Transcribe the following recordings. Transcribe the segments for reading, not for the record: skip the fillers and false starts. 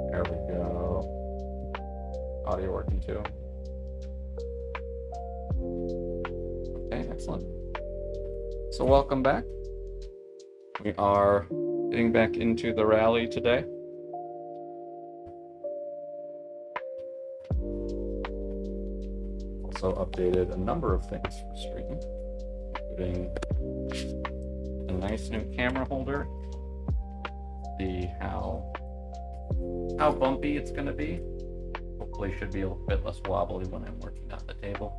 There we go. Audio working too. Okay, excellent. So welcome back. We are getting back into the Raleigh today. Also updated a number of things for streaming, including a nice new camera holder. See how bumpy it's going to be. Hopefully should be a little bit less wobbly when I'm working on the table.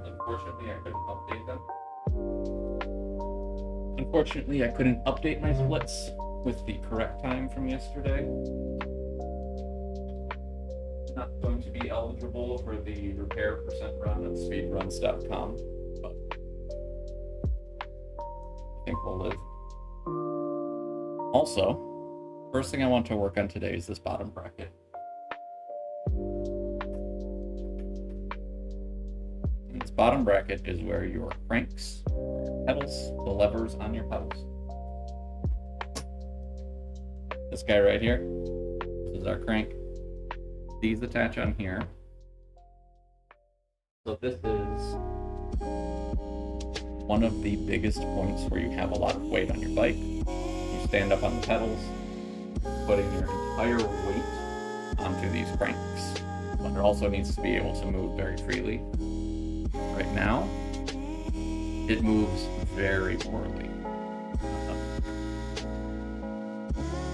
Unfortunately, I couldn't update them. Unfortunately, I couldn't update my splits with the correct time from yesterday. Not going to be eligible for the repair percent run on speedruns.com, but I think we'll live. Also, first thing I want to work on today is this bottom bracket. And this bottom bracket is where your cranks, pedals, the levers on your pedals. This guy right here, this is our crank. These attach on here. So this is one of the biggest points where you have a lot of weight on your bike. You stand up on the pedals, putting your entire weight onto these cranks. But it also needs to be able to move very freely. Right now, it moves very poorly.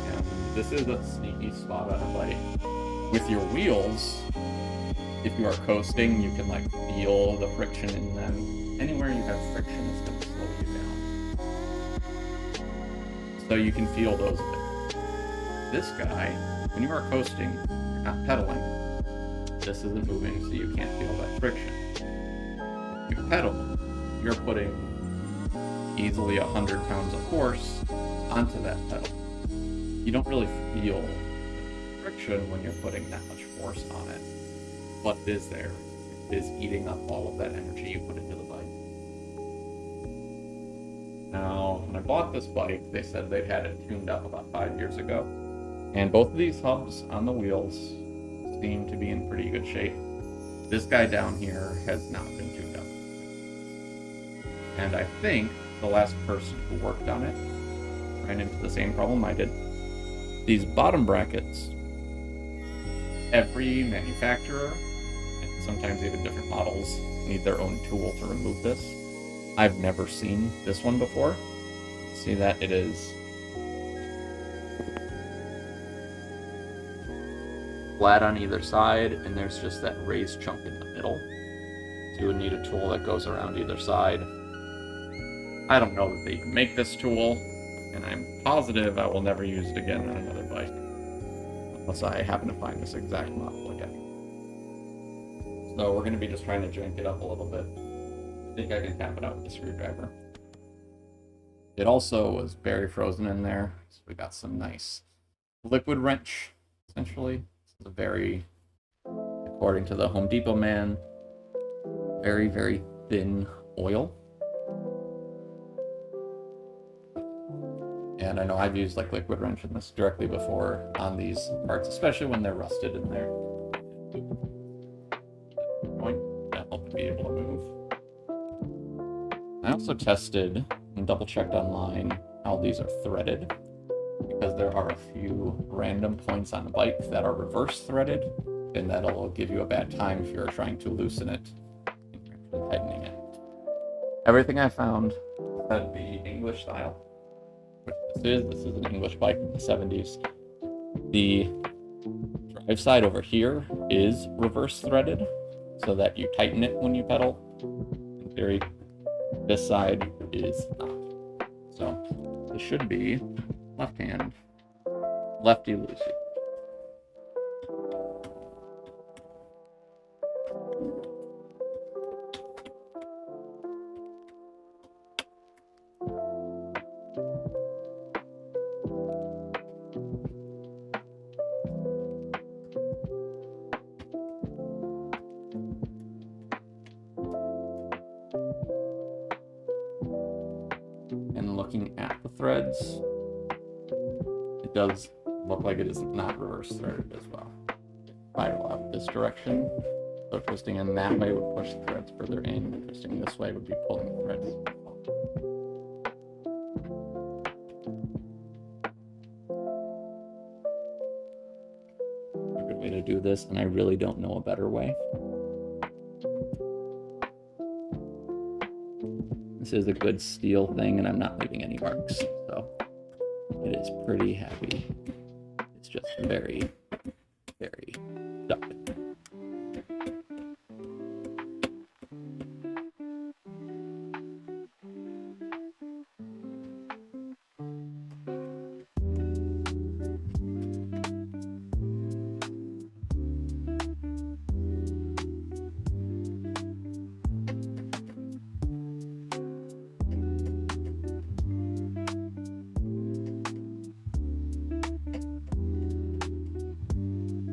And this is a sneaky spot on a bike. With your wheels, if you are coasting, you can like feel the friction in them. Anywhere you have friction is going to slow you down. So you can feel those a bit. This guy, when you are coasting, you're not pedaling. This isn't moving, so you can't feel that friction. If you pedal, you're putting easily 100 pounds of force onto that pedal. You don't really feel the friction when you're putting that much force on it. What is there? It is eating up all of that energy you put into the bike. Now, when I bought this bike, they said they'd had it tuned up about 5 years ago. And both of these hubs on the wheels seem to be in pretty good shape. This guy down here has not been tuned up. And I think the last person who worked on it ran into the same problem I did. These bottom brackets, every manufacturer, and sometimes even different models, need their own tool to remove this. I've never seen this one before. See that it is flat on either side, and there's just that raised chunk in the middle. So you would need a tool that goes around either side. I don't know that they even make this tool, and I'm positive I will never use it again on another bike, unless I happen to find this exact model again. So we're going to be just trying to jank it up a little bit. I think I can tap it out with a screwdriver. It also was very frozen in there, so we got some nice liquid wrench, essentially. It's a very, according to the Home Depot man, very, very thin oil. And I know I've used like liquid wrench in this directly before on these parts, especially when they're rusted in there. Going to help it be able to move. I also tested and double checked online how these are threaded, because there are a few random points on the bike that are reverse threaded, and that'll give you a bad time if you're trying to loosen it and you're actually tightening it. Everything I found said the English style, which this is an English bike from the 70s. The drive side over here is reverse threaded, so that you tighten it when you pedal. In theory, this side is not. So this should be left hand, lefty loosey. And looking at the threads, it does look like it is not reverse threaded as well. Spiral out this direction, so twisting in that way would push the threads further in, and twisting this way would be pulling the threads. A good way to do this, and I really don't know a better way. This is a good steel thing, and I'm not leaving any marks, so it is pretty happy. It's just very, very stuck.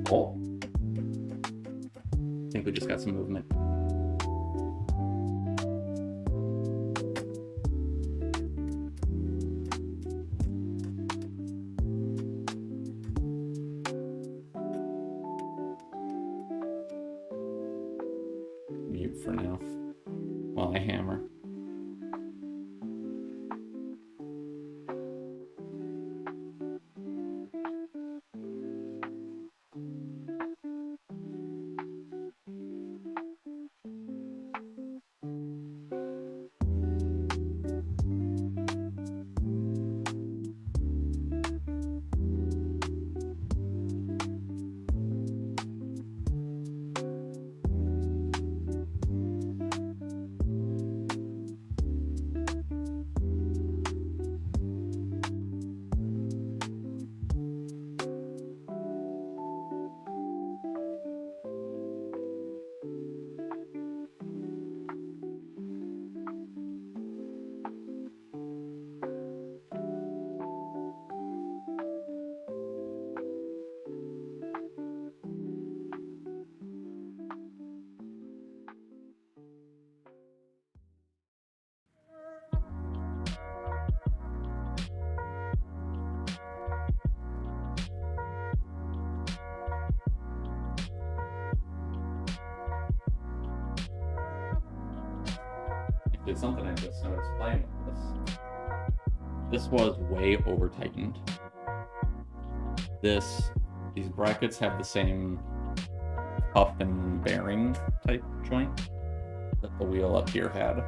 Oh, I think we just got some movement. Mute for now while I hammer. did something I just noticed playing with this. This was way over tightened. These brackets have the same cuff and bearing type joint that the wheel up here had,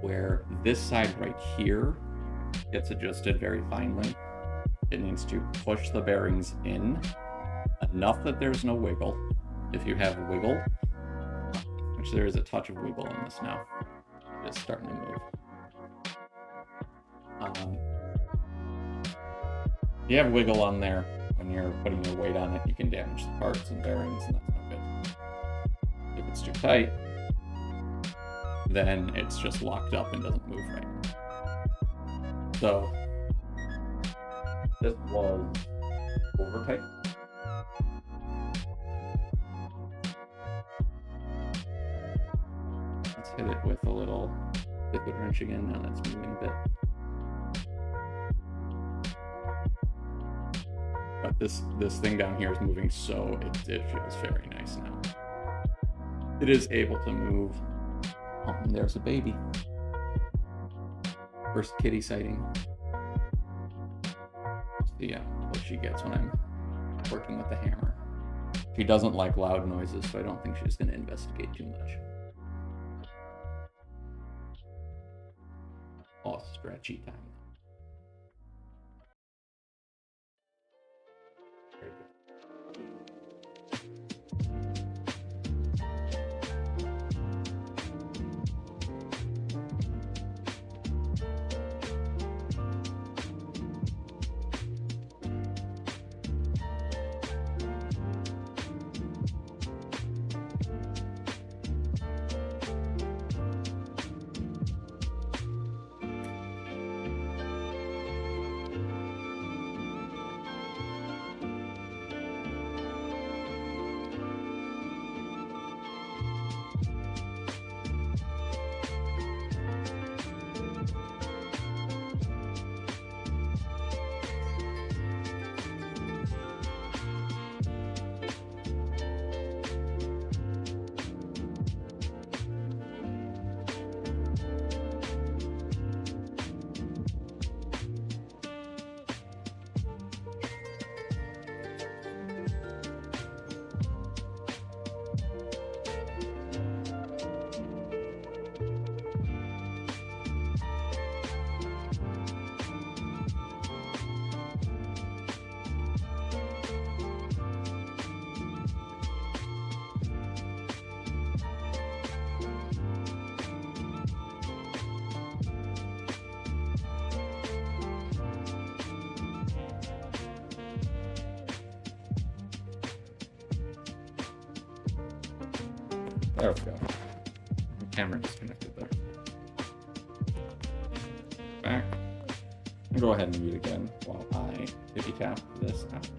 where this side right here gets adjusted very finely. It needs to push the bearings in enough that there's no wiggle. If you have wiggle, which there is a touch of wiggle in this now, it's starting to move. If you have wiggle on there when you're putting your weight on it, you can damage the parts and bearings, and that's not good. If it's too tight, then it's just locked up and doesn't move right. So this was over tight. Let's hit it with a little liquid wrench again now that's moving a bit. But this thing down here is moving, so it feels very nice now. It is able to move. Oh, and there's a baby. First kitty sighting. See what she gets when I'm working with the hammer. She doesn't like loud noises, so I don't think she's going to investigate too much. Oh, stretchy time. Very good. There we go. The camera disconnected there. Back. I'll go ahead and mute again while I tippy tap this out.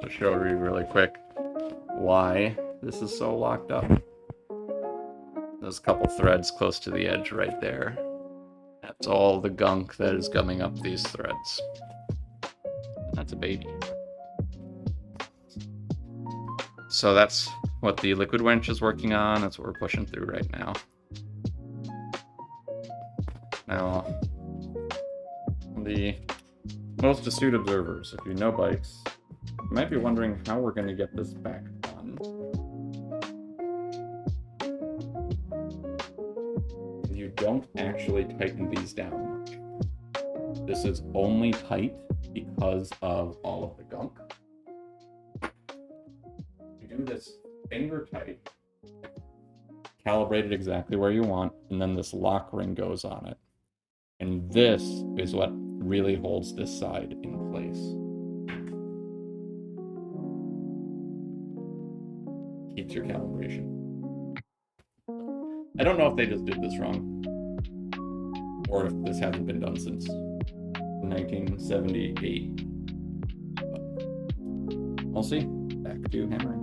To show you really quick, why this is so locked up. There's a couple threads close to the edge right there. That's all the gunk that is gumming up these threads. That's a baby. So that's what the liquid winch is working on. That's what we're pushing through right now. Now, the most astute observers, if you know bikes, you might be wondering how we're going to get this back on. You don't actually tighten these down much. This is only tight because of all of the gunk. You do this finger tight, calibrate it exactly where you want, and then this lock ring goes on it. And this is what really holds this side in place. Keeps your calibration. I don't know if they just did this wrong, or if this hasn't been done since 1978. But we'll see. Back to hammering.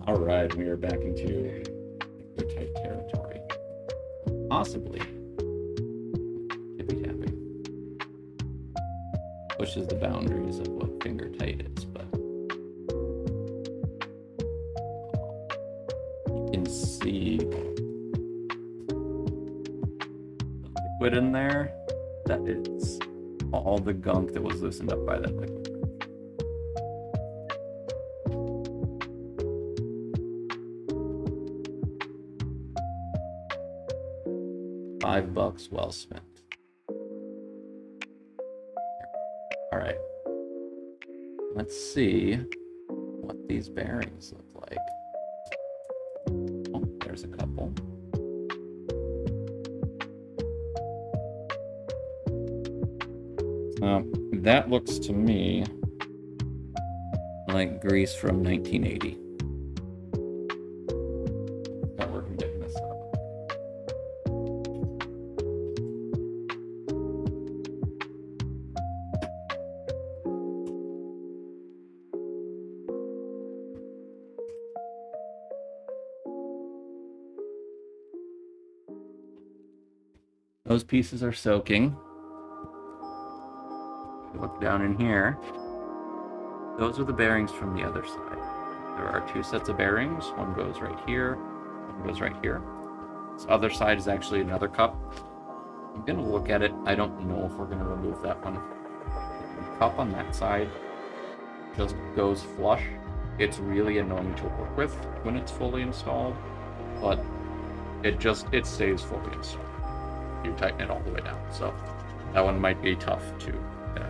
All right, we are back into tight territory. Possibly tippy tapping pushes the boundaries of what finger tight is, but you can see the liquid in there. That is all the gunk that was loosened up by that liquid. $5 well spent. All right. Let's see what these bearings look like. Oh, there's a couple. That looks to me like grease from 1980. That we're getting this up. Those pieces are soaking. If you look down in here, those are the bearings from the other side. There are 2 sets of bearings. One goes right here, one goes right here. This other side is actually another cup. I'm gonna look at it. I don't know if we're gonna remove that one. The cup on that side just goes flush. It's really annoying to work with when it's fully installed, but it stays fully installed. You tighten it all the way down, so that one might be tough to get out.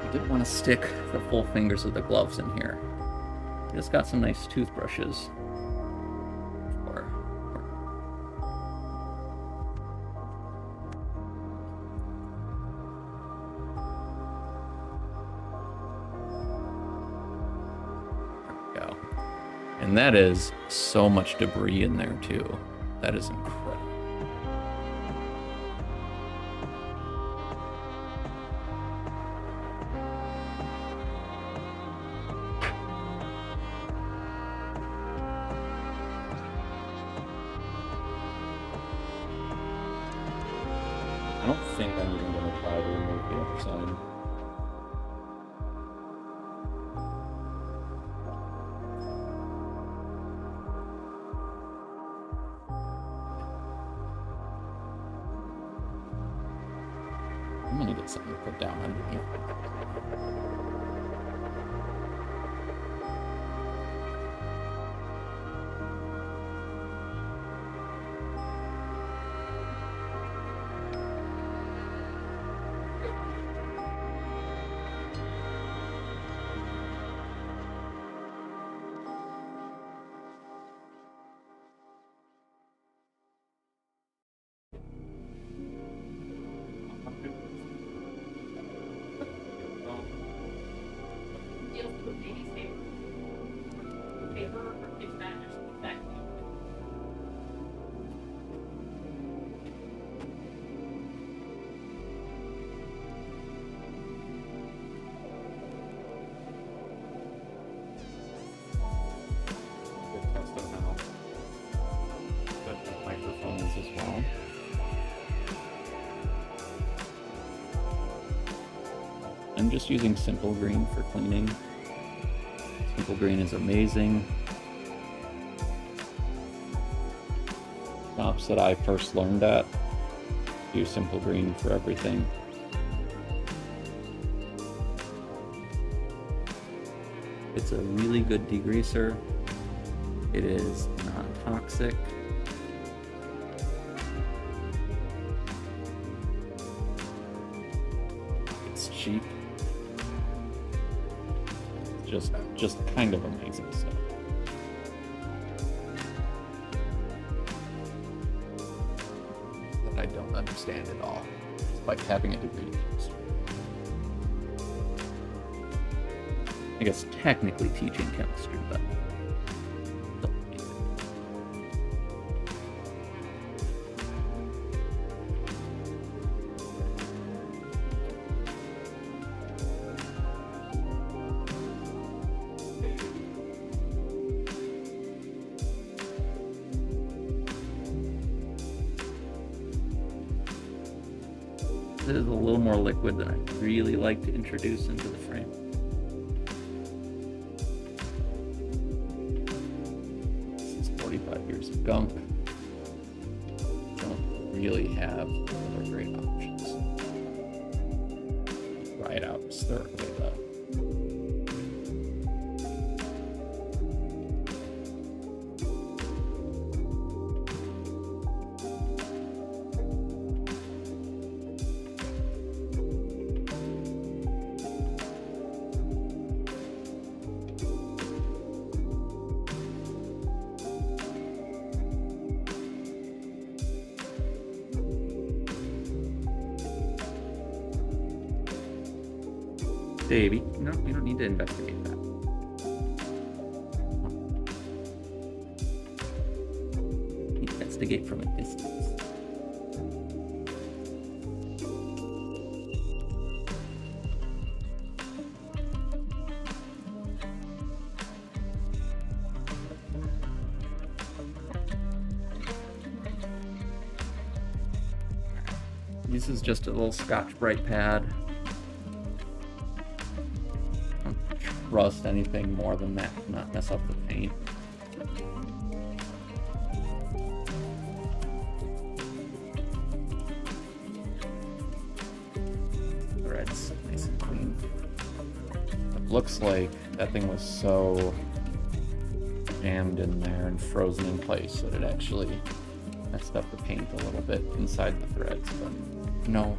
I didn't want to stick the full fingers of the gloves in here. It's got some nice toothbrushes. And that is so much debris in there too. That is incredible. I don't think I'm even going to try to remove the other side. I'm gonna get something to put down underneath. As well. I'm just using Simple Green for cleaning. Simple Green is amazing. Shops that I first learned at use Simple Green for everything. It's a really good degreaser. It is non-toxic. Cheap. Just kind of amazing stuff. That I don't understand at all, despite having a degree in chemistry. I guess technically teaching chemistry, but it is a little more liquid than I'd really like to introduce into the frame. This is 45 years of gunk. Don't really have other great options. Try it out, stir it with that. Baby, no, you don't need to investigate that. Investigate from a distance. This is just a little Scotch-Brite pad. Don't trust anything more than that to not mess up the paint. Threads nice and clean. It looks like that thing was so jammed in there and frozen in place that it actually messed up the paint a little bit inside the threads, but no,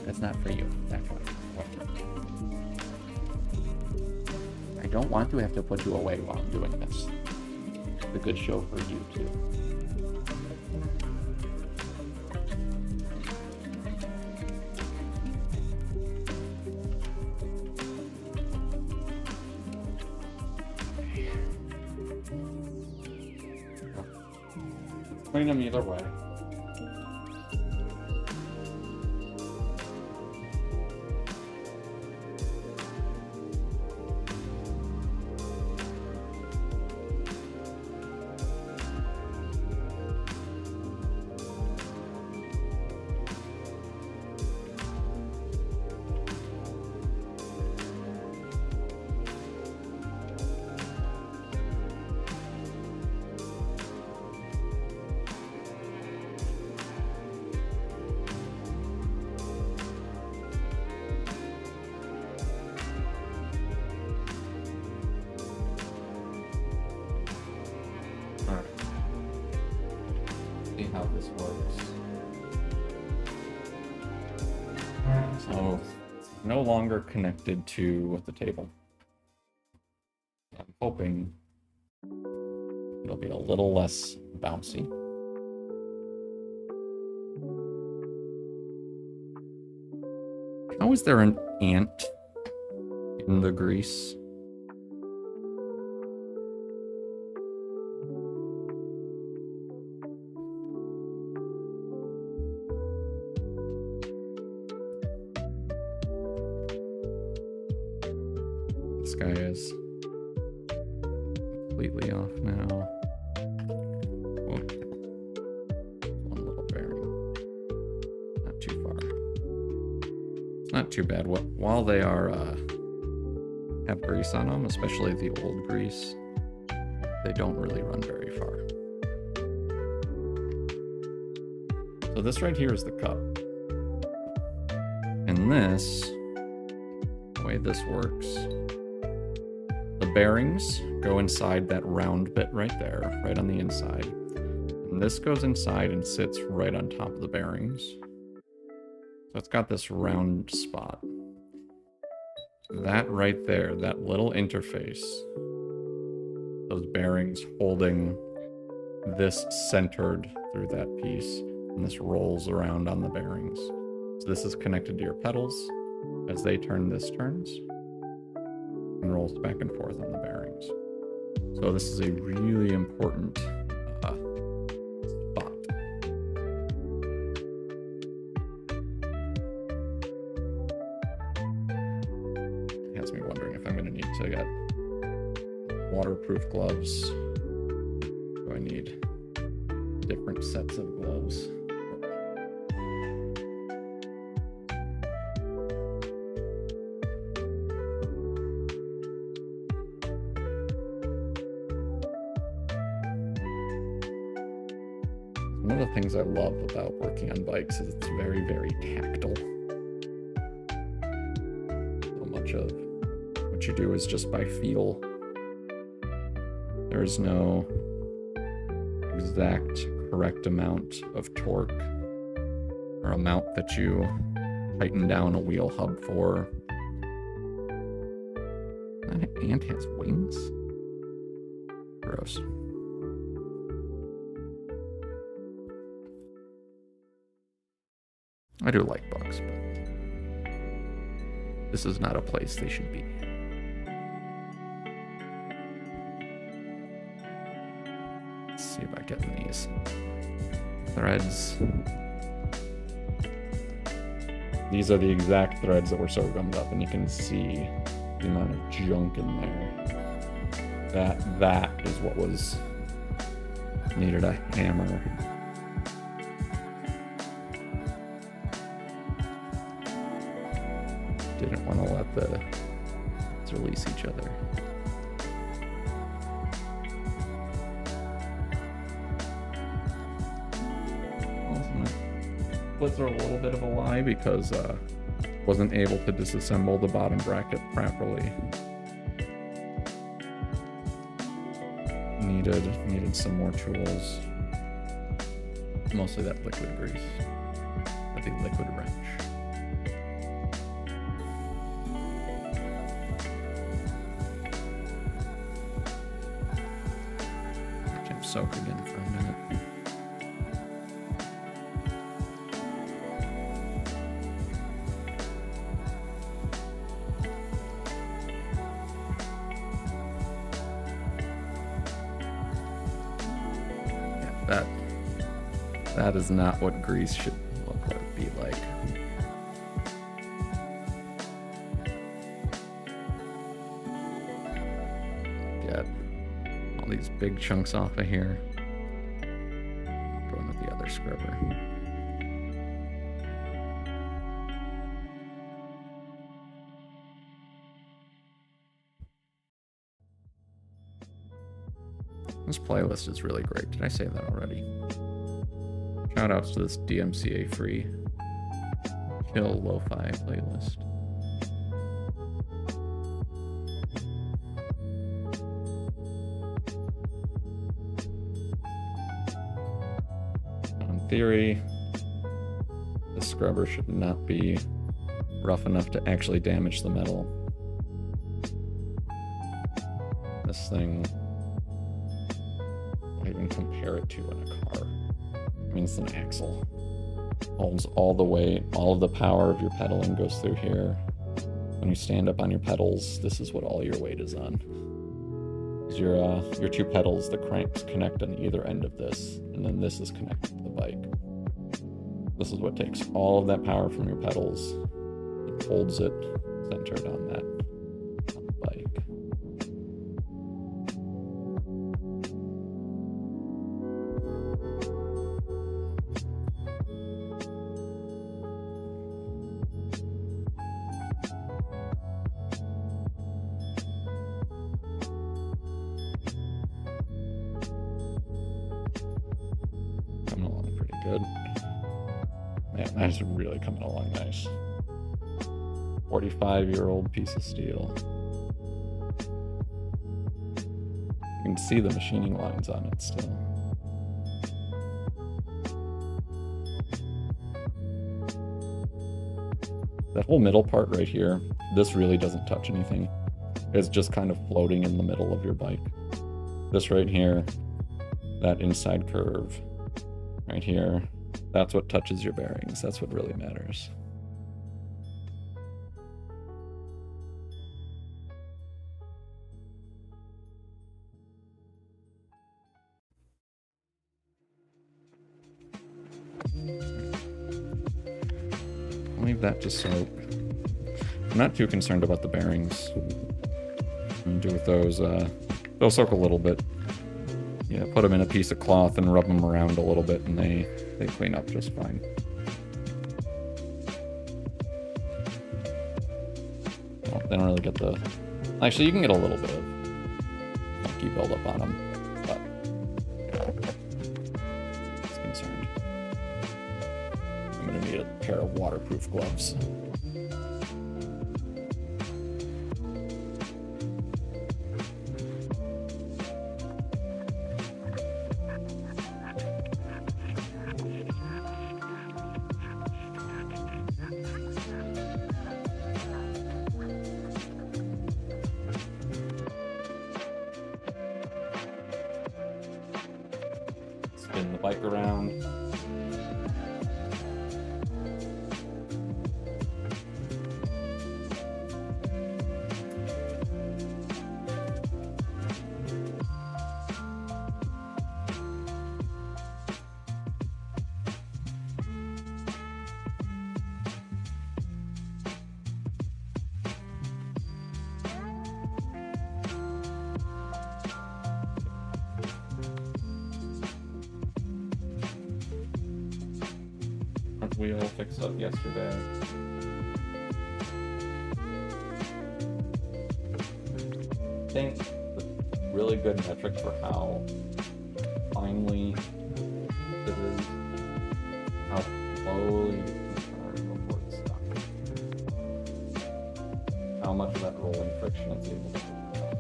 that's not for you. Back up. I don't want to have to put you away while I'm doing this. It's a good show for you too. Clean them either way. How this works. So it's no longer connected to the table. I'm hoping it'll be a little less bouncy. How is there an ant in the grease? This guy is completely off now. Oh, one little bearing. Not too far. It's not too bad. While they are have grease on them, especially the old grease, they don't really run very far. So this right here is the cup. And this, the way this works, the bearings go inside that round bit right there, right on the inside. And this goes inside and sits right on top of the bearings. So it's got this round spot. That right there, that little interface, those bearings holding this centered through that piece, and this rolls around on the bearings. So this is connected to your pedals. As they turn, this turns and rolls back and forth on the bearings. So this is a really important spot. It has me wondering if I'm going to need to get waterproof gloves. Do I need different sets of gloves? One of the things I love about working on bikes is it's very, very tactile. So much of what you do is just by feel. There's no exact correct amount of torque or amount that you tighten down a wheel hub for. That ant has wings? Gross. I do like bugs, but this is not a place they should be. Let's see about getting these threads. These are the exact threads that were so gummed up, and you can see the amount of junk in there. That is what was needed a hammer. Didn't want to let let's release each other. Splits are a little bit of a lie because wasn't able to disassemble the bottom bracket properly. Needed some more tools. Mostly that liquid grease. I think liquid wrench. Let him soak again for a minute. That is not what grease should be like. Get all these big chunks off of here. Going with the other scrubber. This playlist is really great. Did I say that already? Shoutouts to this DMCA free chill lo-fi playlist. In theory, the scrubber should not be rough enough to actually damage the metal. This thing, I even compare it to in a car. I mean, it's an axle. Holds all the weight, all of the power of your pedaling goes through here. When you stand up on your pedals, this is what all your weight is on. Your two pedals, the cranks, connect on either end of this, and then this is connected to the bike. This is what takes all of that power from your pedals and holds it centered on the bike. Good. Man, that's really coming along nice. 45-year-old piece of steel. You can see the machining lines on it still. That whole middle part right here, this really doesn't touch anything. It's just kind of floating in the middle of your bike. This right here, that inside curve, right here, that's what touches your bearings. That's what really matters. I'll leave that to soak. I'm not too concerned about the bearings. I'm do with those, they'll soak a little bit. Yeah, put them in a piece of cloth and rub them around a little bit, and they clean up just fine. Well, they don't really get the... Actually, you can get a little bit of funky buildup on them, but it's concerned. I'm gonna need a pair of waterproof gloves. Spin the bike around. Wheel fixed up yesterday. think the really good metric for how finely it is, how slowly the keys turn before it's stuck. How much of that rolling friction it's able to overcome.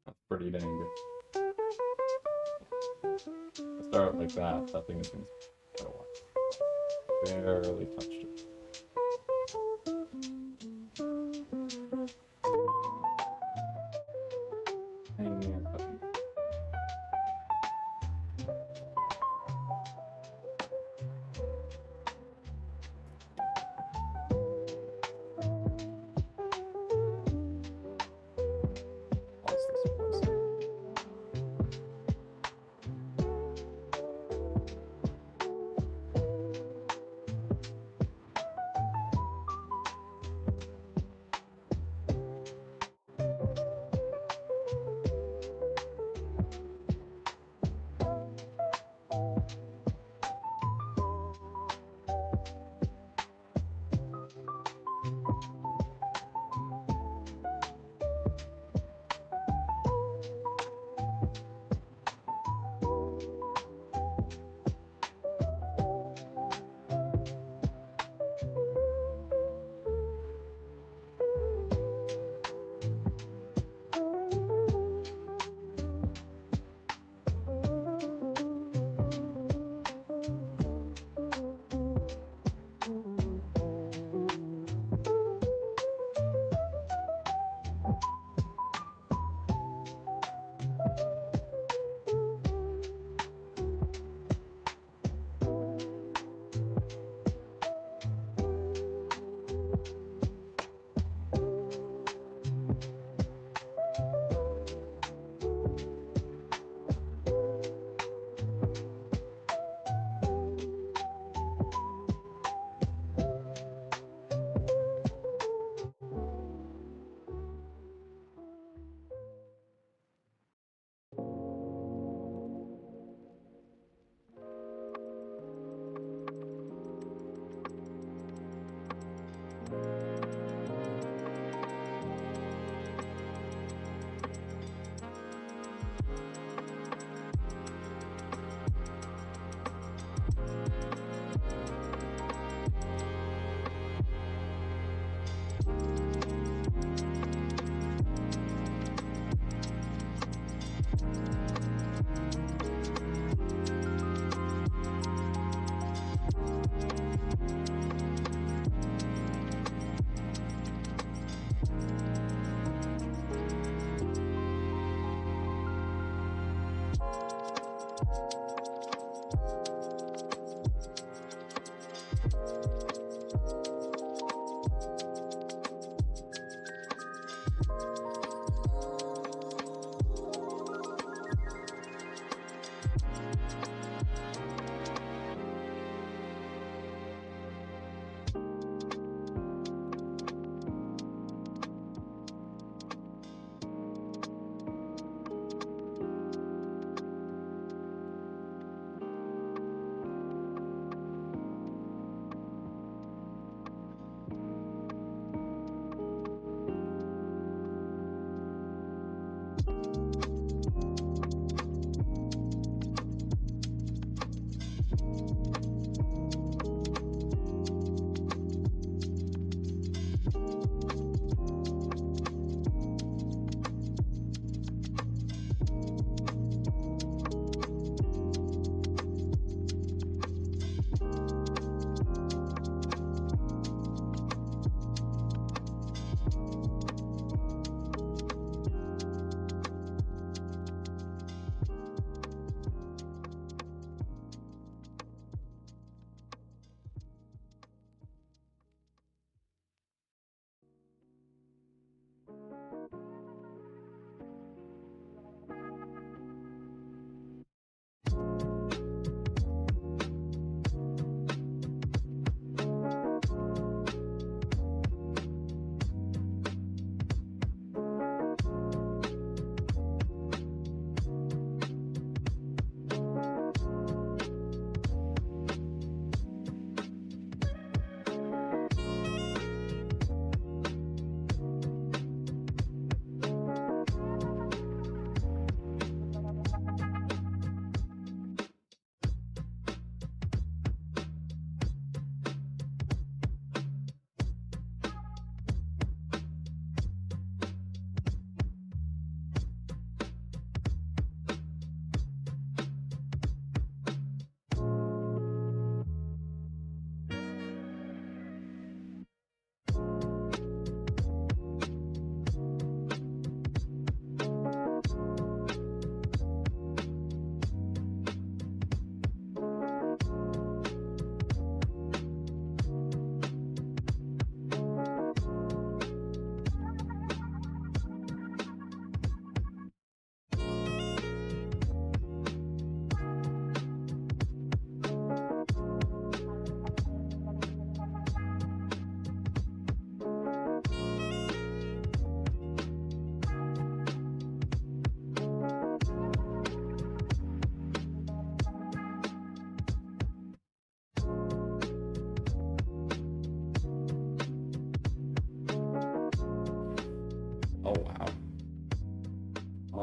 That's pretty dang good. Start like that thing is going to go on. Barely touched it. Hanging and touching. Pause this for a second.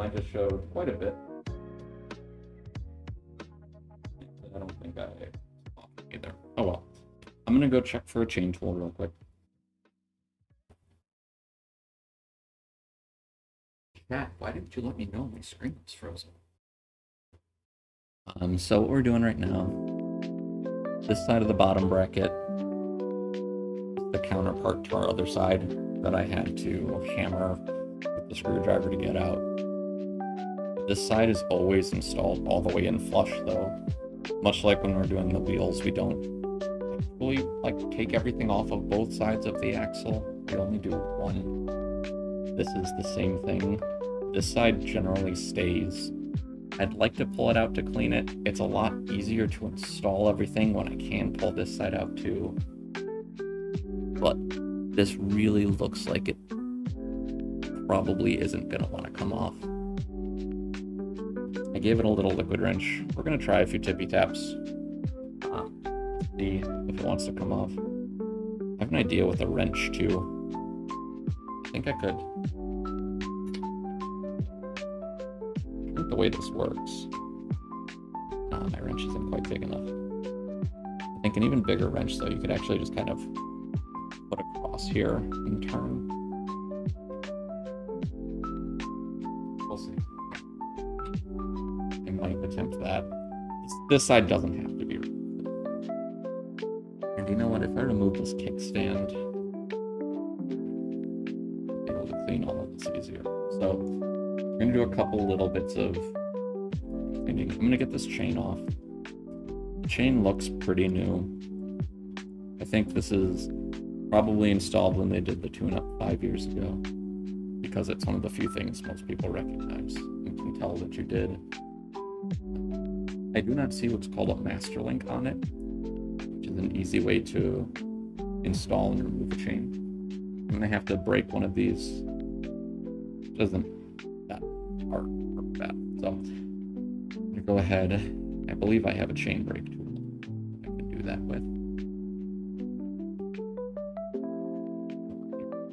I just showed quite a bit. I don't think I either. Oh well. I'm gonna go check for a chain tool real quick. Chat, why didn't you let me know my screen was frozen? So what we're doing right now, this side of the bottom bracket, the counterpart to our other side that I had to hammer with the screwdriver to get out. This side is always installed all the way in flush though. Much like when we're doing the wheels, we don't actually like take everything off of both sides of the axle. We only do one. This is the same thing. This side generally stays. I'd like to pull it out to clean it. It's a lot easier to install everything when I can pull this side out too. But this really looks like it probably isn't gonna want to come off. I gave it a little liquid wrench. We're gonna try a few tippy taps. See if it wants to come off. I have an idea with a wrench too. I think I could. I think the way this works. My wrench isn't quite big enough. I think an even bigger wrench though, you could actually just kind of put across here and turn. We'll see. I might attempt that. This side doesn't have to be. And you know what? If I remove this kickstand, I'll be able to clean all of this easier. So we're gonna do a couple little bits of cleaning. I'm gonna get this chain off. The chain looks pretty new. I think this is probably installed when they did the tune-up 5 years ago, because it's one of the few things most people recognize and can tell that you did. I do not see what's called a master link on it, which is an easy way to install and remove a chain. I'm gonna have to break one of these. It isn't that hard or bad. So I'm gonna go ahead. I believe I have a chain break tool I can do that with.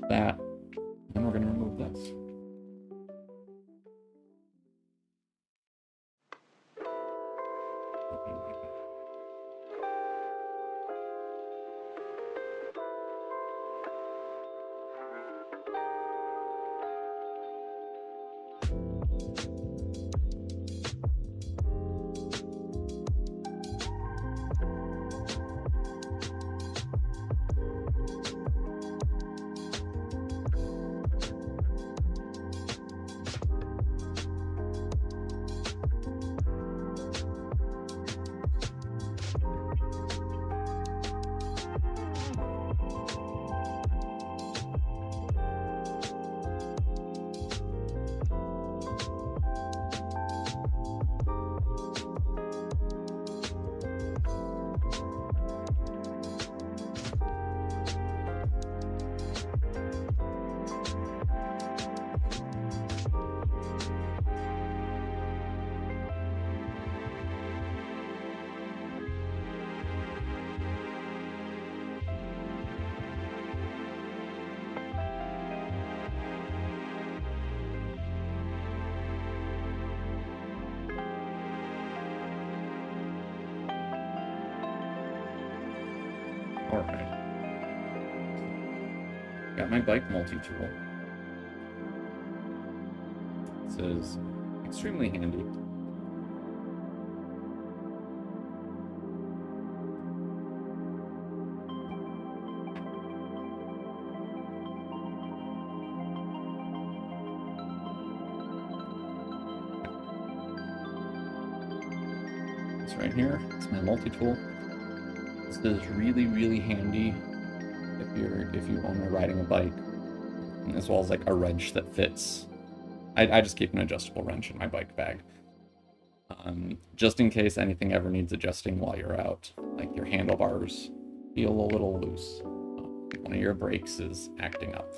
That, and we're gonna remove this. Alright. Got my bike multi-tool. This is extremely handy. This right here, it's my multi-tool. This is really, really handy if you own or riding a bike, as well as like a wrench that fits. I just keep an adjustable wrench in my bike bag, just in case anything ever needs adjusting while you're out, like your handlebars feel a little loose, one of your brakes is acting up.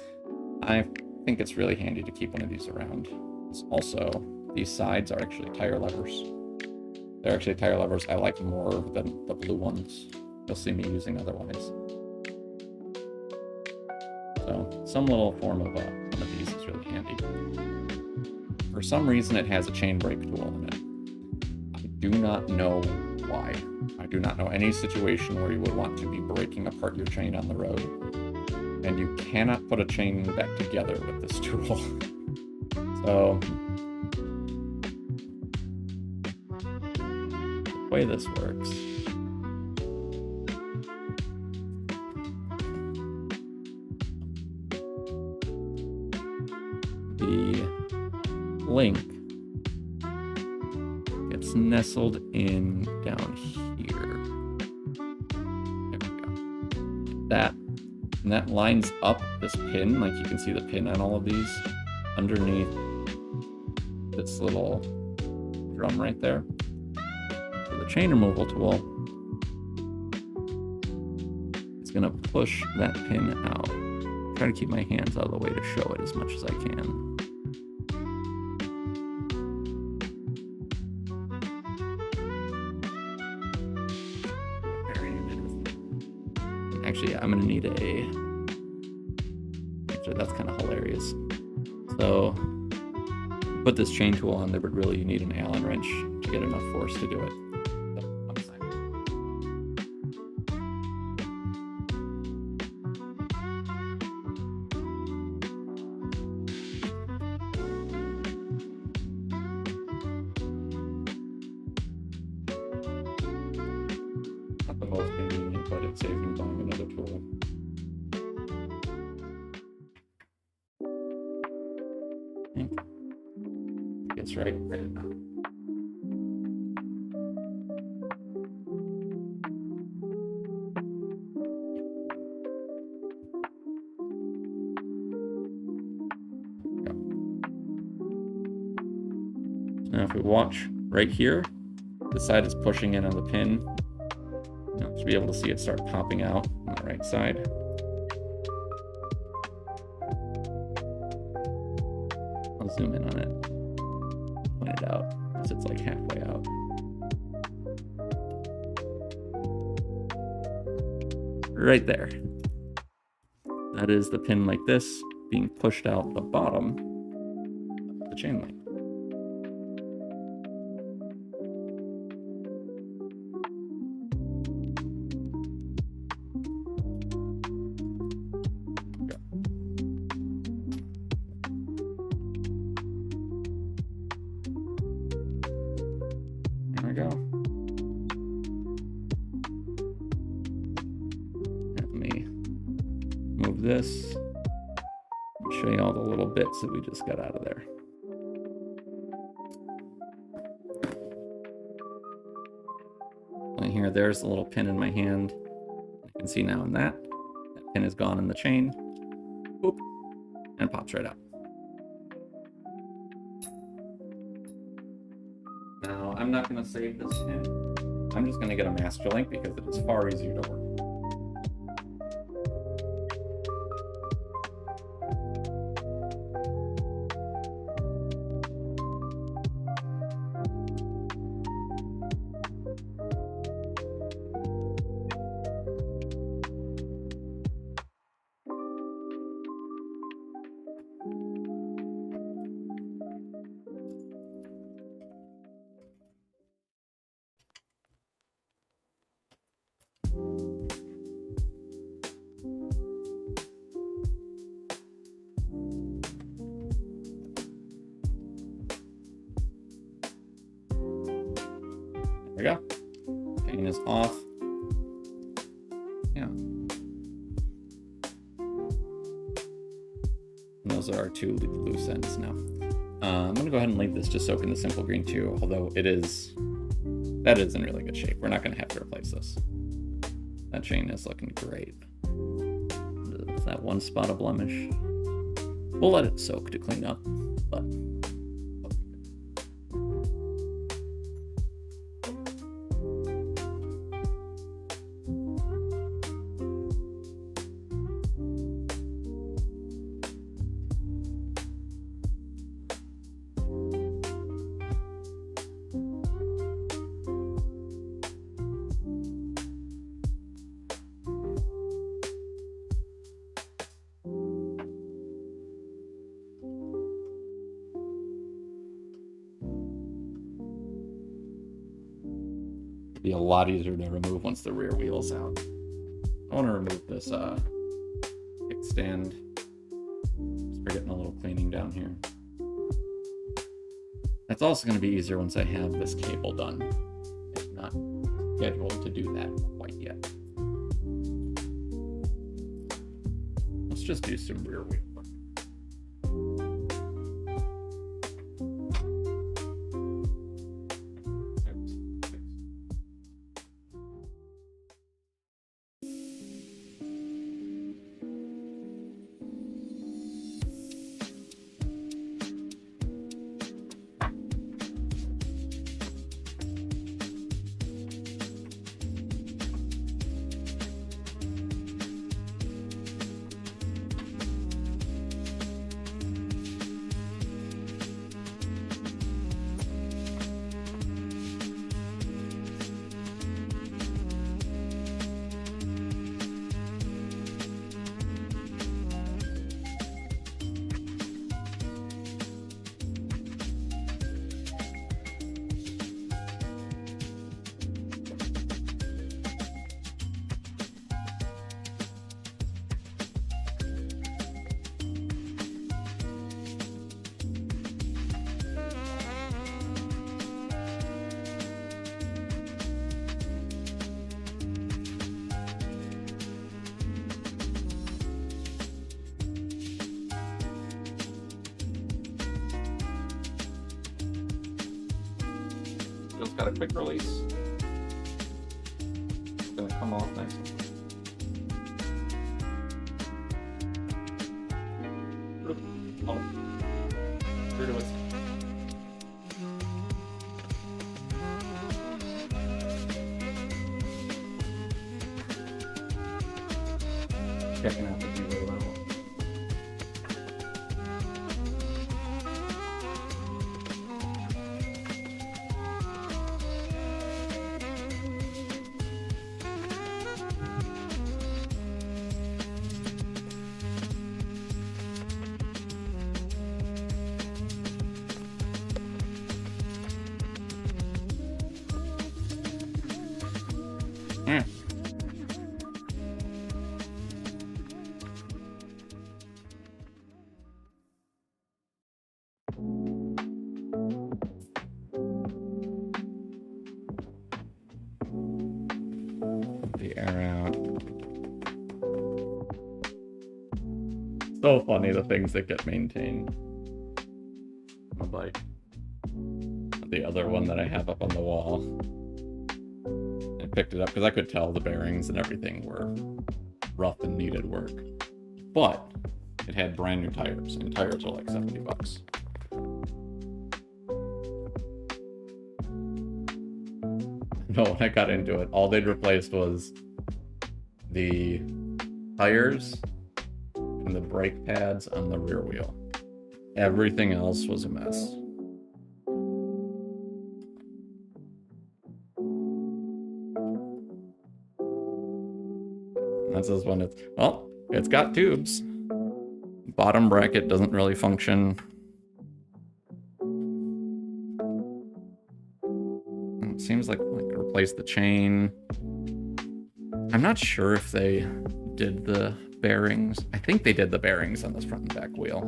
I think it's really handy to keep one of these around. Also, these sides are actually tire levers. They're actually tire levers I like more than the blue ones you'll see me using otherwise. So some little form of one of these is really handy. For some reason, it has a chain break tool in it. I do not know why. I do not know any situation where you would want to be breaking apart your chain on the road. And you cannot put a chain back together with this tool. So, the way this works. The link gets nestled in down here. There we go. And that lines up this pin, like you can see the pin on all of these, underneath this little drum right there. So the chain removal tool is going to push that pin out. Try to keep my hands out of the way to show it as much as I can. Actually, yeah, I'm gonna need actually, that's kind of hilarious. So, put this chain tool on there, but really you need an Allen wrench to get enough force to do it. So, one second. Not the most convenient, but it saves me buying another tool. I think it's right now. Now if we watch right here, the side is pushing in on the pin. You should be able to see it start popping out on the right side. I'll zoom in on it, point it out, because it's like halfway out. Right there. That is the pin like this being pushed out the bottom of the chain link. There we go. Let me move this. I'll show you all the little bits that we just got out of there. And here, there's the little pin in my hand. You can see now in that pin is gone in the chain. Boop, and it pops right out. Now, I'm not going to save this pin. I'm just going to get a master link because it is far easier to work. There we go. Chain is off. Yeah. And those are our two loose ends now. I'm going to go ahead and leave this just soak in the simple green too, although that is in really good shape. We're not going to have to replace this. That chain is looking great. Is that one spot of blemish? We'll let it soak to clean up, but be a lot easier to remove once the rear wheel's out. I want to remove this kickstand. Just for getting a little cleaning down here. That's also going to be easier once I have this cable done. I'm not scheduled to do that quite yet. Let's just do some rear wheel work. Just got a quick release. It's gonna come off nicely. Oh, true to its. Checking out the view level. The air out. So funny the things that get maintained on the bike. The other one that I have up on the wall. I picked it up because I could tell the bearings and everything were rough and needed work. But it had brand new tires, and tires are like $70. No, when I got into it, all they'd replaced was the tires and the brake pads on the rear wheel. Everything else was a mess. And this is when it's, well, it's got tubes. Bottom bracket doesn't really function. It seems like replace the chain. I'm not sure if they did the bearings. I think they did the bearings on this front and back wheel.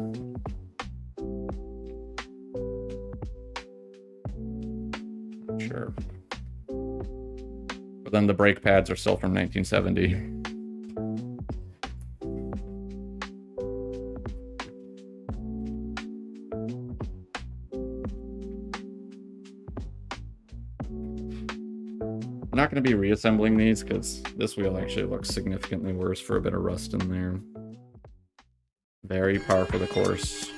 Not sure. But then the brake pads are still from 1970. I'm not going to be reassembling these because this wheel actually looks significantly worse for a bit of rust in there. Very par for the course.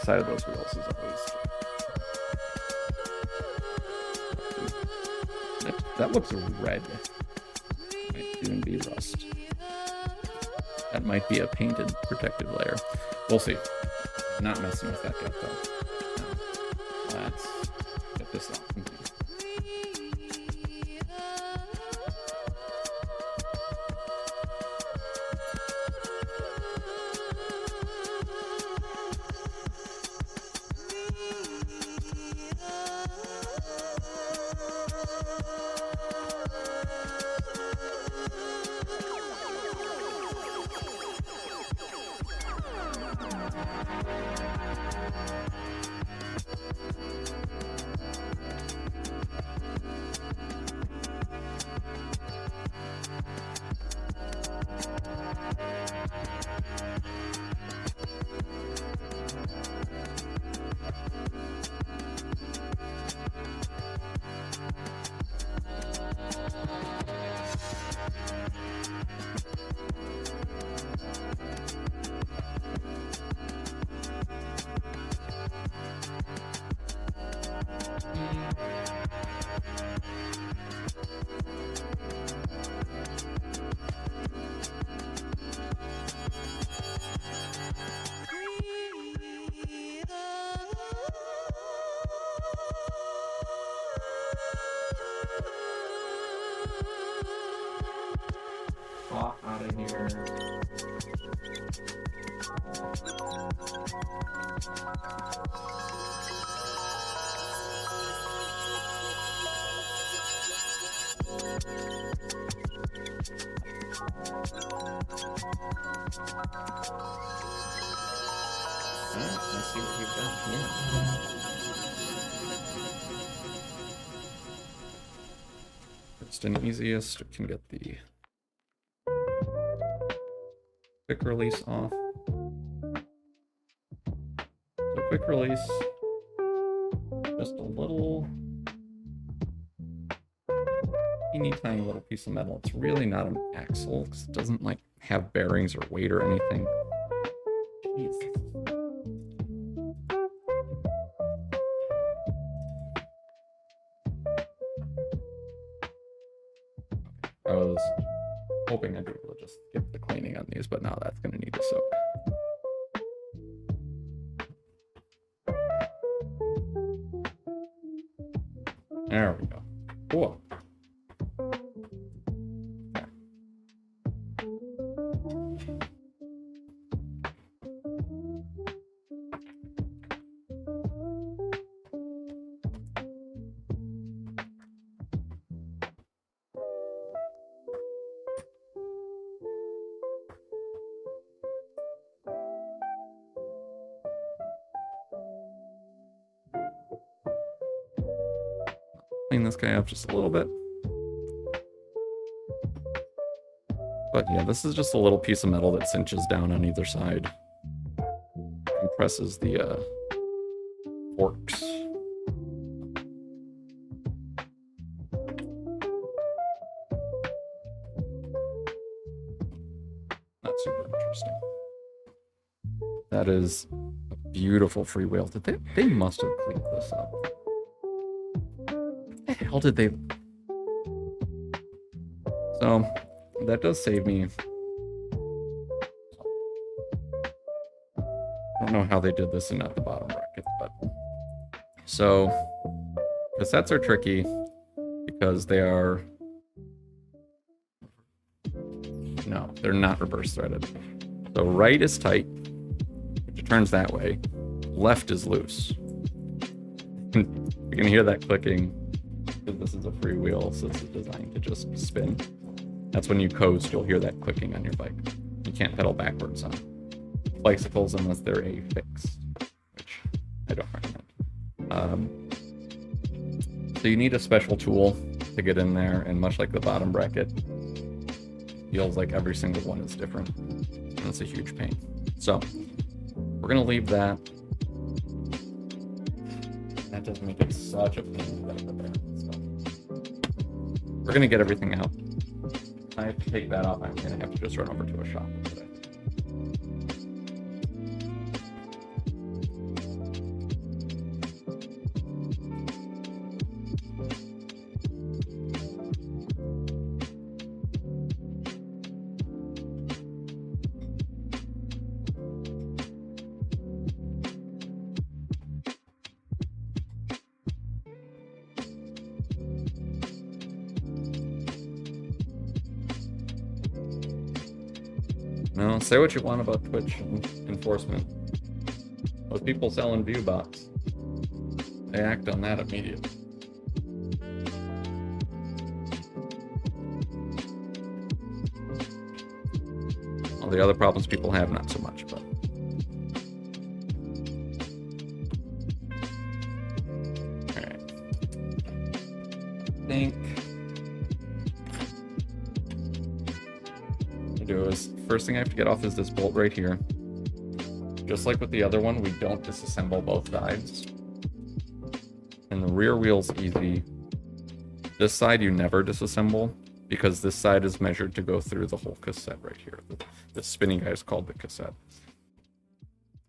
Side of those wheels is always... That looks red. Might even be rust. That might be a painted protective layer. We'll see. Not messing with that yet though. No. Let's get this off. Out of here. Alright, let's see what we've got here. First and easiest, we can get the quick release off. So quick release, just a little teeny tiny little piece of metal. It's really not an axle because it doesn't like have bearings or weight or anything. Jeez. I was hoping I'd be able to just skip the cleaning on these, but now that's going to need a soak. There we go. Cool. Okay. Clean this guy up just a little bit. But yeah, this is just a little piece of metal that cinches down on either side. Compresses the forks. Not super interesting. That is a beautiful freewheel. They must have cleaned this up. What the hell did they... So, that does save me. I don't know how they did this and not the bottom bracket, but... So, cassettes are tricky because they are... No, they're not reverse threaded. So right is tight, which it turns that way. Left is loose. You can hear that clicking. This is a freewheel, so this is designed to just spin. That's when you coast, you'll hear that clicking on your bike. You can't pedal backwards on bicycles unless they're a fixed, which I don't recommend. So you need a special tool to get in there, and much like the bottom bracket, feels like every single one is different, and it's a huge pain. So we're gonna leave that. That does make it such a pain to get there. We're gonna get everything out. I have to take that off. I'm gonna have to just run over to a shop with it. No, say what you want about Twitch and enforcement. Those people selling view bots, they act on that immediately. the other problems people have, not so much, but. Alright. I think what I'll do is, first thing I have to get off is this bolt right here. Just like with the other one, we don't disassemble both sides. And the rear wheel's easy. This side you never disassemble, because this side is measured to go through the whole cassette right here. The spinning guy is called the cassette.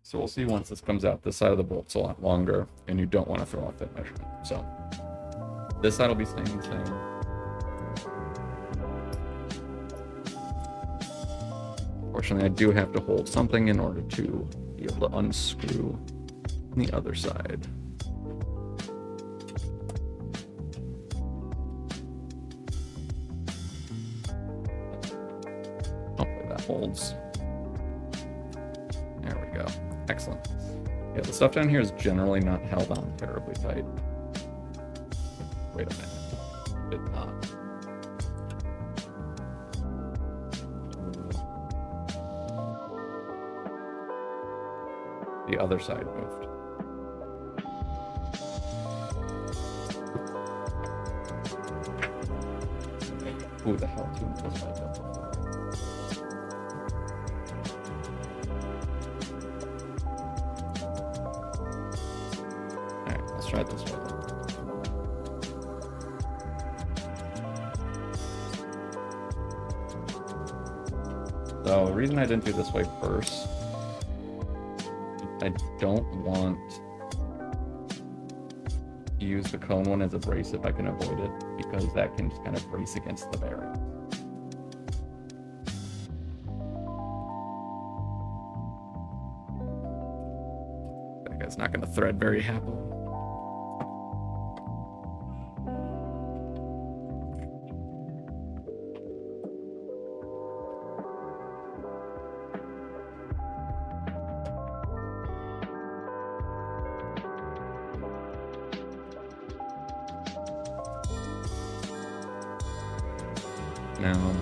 So we'll see once this comes out. This side of the bolt's a lot longer, and you don't want to throw off that measurement. So this side will be staying the same. Unfortunately, I do have to hold something in order to be able to unscrew the other side. Hopefully that holds. There we go. Excellent. Yeah, the stuff down here is generally not held on terribly tight. Wait a minute. Did not. The other side moved. Who the hell tuned this mic up before? Alright, let's try it this way then. So the reason I didn't do this way first, I don't want to use the cone one as a brace if I can avoid it, because that can just kind of brace against the bearing. That guy's not going to thread very happily. Now,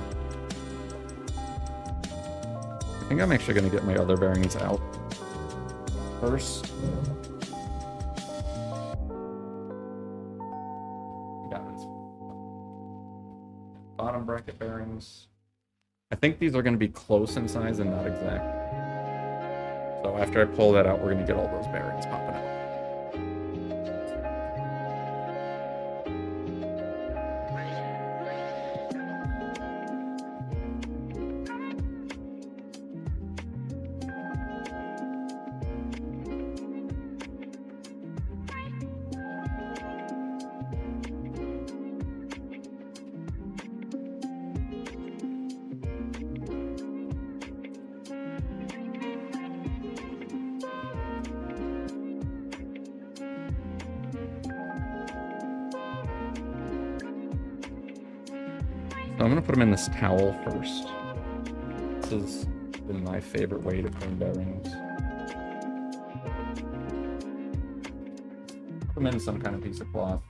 I think I'm actually going to get my other bearings out first. Got it. Bottom bracket bearings. I think these are going to be close in size and not exact. So after I pull that out, we're going to get all those bearings popping out. So I'm going to put them in this towel first. This has been my favorite way to clean bearings. Put them in some kind of piece of cloth.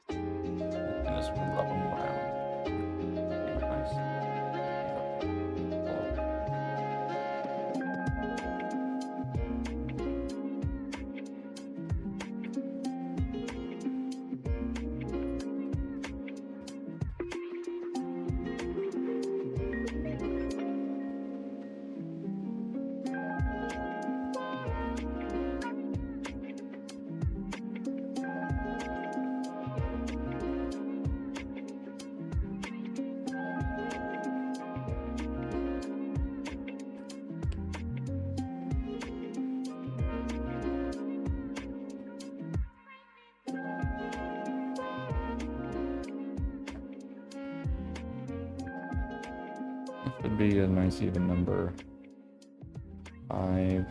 And just rub them around. Nice. Should be a nice even number. 5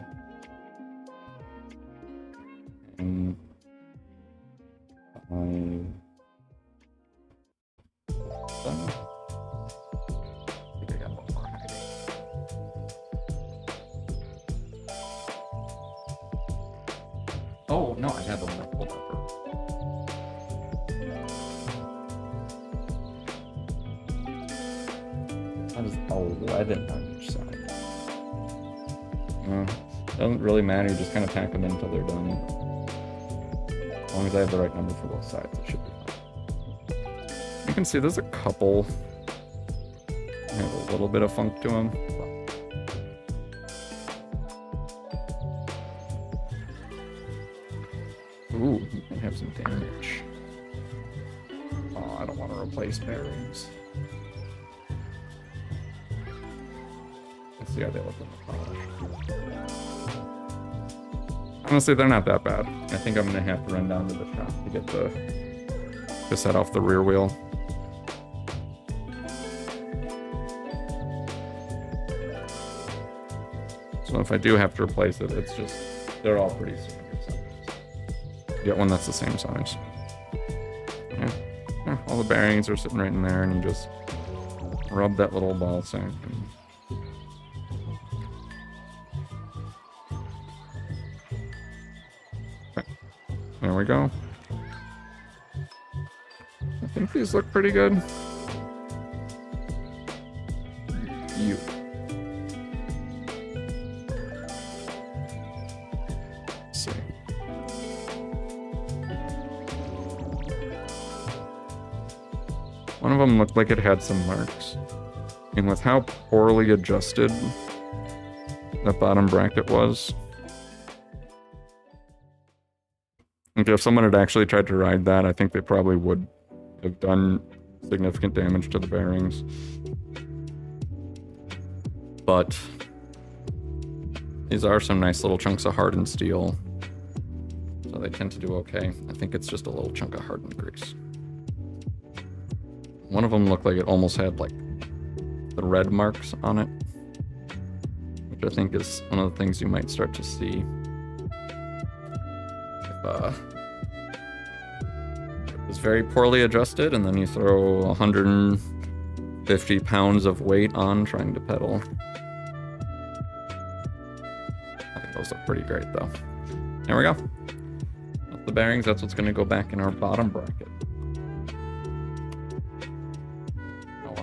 and 5. 7. I think I got one more hiding. Oh no, I had the one I pulled up. 11 on each side. Doesn't really matter, you just kind of pack them in until they're done. As long as I have the right number for both sides, it should be fine. You can see there's a couple have a little bit of funk to them. Ooh, he might have some damage. Oh, I don't want to replace bearings. Let's see how they look in the polish. Honestly, they're not that bad. I think I'm gonna have to run down to the shop to get to set off the rear wheel. So if I do have to replace it, it's just, they're all pretty standard size. Get one that's the same size. Yeah, all the bearings are sitting right in there, and you just rub that little ball sack. Okay. There we go. I think these look pretty good. One of them looked like it had some marks. And with how poorly adjusted that bottom bracket was, like if someone had actually tried to ride that, I think they probably would have done significant damage to the bearings. But these are some nice little chunks of hardened steel, so they tend to do okay. I think it's just a little chunk of hardened grease. One of them looked like it almost had like the red marks on it, which I think is one of the things you might start to see if it was very poorly adjusted and then you throw 150 pounds of weight on trying to pedal. I think those look pretty great though. There we go. That's the bearings. That's what's going to go back in our bottom bracket.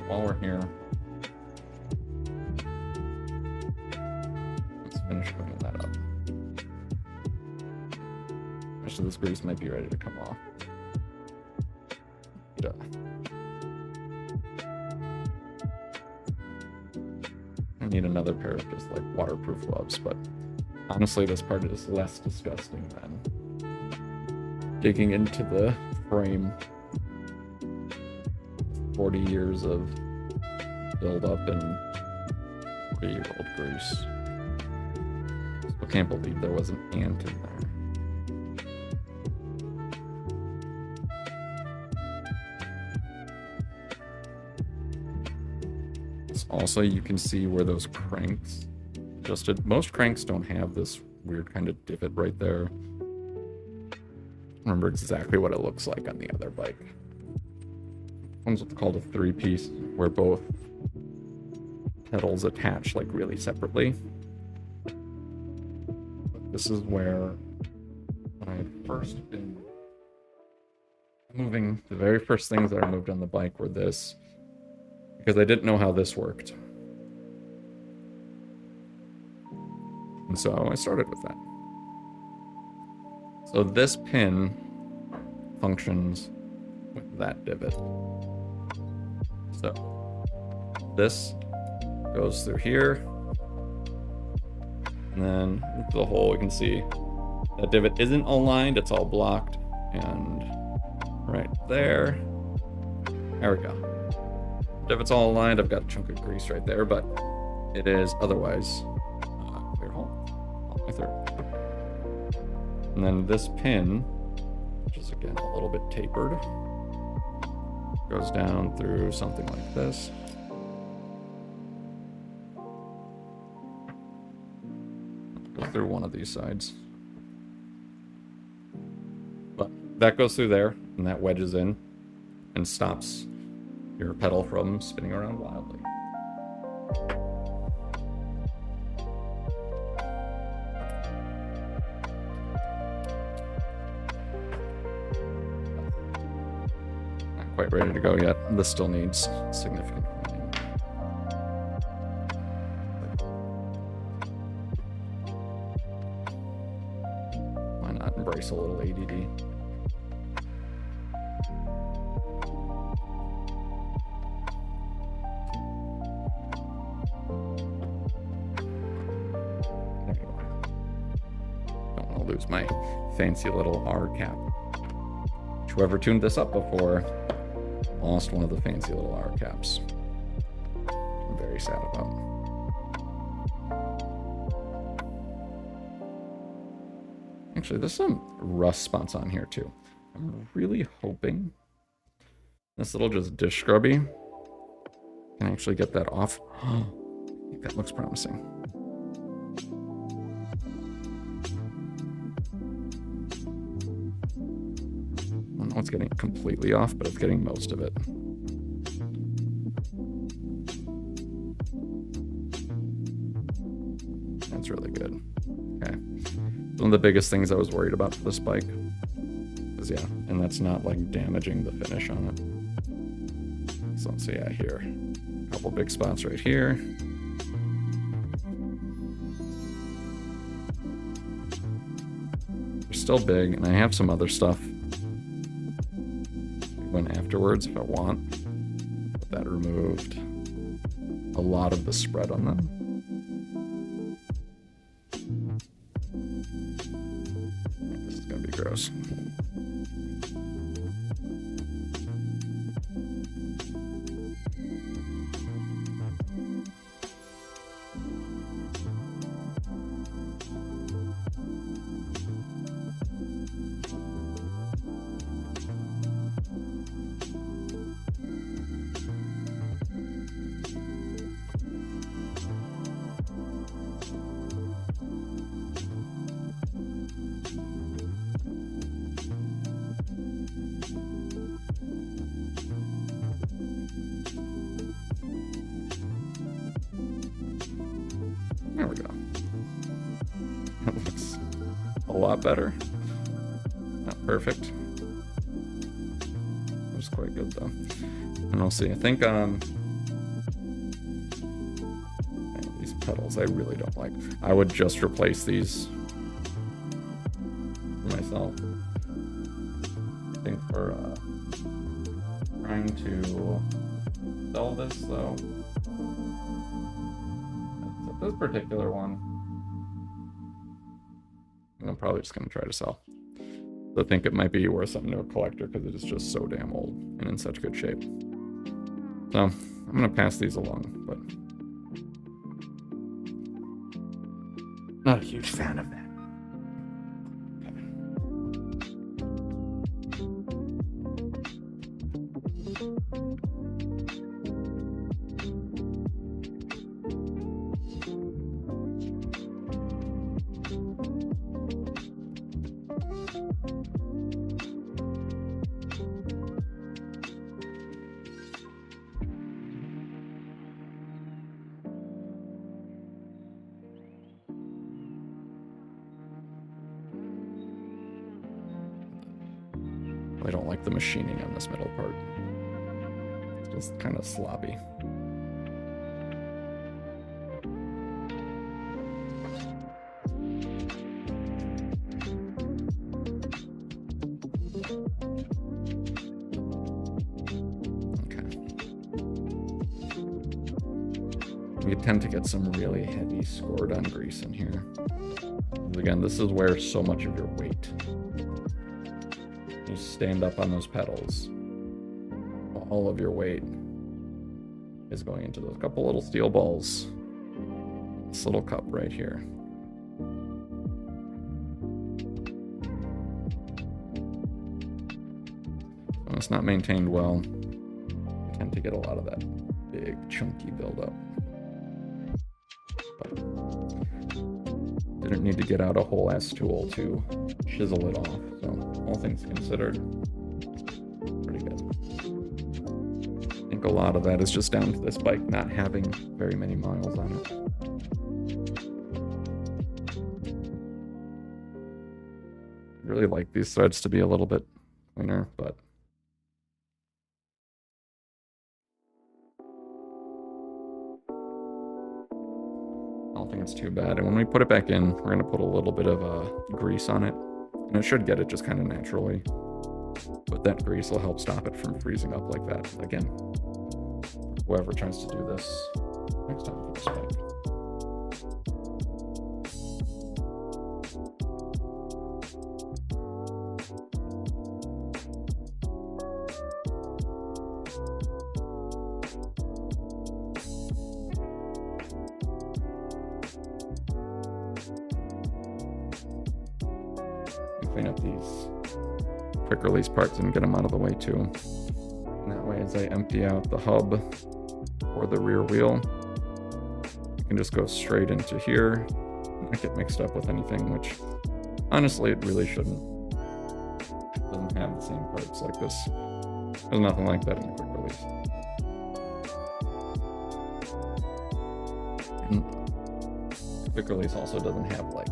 While we're here, let's finish cleaning that up. Actually, this grease might be ready to come off. Yeah. I need another pair of just like waterproof gloves, but honestly, this part is less disgusting than digging into the frame. 40 years of build-up and 40-year-old grease. I can't believe there was an ant in there. Also, you can see where those cranks adjusted. Most cranks don't have this weird kind of divot right there. I remember exactly what it looks like on the other bike. One's what's called a three-piece, where both pedals attach like really separately. This is where, when I had first been moving, the very first things that I moved on the bike were this, because I didn't know how this worked. And so I started with that. So this pin functions with that divot. So this goes through here, and then the hole, you can see that divot isn't aligned, it's all blocked, and right there we go. Divot's all aligned. I've got a chunk of grease right there, but it is otherwise clear hole all the way through. And then this pin, which is again a little bit tapered, goes down through something like this. Go through one of these sides. But that goes through there, and that wedges in and stops your pedal from spinning around wildly. Quite ready to go yet. This still needs significant cleaning. a little ADD. Don't want to lose my fancy little R cap. Whoever tuned this up before lost one of the fancy little R caps. I'm very sad about. Actually, there's some rust spots on here too. I'm really hoping this little just dish scrubby can actually get that off. I think that looks promising. I don't know it's getting it completely off, but it's getting most of it. That's really good. Okay. One of the biggest things I was worried about for this bike is, yeah, and that's not like damaging the finish on it. So let's see, yeah, here. A couple big spots right here. They're still big, and I have some other stuff when afterwards if I want. But that removed a lot of the spread on them. This is gonna be gross. There we go. That looks a lot better. Not perfect. Looks quite good though. And we'll see. I think these pedals I really don't like. I would just replace these for myself. I think for trying to sell this though. This particular one, I'm probably just going to try to sell. I think it might be worth something to a collector because it is just so damn old and in such good shape. So I'm going to pass these along, but not a huge fan of that. I don't like the machining on this middle part. It's just kind of sloppy. Okay. We tend to get some really heavy scored on grease in here. Again, this is where so much of your weight. You stand up on those pedals, all of your weight is going into those couple little steel balls. This little cup right here. When it's not maintained well, you tend to get a lot of that big chunky buildup. But didn't need to get out a whole ass tool to chisel it off, so all things considered, pretty good. I think a lot of that is just down to this bike not having very many miles on it. I really like these threads to be a little bit cleaner, but I don't think it's too bad. And when we put it back in, we're going to put a little bit of grease on it And it should get it just kind of naturally. But that grease will help stop it from freezing up like that. Again, whoever tries to do this next time for the spike. Clean up these quick release parts and get them out of the way too. And that way, as I empty out the hub or the rear wheel, you can just go straight into here and not get mixed up with anything, which honestly it really shouldn't. It doesn't have the same parts like this. There's nothing like that in the quick release. And quick release also doesn't have like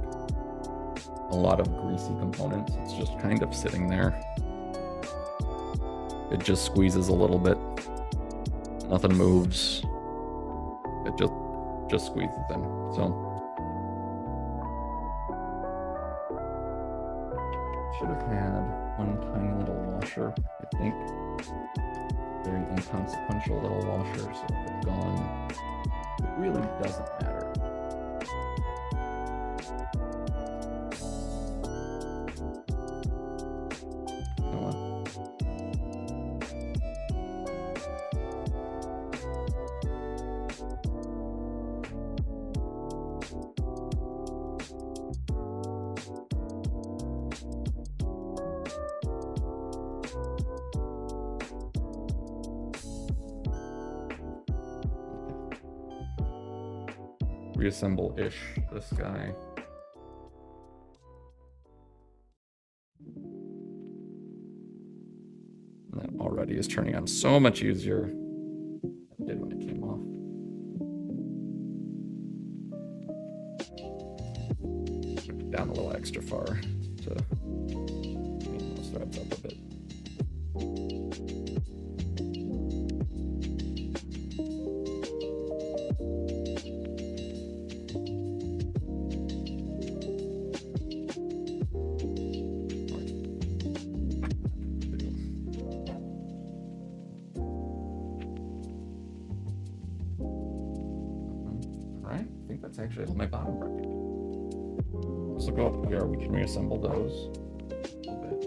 a lot of greasy components. It's just kind of sitting there. It just squeezes a little bit. Nothing moves. It just squeezes in. So should have had one tiny little washer, I think. Very inconsequential little washer, so if it's gone, it really doesn't matter. Reassemble-ish this guy. And that already is turning on so much easier than it did when it came off. Down a little extra far to clean those threads up a bit. That's actually my bottom bracket. So go up here, we can reassemble those a little bit.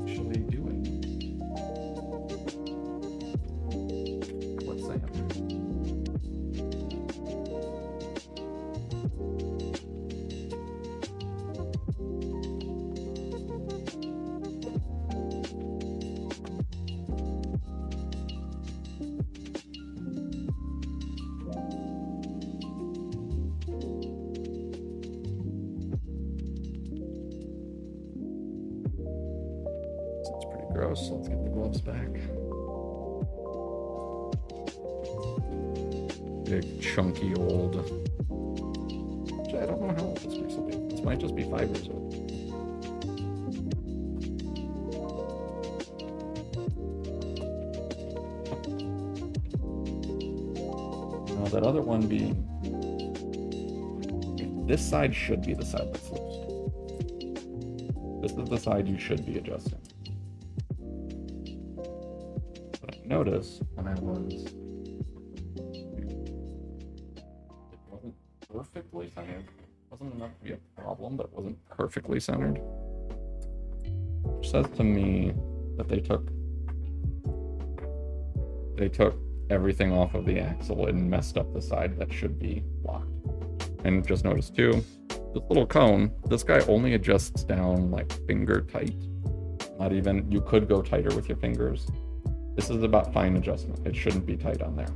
Actually doing. Let's say gross, so let's get the gloves back. Big, chunky, old. Actually, I don't know how old this piece will be. This might just be 5 years old. Now, that other one being. This side should be the side that's loose. This is the side you should be adjusting. Notice when I was, it wasn't perfectly centered. It wasn't enough to be a problem, but it wasn't perfectly centered. Which says to me that they took everything off of the axle and messed up the side that should be locked. And just notice too, this little cone, this guy only adjusts down like finger tight. Not even, you could go tighter with your fingers. This is about fine adjustment. It shouldn't be tight on there.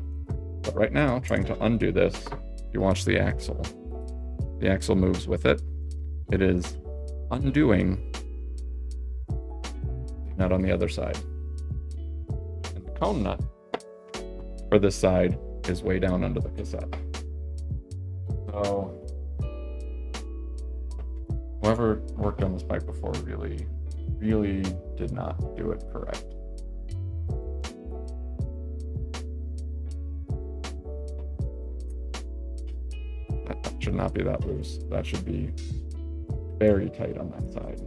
But right now, trying to undo this, you watch the axle moves with it. It is undoing, not on the other side. And the cone nut for this side is way down under the cassette. So whoever worked on this bike before really did not do it correct. That should not be that loose. That should be very tight on that side.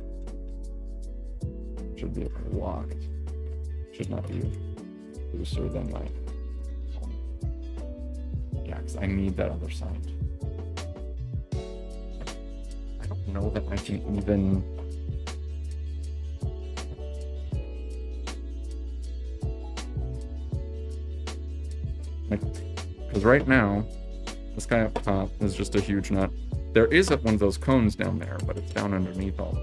Should be locked. Should not be looser than my. Yeah, because I need that other side. I don't know that I can even. Because right now, this guy up top is just a huge nut. There is one of those cones down there, but it's down underneath all.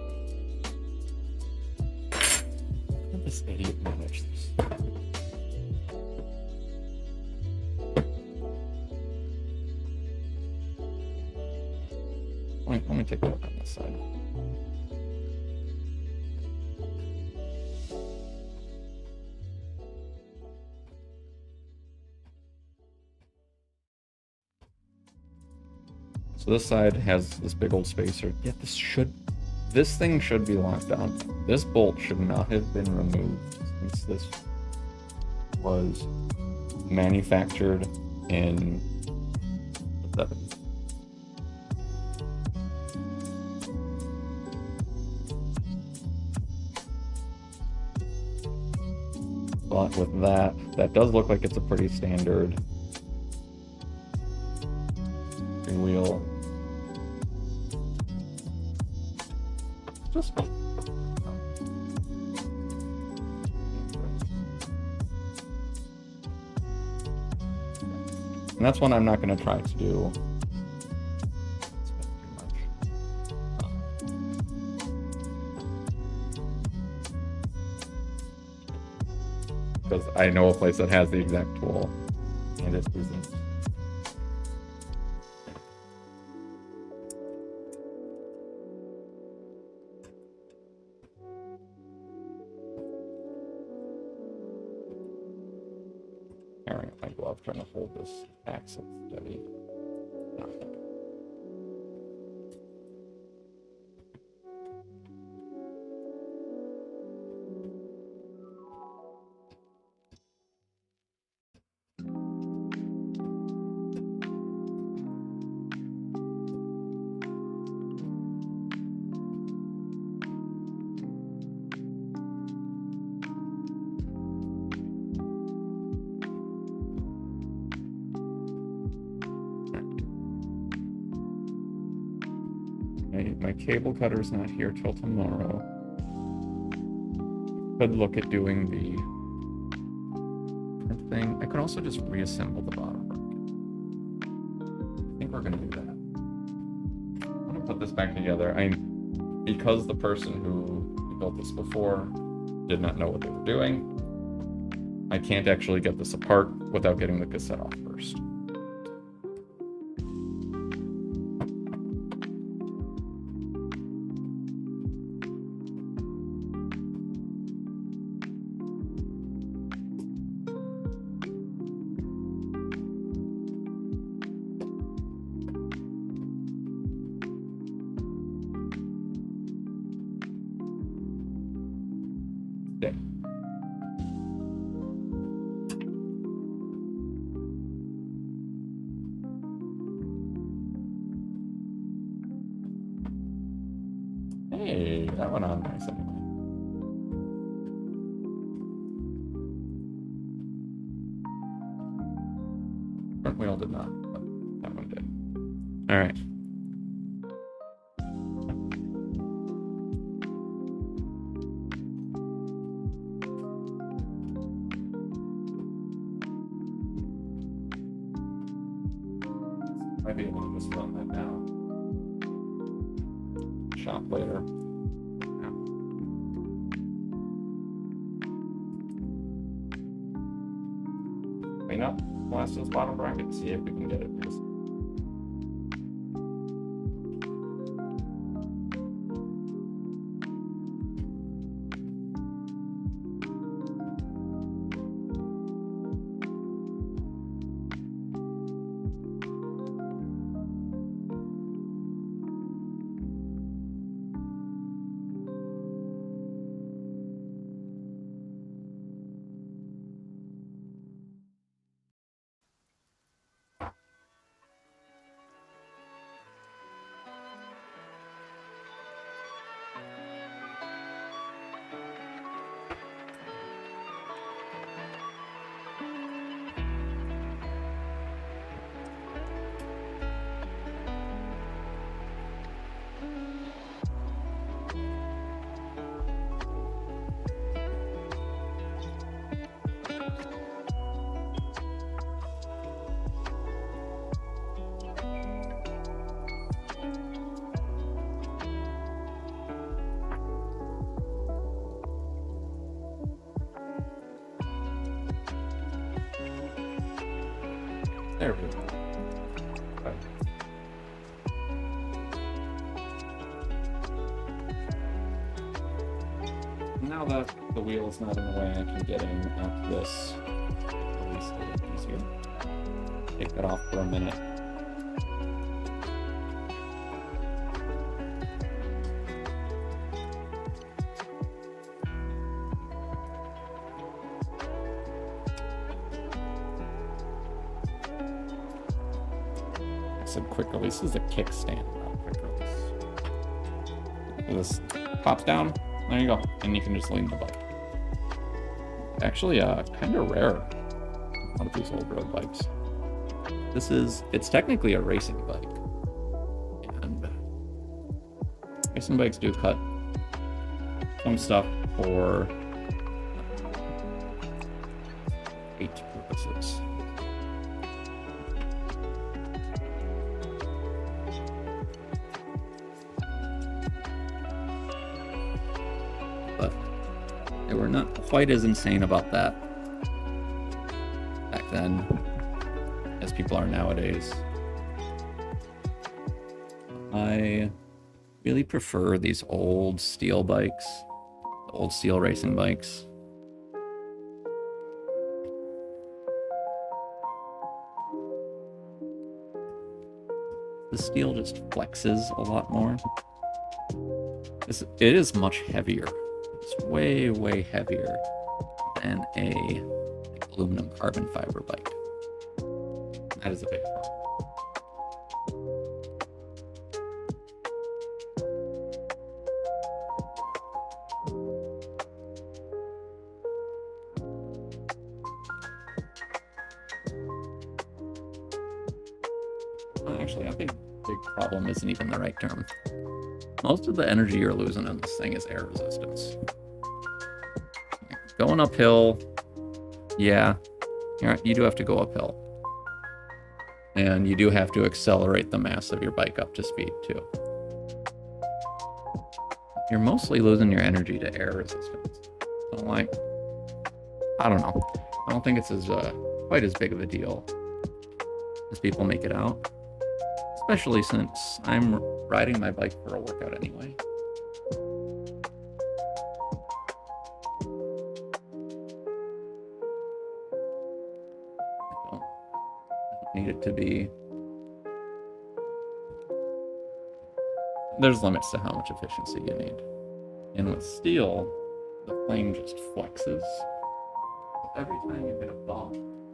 How did this idiot manage this? Let me take a look on this side. So this side has this big old spacer. Yeah, this thing should be locked on. This bolt should not have been removed since this was manufactured in the 70s. But with that does look like it's a pretty standard wheel. Just and that's one I'm not going to try to do. Because I know a place that has the exact tool, and it isn't. Tearing up my glove, trying to hold this axle steady. No. My cable cutter's not here till tomorrow. Could look at doing the thing. I could also just reassemble the bottom bracket. I think we're gonna do that. I'm gonna put this back together. Because the person who built this before did not know what they were doing, I can't actually get this apart without getting the cassette off first. Hey, that went on nice anyway. Front wheel did not, but that one did. All right. Might be able to just run that down. Shop later. Yeah. Clean up last of this bottom bracket, see if we can get it loose. There we go. Okay. Now that the wheel is not in the way, I can get in at this release a little easier. Take that off for a minute. I said quick release. This is a kickstand, not a quick release. This pops down. There you go. And you can just lean the bike. Actually, kind of rare. A lot of these old road bikes. It's technically a racing bike. And racing bikes do cut some stuff for weight purposes. But they were not quite as insane about that back then as people are nowadays. I really prefer these old steel bikes, the old steel racing bikes. The steel just flexes a lot more. It is much heavier. It's way, way heavier than a aluminum carbon fiber bike. That is a big problem. Actually, I think big problem isn't even the right term. Most of the energy you're losing on this thing is air resistance. Going uphill, yeah, you do have to go uphill. And you do have to accelerate the mass of your bike up to speed, too. You're mostly losing your energy to air resistance. So, like, I don't know. I don't think it's quite as big of a deal as people make it out. Especially since I'm riding my bike for a workout anyway. I don't need it to be... There's limits to how much efficiency you need. And with steel, the flame just flexes. Every time you hit a bump,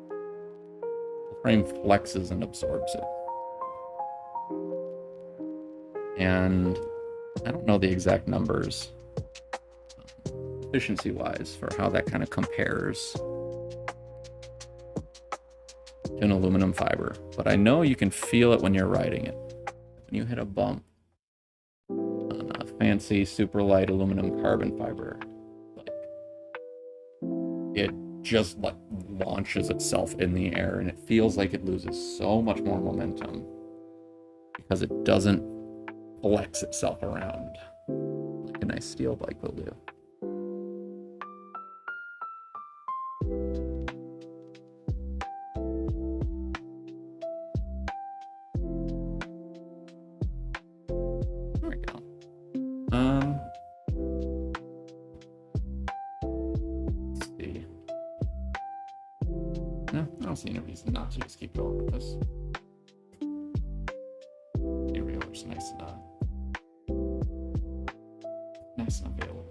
the frame flexes and absorbs it. And I don't know the exact numbers efficiency-wise for how that kind of compares to an aluminum fiber, but I know you can feel it when you're riding it. When you hit a bump on a fancy super light aluminum carbon fiber, like, it just like launches itself in the air, and it feels like it loses so much more momentum because it doesn't flex itself around like a nice steel bike will do. There we go. Let's see. No, I don't see any reason not to just keep going with this. Here we go, just nice and available.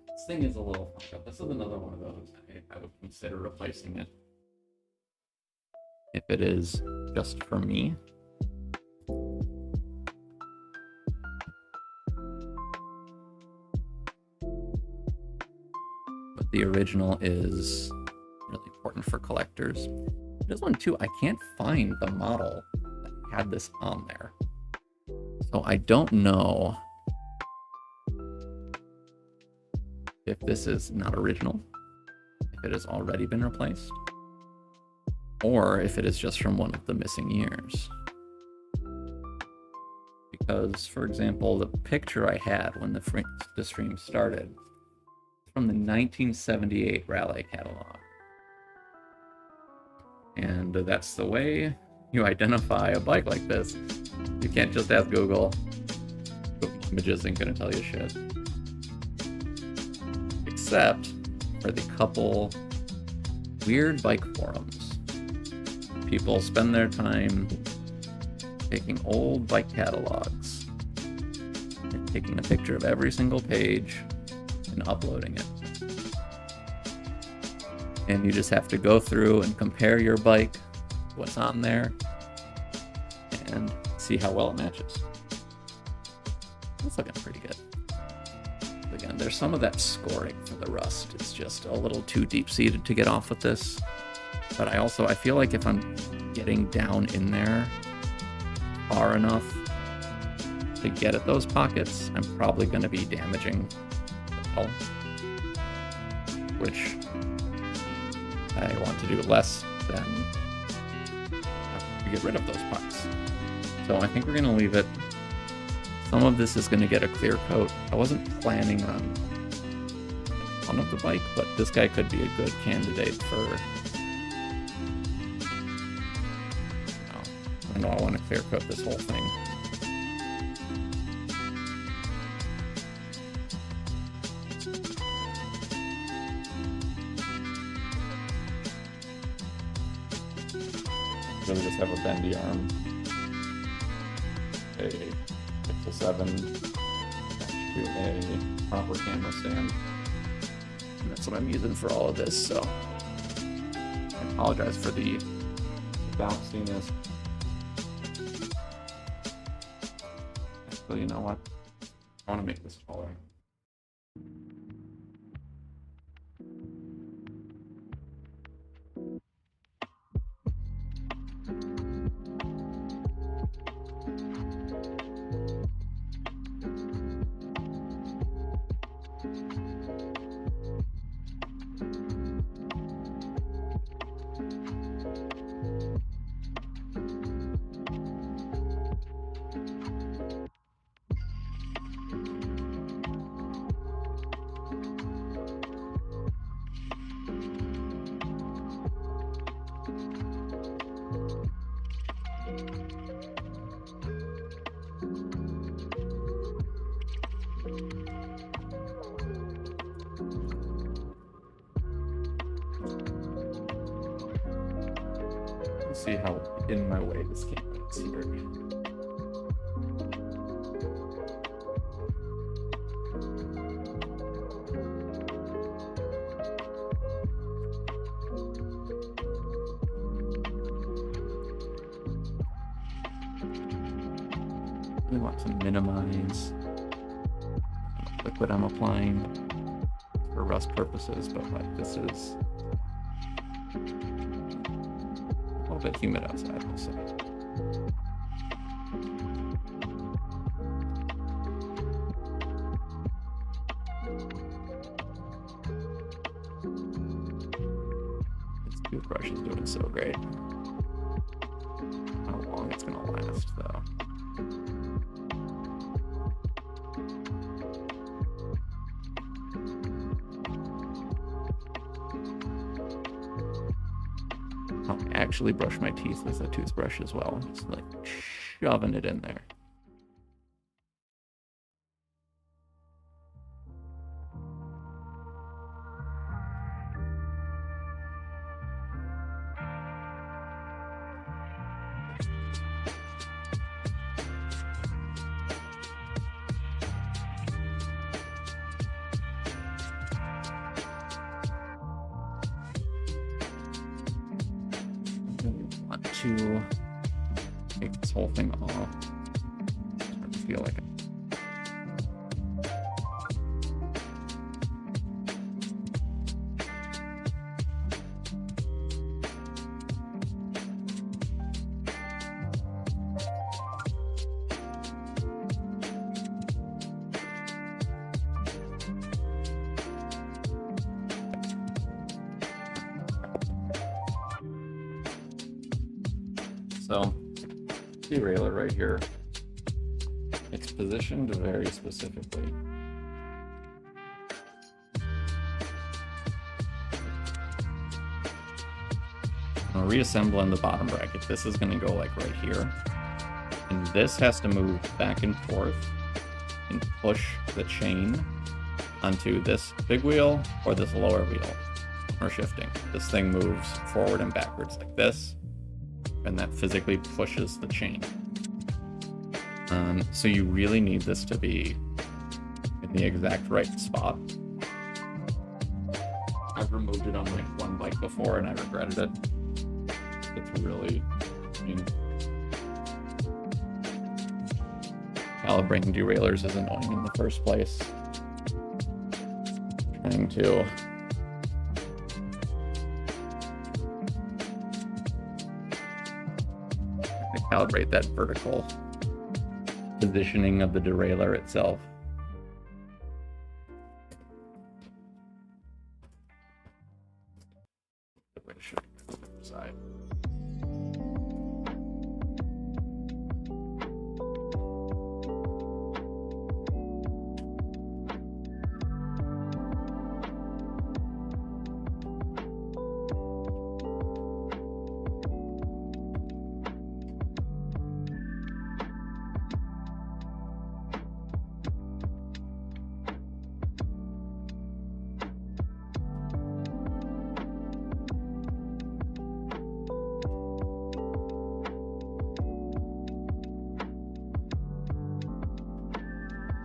This thing is a little fucked up. This is another one of those I would consider replacing it if it is just for me. But the original is really important for collectors. This one too, I can't find the model that had this on there. So I don't know if this is not original, if it has already been replaced, or if it is just from one of the missing years. Because, for example, the picture I had when the stream started from the 1978 Raleigh catalog. And that's the way you identify a bike like this. You can't just ask Google. Google Images ain't gonna tell you shit. Except for the couple weird bike forums. People spend their time taking old bike catalogs and taking a picture of every single page and uploading it. And you just have to go through and compare your bike to what's on there and see how well it matches. It's looking pretty good. Again, there's some of that scoring for the rust. It's just a little too deep-seated to get off with this. But I feel like if I'm getting down in there far enough to get at those pockets, I'm probably going to be damaging the pedal, which I want to do less than to get rid of those parts. So I think we're going to leave it. Some of this is going to get a clear coat. I wasn't planning on one of the bike, but this guy could be a good candidate for... I know I want to clear coat this whole thing. Really just have a bendy arm, a Pixel 7 attached to a proper camera stand, and that's what I'm using for all of this, so I apologize for the bounciness. Actually, you know what? I want to make this taller. See how in my way this camera is here. We want to minimize the liquid I'm applying for rust purposes, but like this is a little bit humid outside, we'll say. This toothbrush is doing so great. How long it's gonna last, though. I'll actually brush my teeth with a toothbrush as well. Just like shoving it in there. To take this whole thing off. I feel like so derailleur right here. It's positioned very specifically. I'm reassembling the bottom bracket. This is going to go like right here. And this has to move back and forth and push the chain onto this big wheel or this lower wheel, or shifting. This thing moves forward and backwards like this, and that physically pushes the chain. So you really need this to be in the exact right spot. I've removed it on like one bike before and I regretted it. It's really, calibrating derailleurs is annoying in the first place. Trying to calibrate that vertical positioning of the derailleur itself. Side.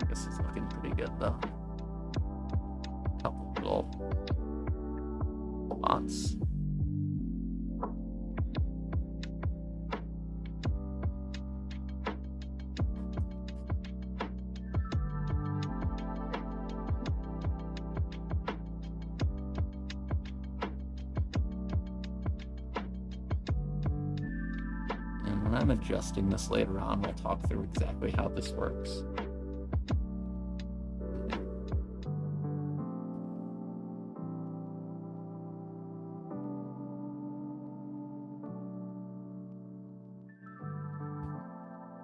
This is looking pretty good though. Couple little spots. And when I'm adjusting this later on, we'll talk through exactly how this works.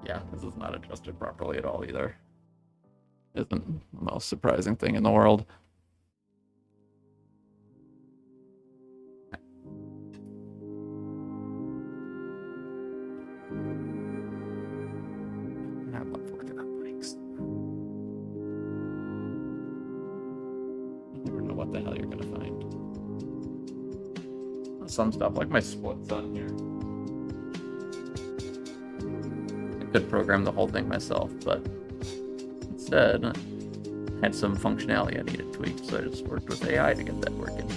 Yeah, this is not adjusted properly at all either. Isn't the most surprising thing in the world. I love working on bikes. You never know what the hell you're gonna find. Some stuff, like my splits on here. Could program the whole thing myself, but instead had some functionality I needed tweaked, so I just worked with AI to get that working.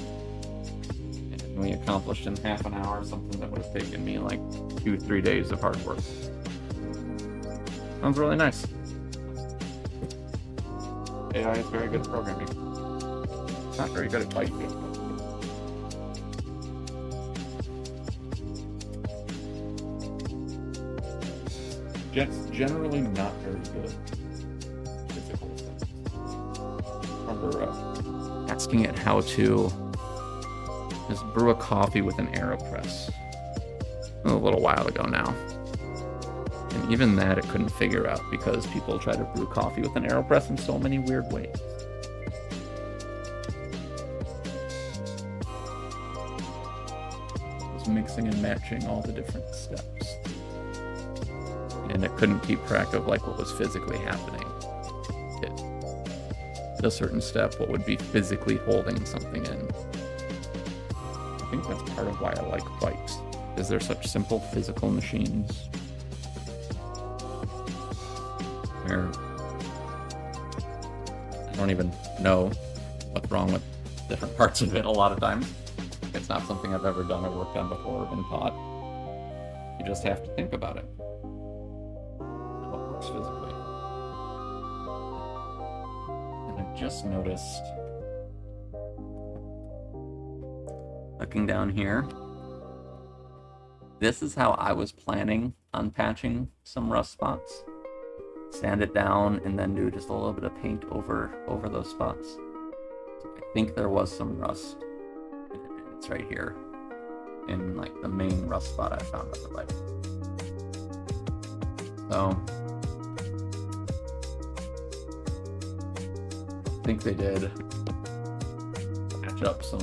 And we accomplished in half an hour something that would have taken me like 2-3 days of hard work. Sounds really nice. AI is very good at programming. It's not very good at biking. Just generally not very good physical things. I remember asking it how to just brew a coffee with an AeroPress a little while ago now. And even that it couldn't figure out because people try to brew coffee with an AeroPress in so many weird ways. Just mixing and matching all the different steps. And it couldn't keep track of like what was physically happening. At a certain step, what would be physically holding something in. I think that's part of why I like bikes, is they're such simple physical machines. Where I don't even know what's wrong with different parts of it a lot of times. It's not something I've ever done or worked on before or been taught. You just have to think about it. Physically. And I just noticed, looking down here, this is how I was planning on patching some rust spots. Sand it down and then do just a little bit of paint over those spots. I think there was some rust. It's right here in like the main rust spot I found on the bike. So think they did patch up some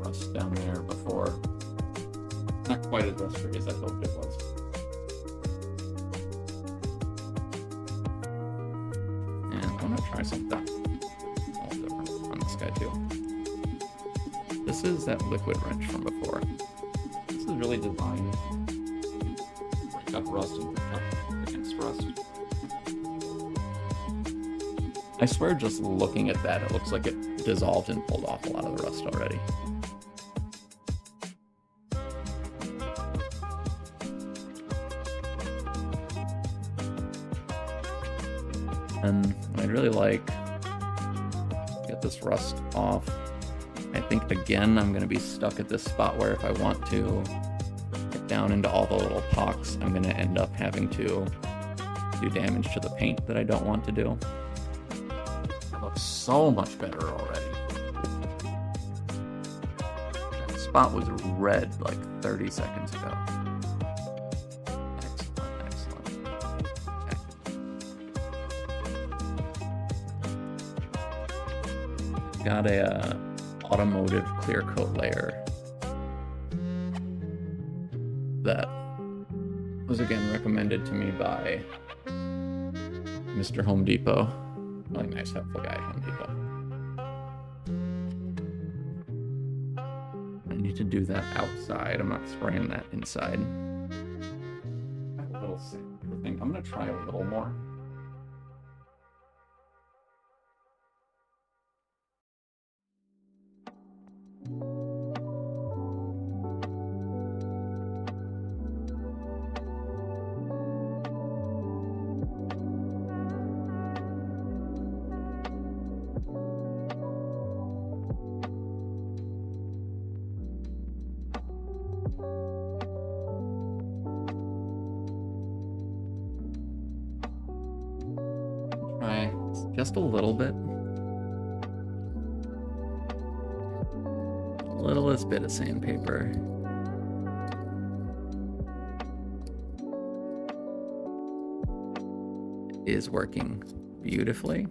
rust down there before. Not quite as rust-free as I hoped it was. And I'm gonna try something all different on this guy too. This is that liquid wrench from before. This is really designed to break up rust and protect against rust. I swear just looking at that, it looks like it dissolved and pulled off a lot of the rust already. And I'd really like to get this rust off. I think, again, I'm going to be stuck at this spot where if I want to get down into all the little pocks, I'm going to end up having to do damage to the paint that I don't want to do. It looks so much better already. That spot was red like 30 seconds ago. Excellent, excellent. Okay. Got a automotive clear coat layer that was again recommended to me by Mr. Home Depot. Really nice, helpful guy, Home Depot. I need to do that outside. I'm not spraying that inside. I have a little sandpaper thing. I'm gonna try a little more. Try just a little bit. Littlest bit of sandpaper. It is working beautifully.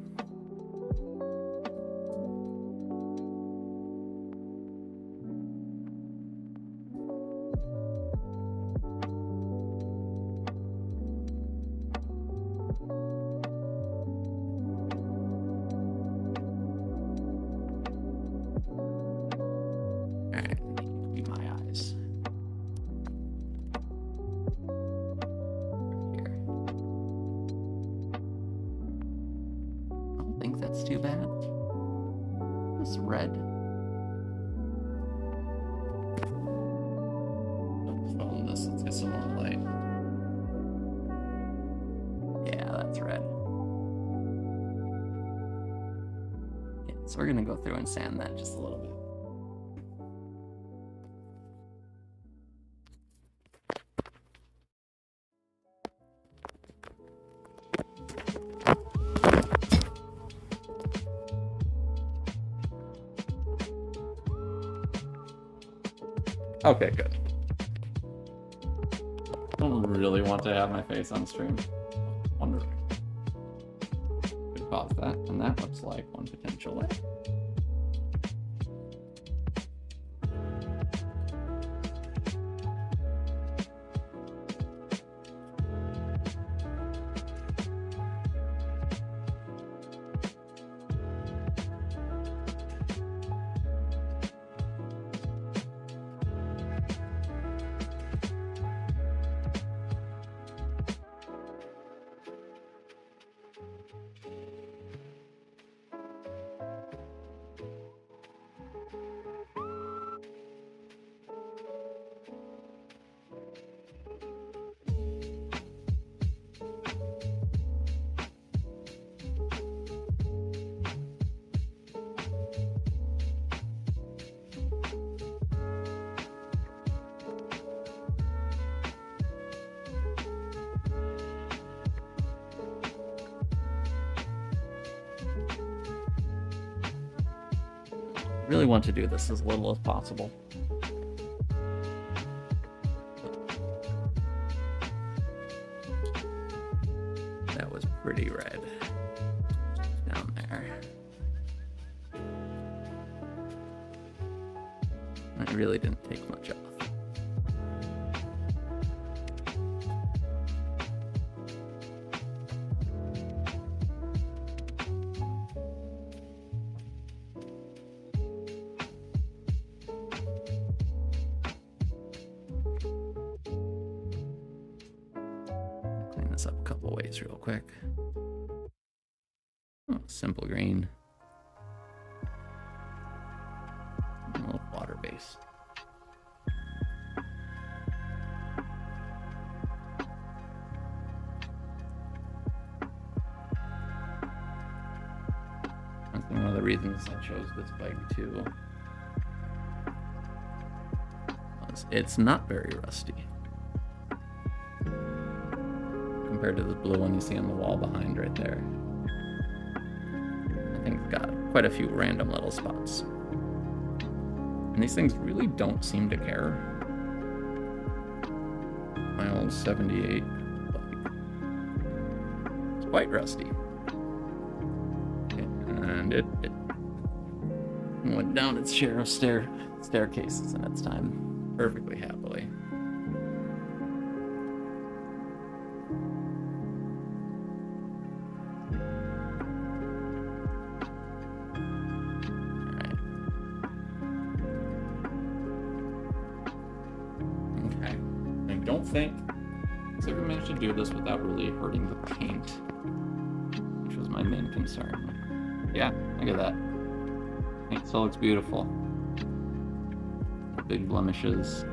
That's too bad. This red. Let's phone this. Let's get some more light. Yeah, that's red. Yeah, so we're gonna go through and sand that just a little bit. Okay, good. I don't really want to have my face on stream. Wondering. Could pause that, and that looks like one potential way. Really want to do this as little as possible. That was pretty red down there. I really didn't take much off. Clean this up a couple ways real quick. Oh, simple green. A little water base. That's one of the reasons I chose this bike too. It's not very rusty compared to the blue one you see on the wall behind right there. I think it's got quite a few random little spots. And these things really don't seem to care. My old 78 bike. It's quite rusty. And it went down its share of staircases in its time. Perfectly happily. Alright. Okay. I don't think I managed to do this without really hurting the paint, which was my main concern. Yeah, look at that. Paint still looks beautiful. Big blemishes.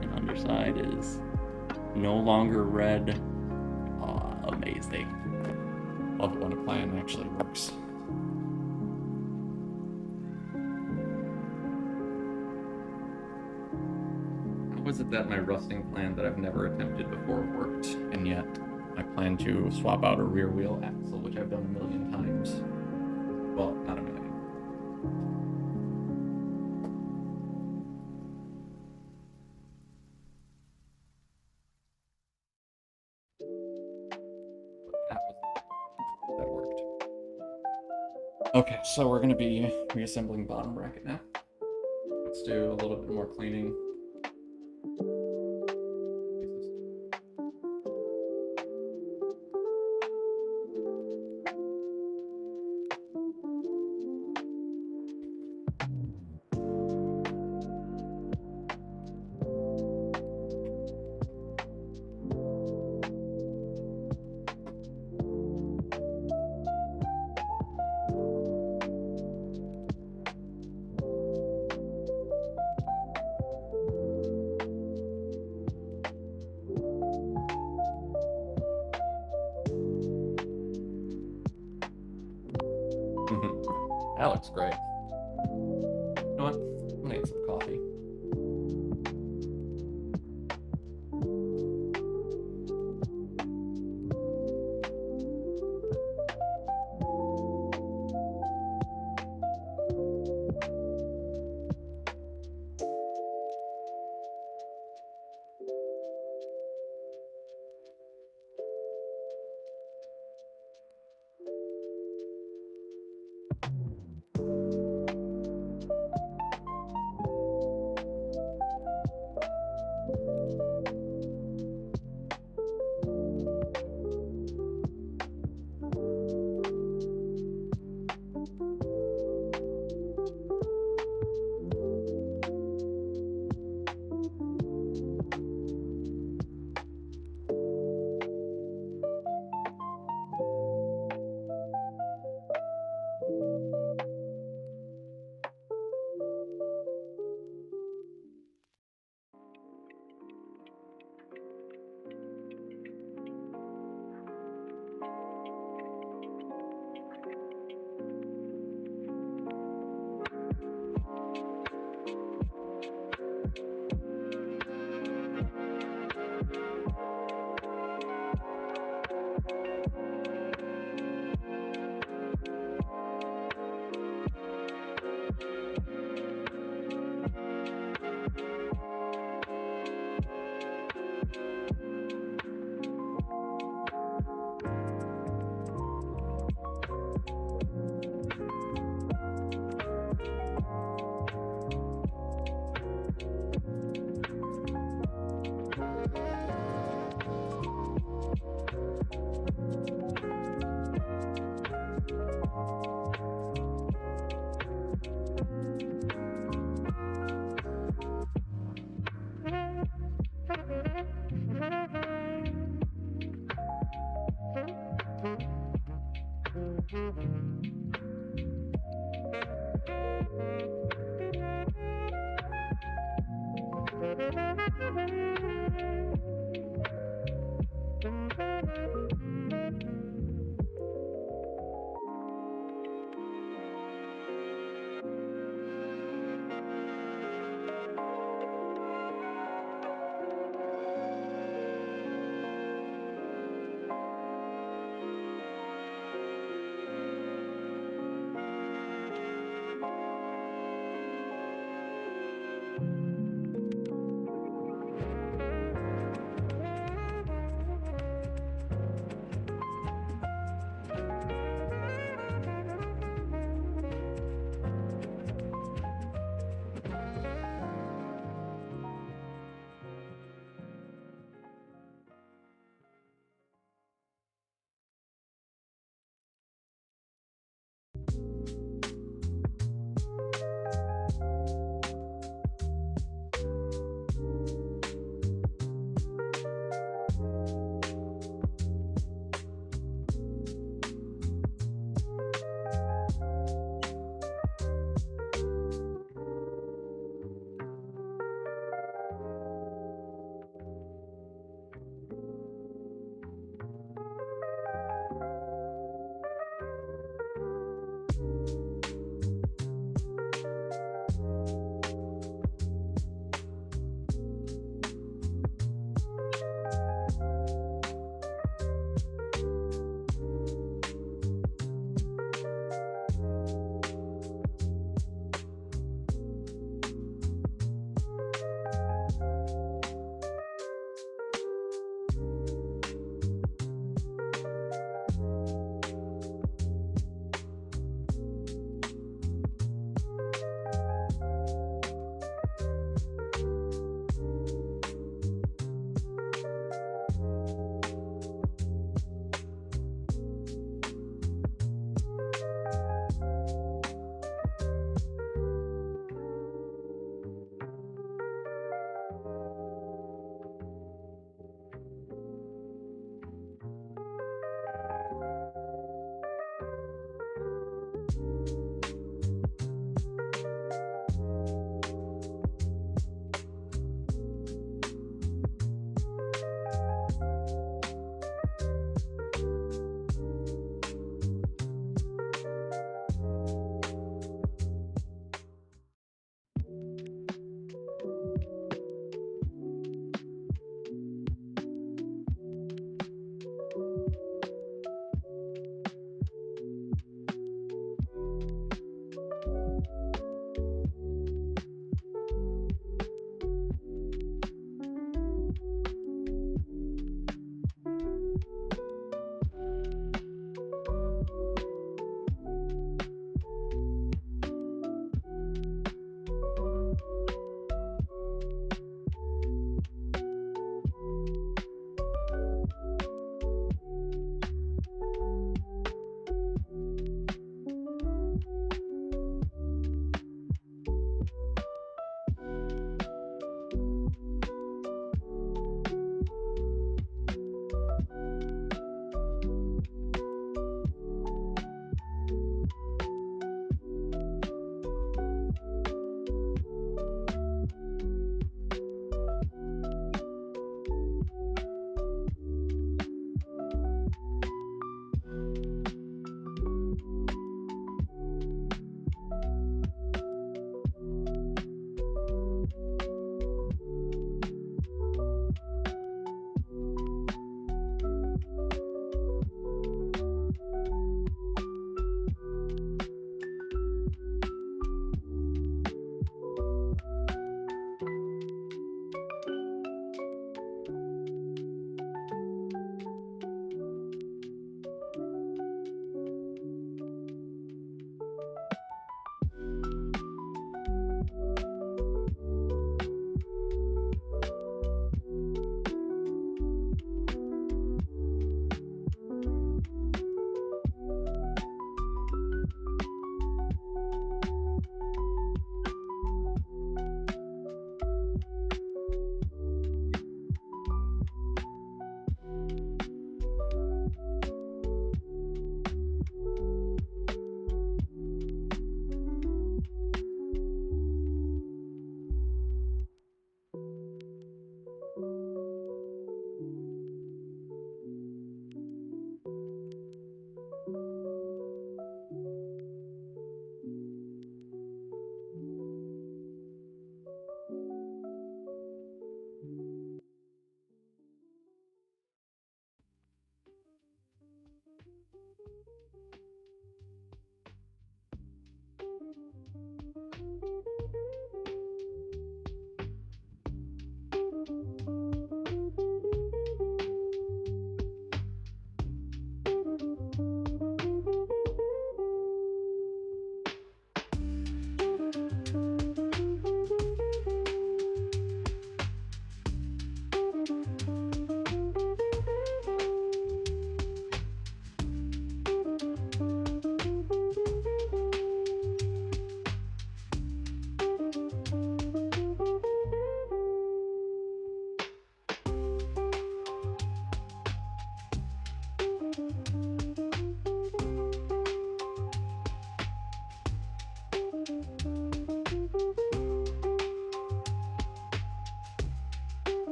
And underside is no longer red. Oh, amazing. Love it when a plan actually works. How is it that my rusting plan that I've never attempted before worked, and yet I plan to swap out a rear wheel axle, which I've done a million times? Well, not a million. That worked. Okay, so we're going to be reassembling bottom bracket now. Let's do a little bit more cleaning. That looks great. You know what? I'm gonna get some coffee.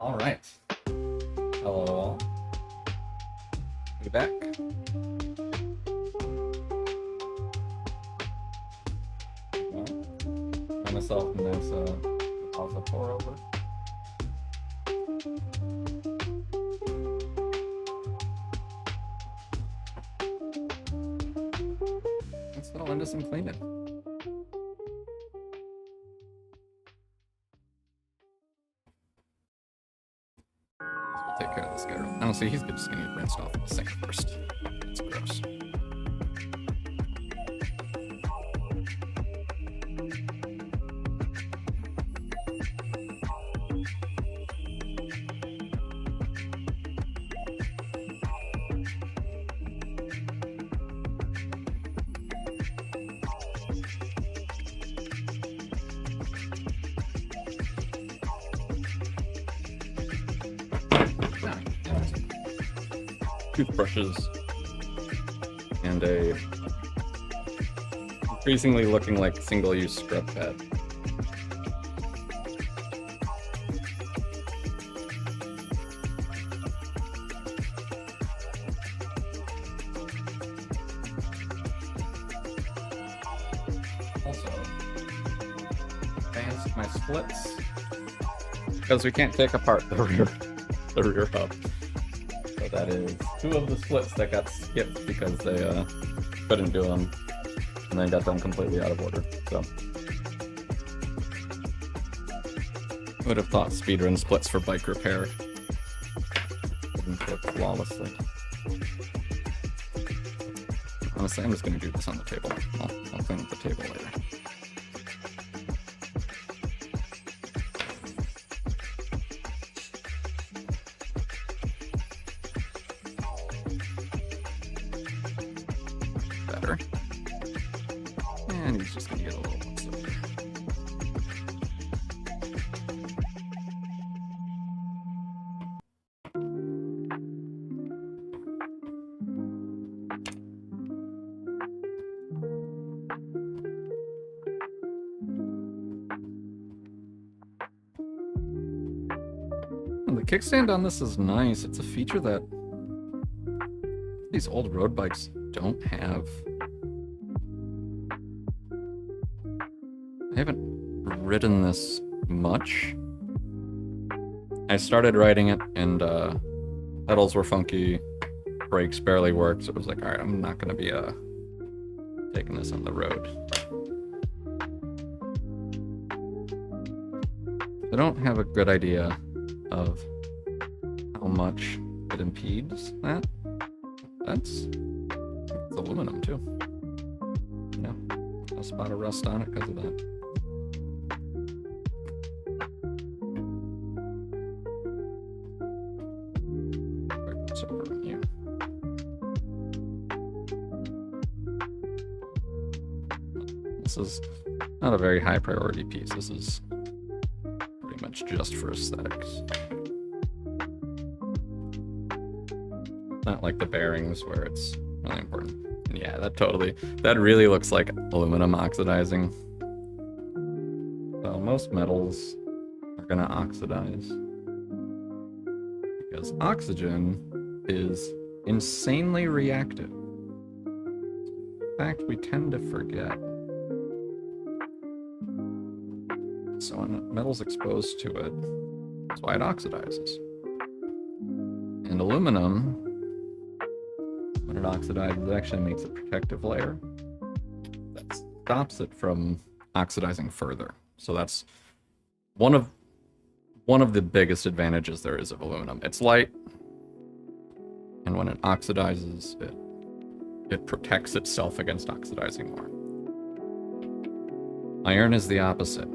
All right. Hello all. We back. Well, got myself a nice salsa pour over. Let's settle into some cleaning. Take care of this guy. Honestly, he's just gonna get rinsed off in the sink first. It's gross. Toothbrushes and a increasingly looking like single-use scrub pad. Also, advanced my splits because we can't take apart the rear hub. So that is 2 of the splits that got skipped because they couldn't do them and then got them completely out of order. So would have thought speedrun splits for bike repair wouldn't work flawlessly. Honestly, I'm just going to do this on the table. I'll clean up the table later. Better. And he's just going to get a little once over. The kickstand on this is nice. It's a feature that these old road bikes don't have. I haven't ridden this much. I started riding it and pedals were funky, brakes barely worked, so it was like, alright, I'm not gonna be taking this on the road. I don't have a good idea of how much it impedes that. It's aluminum too. Yeah, a spot of rust on it because of that. This is not a very high priority piece. This is pretty much just for aesthetics. Not like the bearings where it's really important. And yeah, that really looks like aluminum oxidizing. So most metals are gonna oxidize because oxygen is insanely reactive. In fact, we tend to forget. So when a metal's exposed to it, that's why it oxidizes. And aluminum, when it oxidizes, it actually makes a protective layer that stops it from oxidizing further. So that's one of the biggest advantages there is of aluminum. It's light, and when it oxidizes, it protects itself against oxidizing more. Iron is the opposite.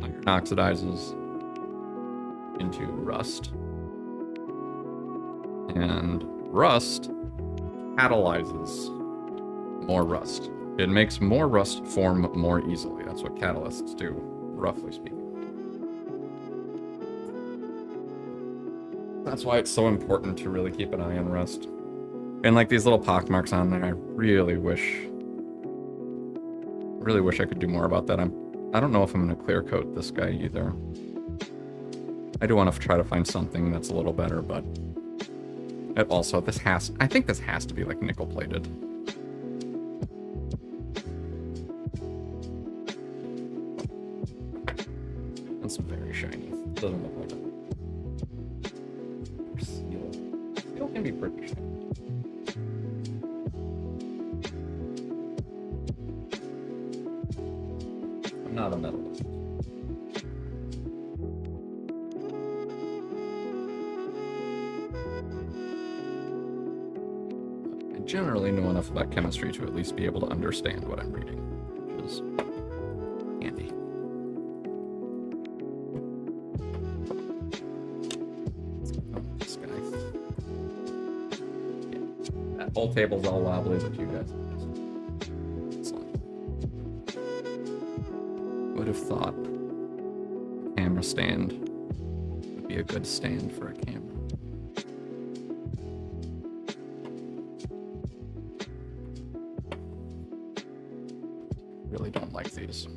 Iron oxidizes into rust, and rust catalyzes more rust. It makes more rust form more easily. That's what catalysts do, roughly speaking. That's why it's so important to really keep an eye on rust. And like these little pock marks on there, I really wish I could do more about that. I don't know if I'm gonna clear coat this guy either. I do want to try to find something that's a little better, but it also, I think this has to be like nickel plated. It's very shiny. Doesn't look like it. Steel. Steel can be pretty shiny. I'm not a metalist. I generally know enough about chemistry to at least be able to understand what I'm reading, which is handy. Oh, this guy. Yeah. That whole table's all wobbly, but you guys. Would have thought camera stand would be a good stand for a camera. Really don't like these.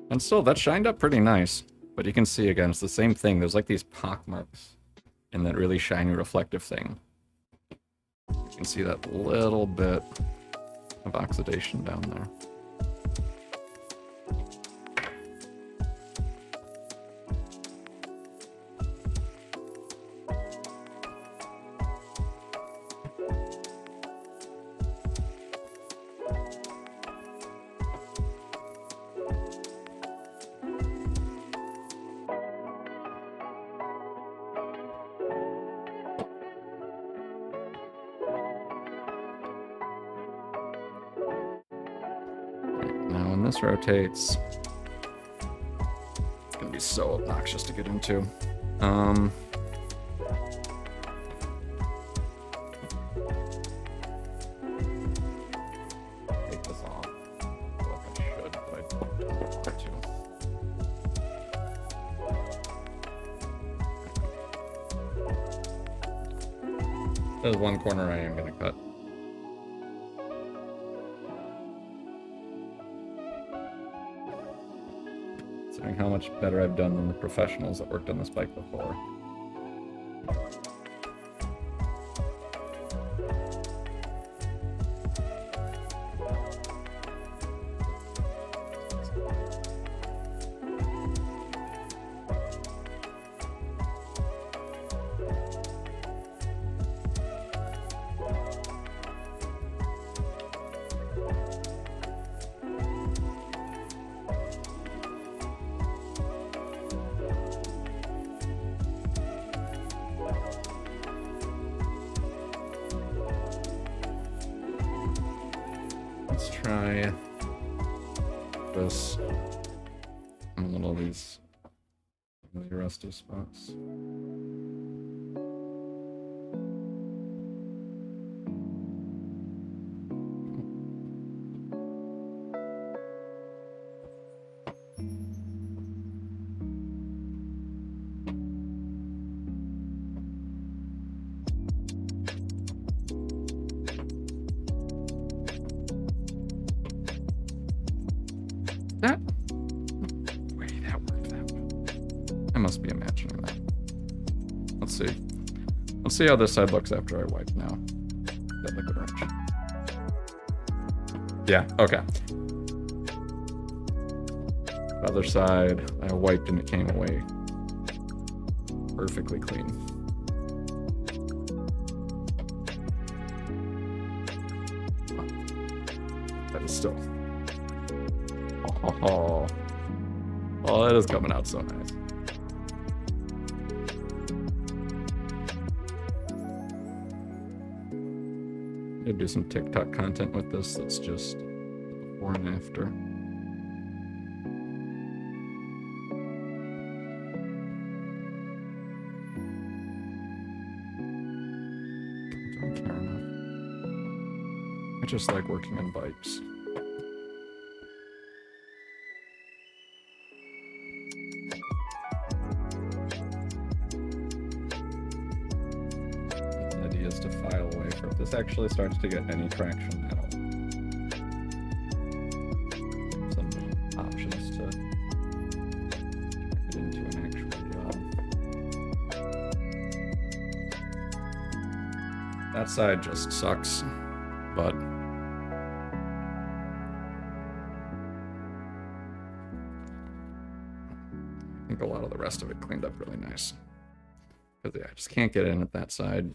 And still, that shined up pretty nice. But you can see again, it's the same thing. There's like these pock marks in that really shiny reflective thing. You can see that little bit of oxidation down there. This rotates. It's gonna be so obnoxious to get into. Take this off. I feel like I should, but I don't want to. There's one corner I am gonna cut. How much better I've done than the professionals that worked on this bike before. Let's try this in a little of these really rusty spots. Let's see how this side looks after I wipe now. That liquid wrench. Yeah, okay. The other side, I wiped and it came away perfectly clean. That is still. Oh, that is coming out so nice. I'm gonna do some TikTok content with this that's just before and after. Don't care enough. I just like working on bikes. To file away for if this actually starts to get any traction at all. Some options to turn it into an That side just sucks, but I think a lot of the rest of it cleaned up really nice. Because yeah, I just can't get in at that side.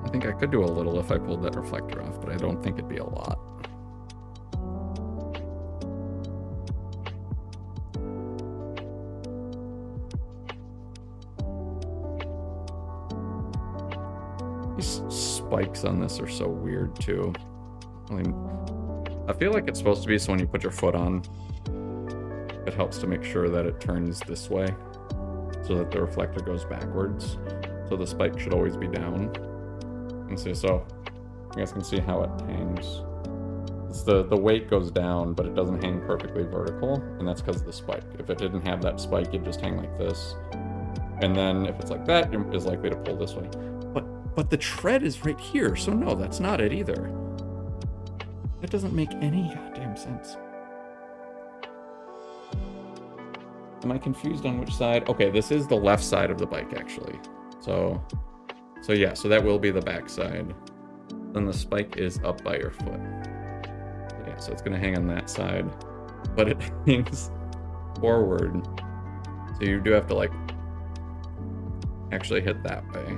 I think I could do a little if I pulled that reflector off, but I don't think it'd be a lot. These spikes on this are so weird too. I mean, I feel like it's supposed to be so when you put your foot on, it helps to make sure that it turns this way so that the reflector goes backwards. So the spike should always be down. And so you guys can see how it hangs. It's the weight goes down, but it doesn't hang perfectly vertical, and that's because of the spike. If it didn't have that spike, it'd just hang like this. And then if it's like that, it's likely to pull this way. But the tread is right here, so no, that's not it either. That doesn't make any goddamn sense. Am I confused on which side? Okay, this is the left side of the bike, actually. So yeah, so that will be the back side. Then the spike is up by your foot. Yeah, so it's gonna hang on that side, but it hangs forward. So you do have to like actually hit that way.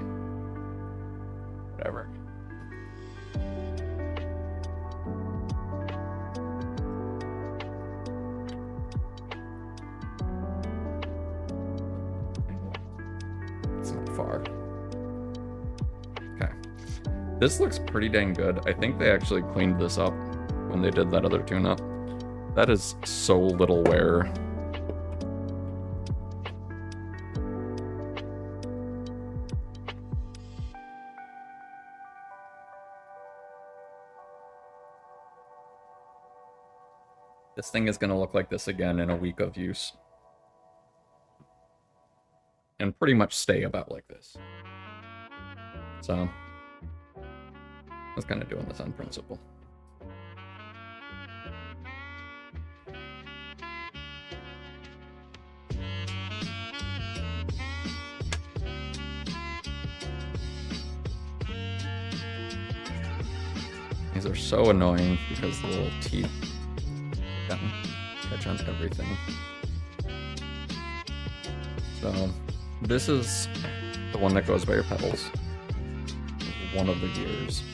Whatever. It's not far. Okay. This looks pretty dang good. I think they actually cleaned this up when they did that other tune-up. That is so little wear. This thing is going to look like this again in a week of use. And pretty much stay about like this. So, I was kind of doing this on principle. These are so annoying because the little teeth catch on everything. So this is the one that goes by your pedals. One of the gears.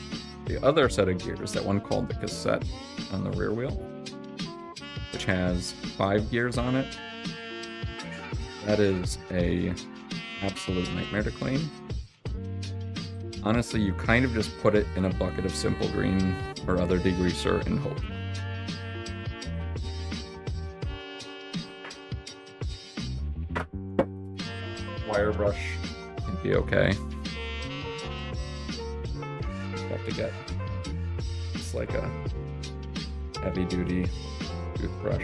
The other set of gears, that one called the cassette on the rear wheel, which has 5 gears on it. That is a absolute nightmare to clean. Honestly, you kind of just put it in a bucket of Simple Green or other degreaser and hope. Wire brush can be okay. You have to get it's like a heavy duty toothbrush.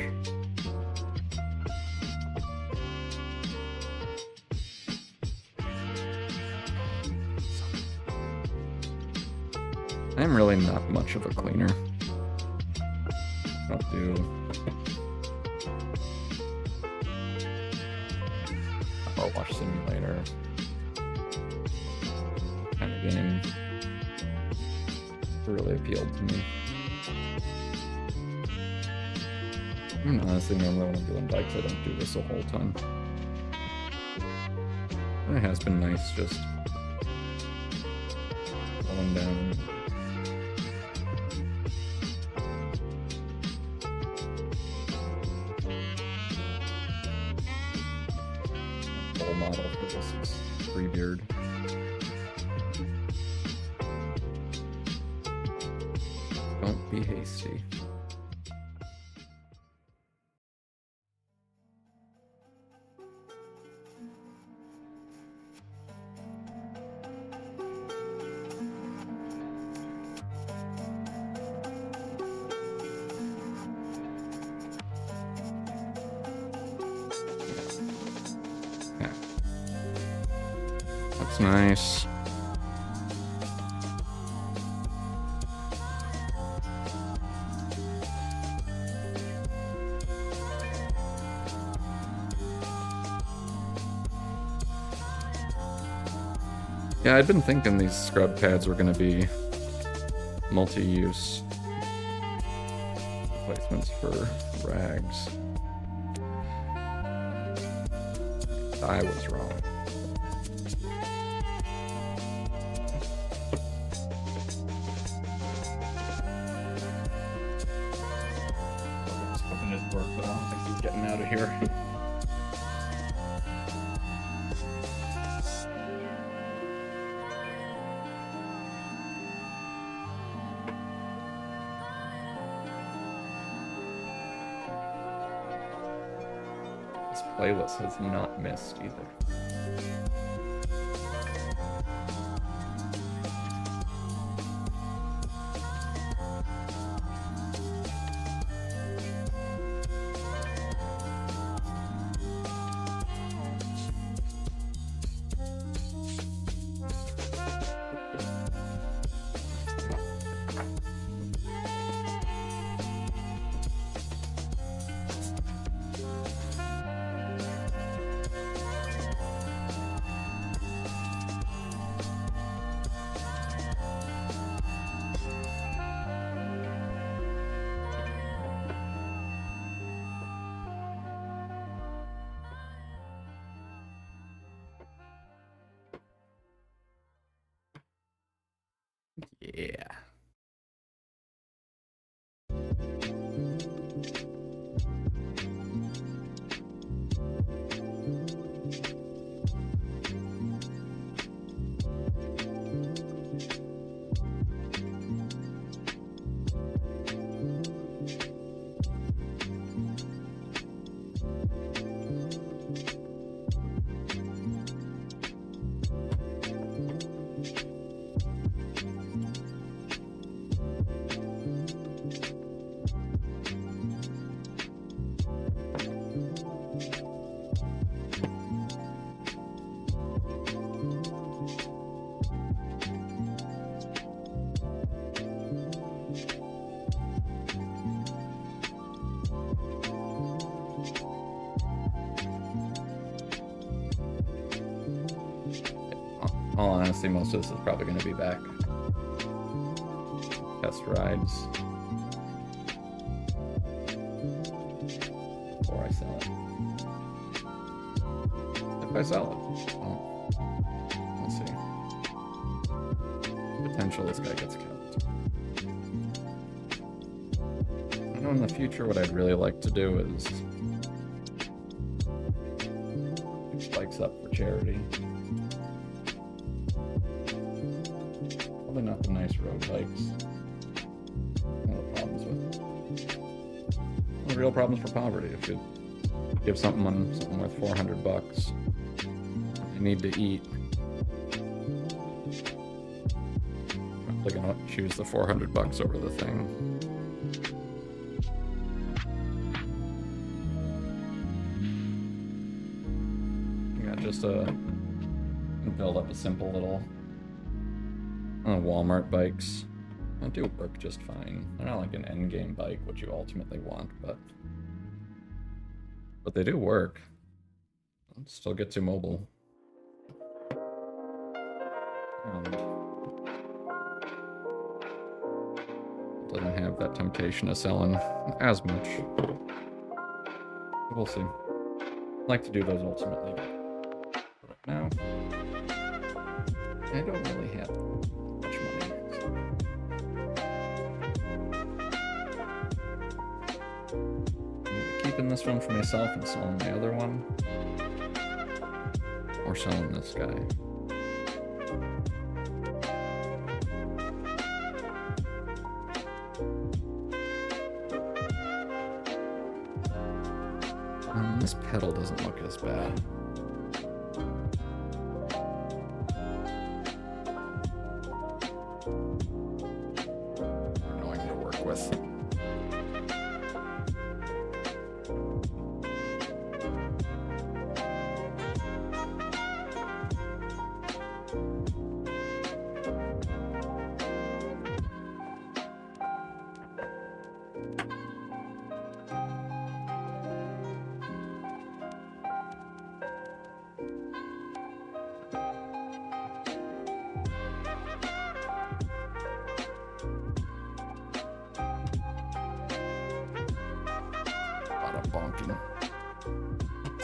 I'm really not much of a cleaner. I'll do a car wash simulator kind of game. It really appealed to me. And honestly, normally when I'm doing bikes, I don't do this a whole ton. It has been nice just going down. Model for this is Prix. Don't be hasty. That's nice. Yeah, I'd been thinking these scrub pads were gonna be multi-use replacements for rags. I was wrong. I was hoping it'd work, but I don't think he's getting out of here. This playlist has not missed either. Yeah. All honesty, most of this is probably going to be back. Test rides. Before I sell it. If I sell it. Oh. Let's see. Potential this guy gets kept. I know in the future what I'd really like to do is fix bikes up for charity. Probably not the nice road bikes. One of the problems with one of the real problems for poverty. If you give something worth $400, you need to eat. Probably gonna choose the $400 over the thing. Yeah, just build up a simple little Walmart bikes. They do work just fine. They're not like an endgame bike, which you ultimately want, but they do work. Still get too mobile. And doesn't have that temptation of selling as much. We'll see. I'd like to do those ultimately. But right now, I don't really have much money. I'm keeping this one for myself and selling my other one. Or selling this guy. This pedal doesn't look as bad. Annoying to work with.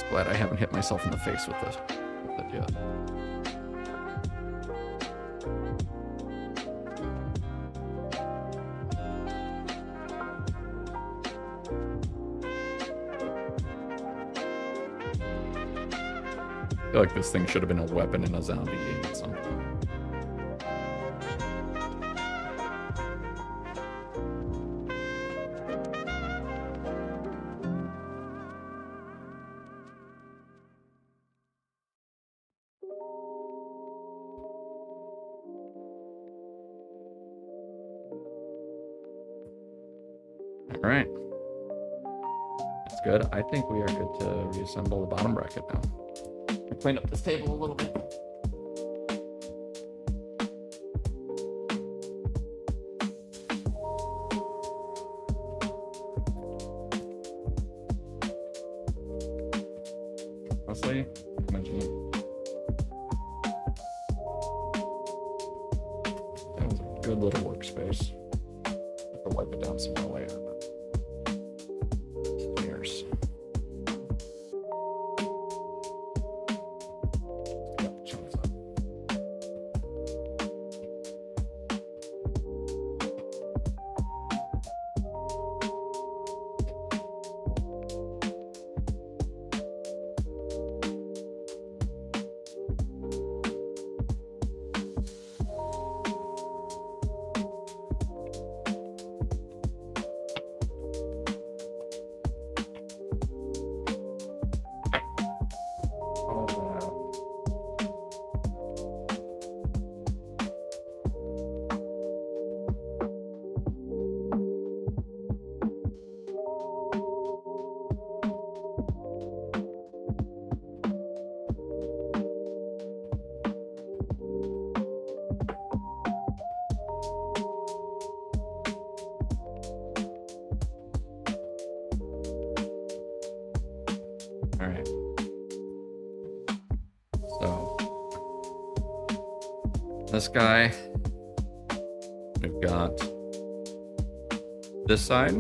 Glad I haven't hit myself in the face with it yet. I feel like this thing should have been a weapon in a zombie game at some point. All right. That's good. I think we are good to reassemble the bottom bracket now. Clean up this table a little bit. Honestly, imagine that was a good little workspace. I have to wipe it down some more later, but stairs. Got the chunks up. All right. So this guy, we've got this side,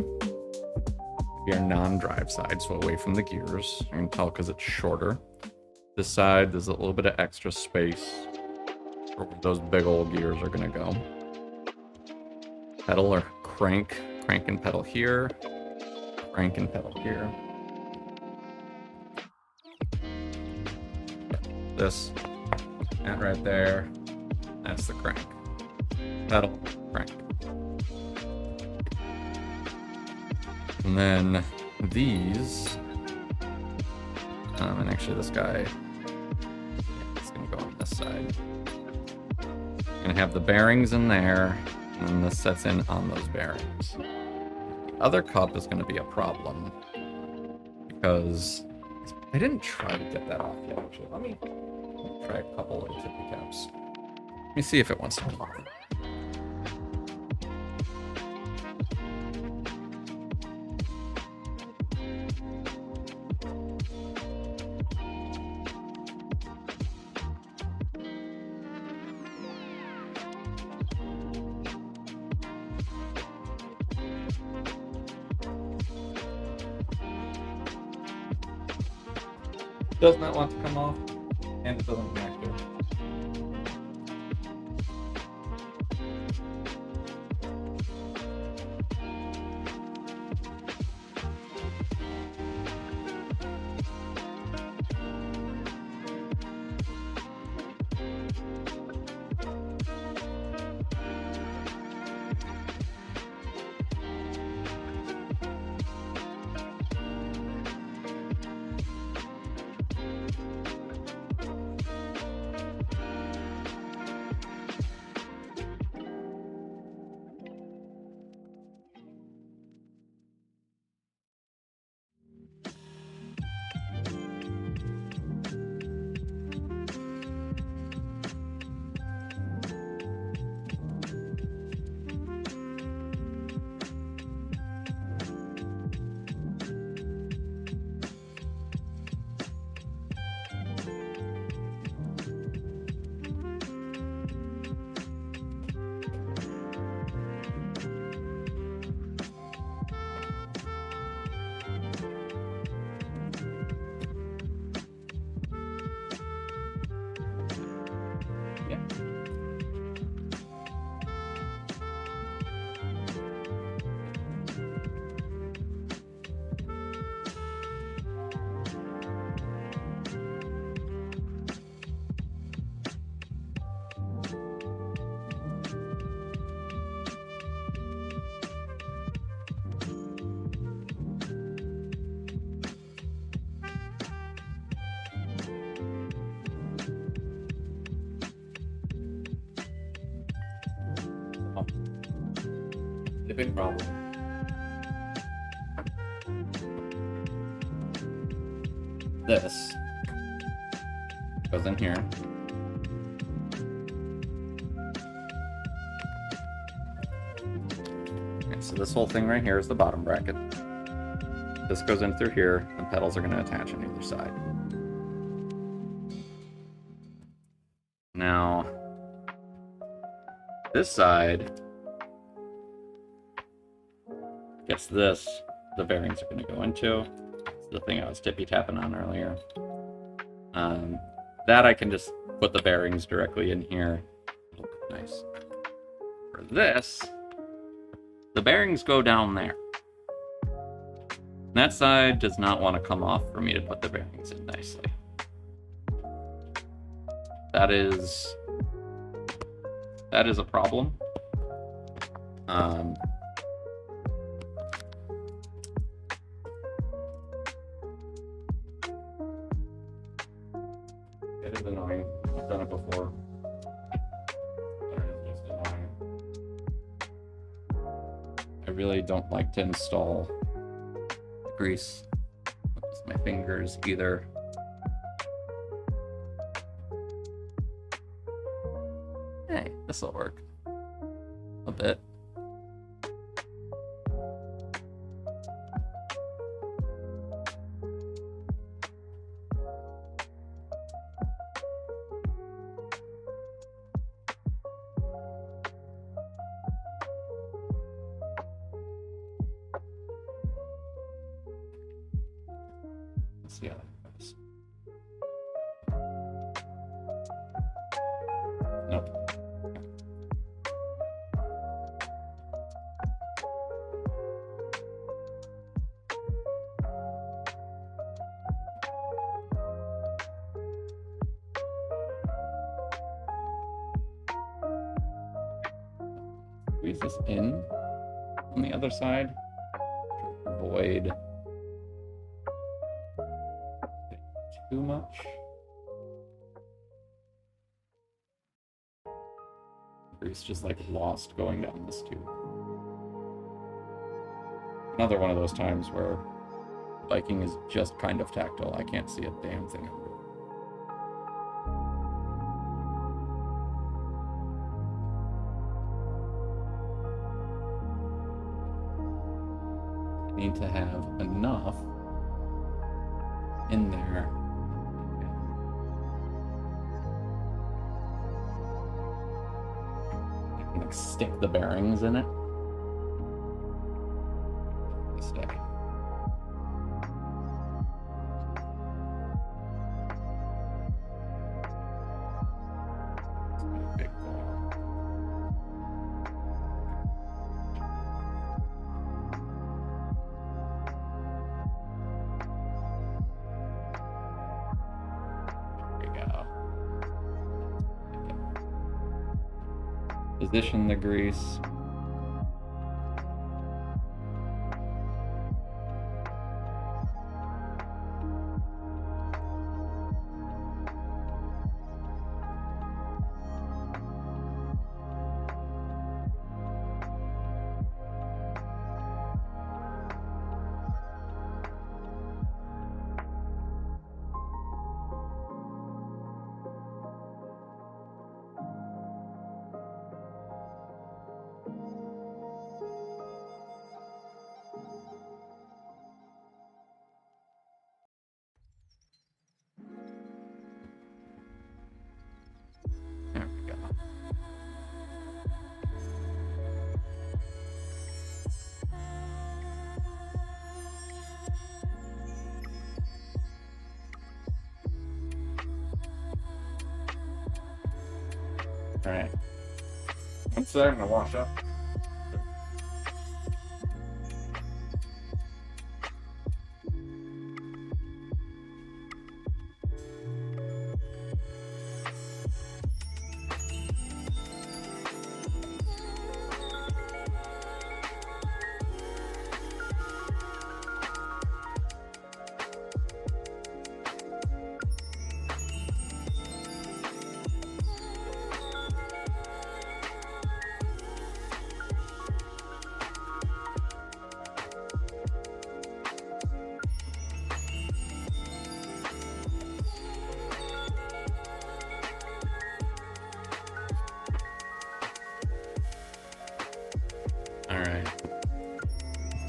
your non-drive side, so away from the gears. You can tell because it's shorter. This side, there's a little bit of extra space where those big old gears are gonna go. Pedal or crank and pedal here, crank and pedal here. This, that right there, that's the crank. Pedal, crank. And then these, and actually this guy, it's gonna go on this side. Gonna have the bearings in there, and then this sets in on those bearings. The other cup is gonna be a problem because I didn't try to get that off yet, actually. Let me try a couple of tippy caps. Let me see if it wants to come off. Does not want to come off, and it doesn't connect to it. Now, the big problem. This goes in here. Okay, so this whole thing right here is the bottom bracket. This goes in through here, and pedals are going to attach on either side. Now, this side gets this, the bearings are going to go into. It's the thing I was tippy-tapping on earlier. That I can just put the bearings directly in here. Nice. For this, the bearings go down there. That side does not want to come off for me to put the bearings in nicely. That is a problem. It is annoying. I've done it before. But it is just annoying. I really don't like to install grease with my fingers either. Hey, this'll work a bit. Let's see how that goes. Nope. Squeeze this in on the other side to avoid too much. Grease just like lost going down this tube. Another one of those times where biking is just kind of tactile. I can't see a damn thing under it. I need to have enough in there. I can like stick the bearings in it. Stick. Big ball. There we go. Position the grease. There we go. All right. Once I'm gonna wash up.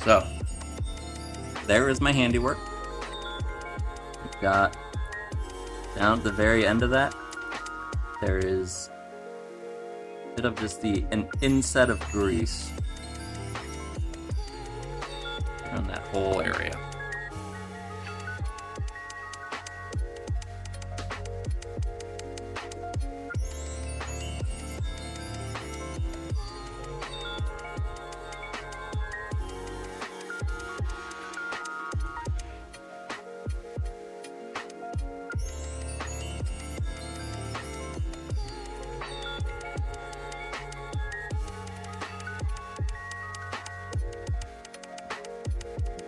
So, there is my handiwork. We've got down at the very end of that, there is a bit of just an inset of grease on that whole area.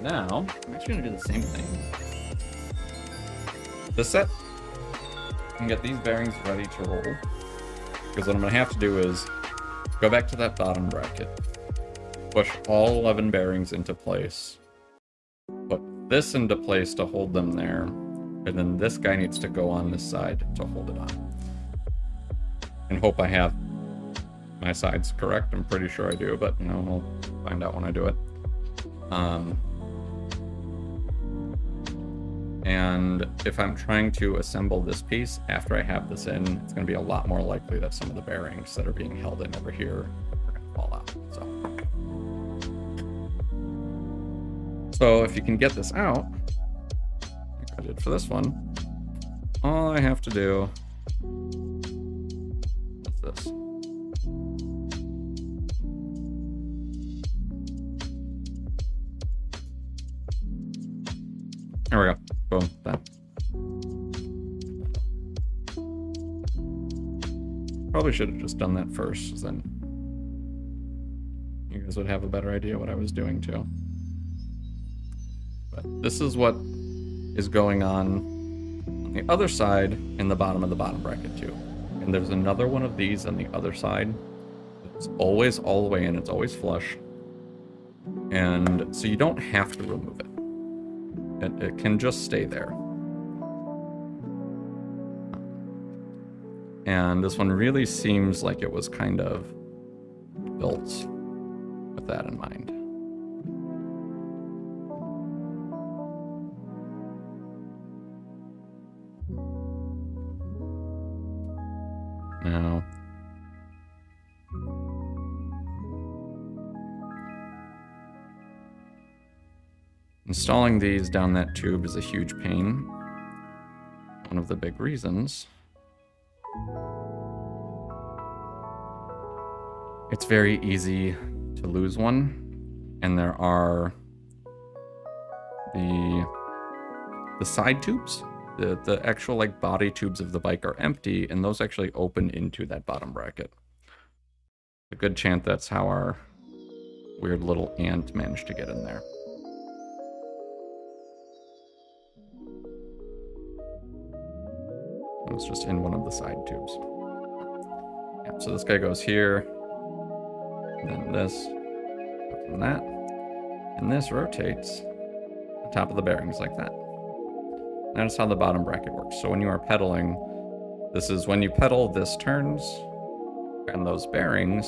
Now, I'm actually going to do the same thing. This set, I can get these bearings ready to roll. Because what I'm going to have to do is go back to that bottom bracket, push all 11 bearings into place, put this into place to hold them there, and then this guy needs to go on this side to hold it on. And hope I have my sides correct. I'm pretty sure I do, but you know, we'll find out when I do it. And if I'm trying to assemble this piece after I have this in, it's going to be a lot more likely that some of the bearings that are being held in over here are going to fall out. So if you can get this out, like I did for this one, all I have to do is this. There we go. Boom. That. Probably should have just done that first, then you guys would have a better idea what I was doing too. But this is what is going on the other side in the bottom of the bottom bracket too. And there's another one of these on the other side. It's always all the way in. It's always flush. And so you don't have to remove it. It can just stay there. And this one really seems like it was kind of built with that in mind. Now, installing these down that tube is a huge pain. One of the big reasons. It's very easy to lose one, and there are the side tubes. The actual like body tubes of the bike are empty, and those actually open into that bottom bracket. A good chance that's how our weird little ant managed to get in there. It was just in one of the side tubes. Yeah, so this guy goes here, and then this, and that, and this rotates the top of the bearings like that. That's how the bottom bracket works. So when you are pedaling, this is when you pedal, this turns, and those bearings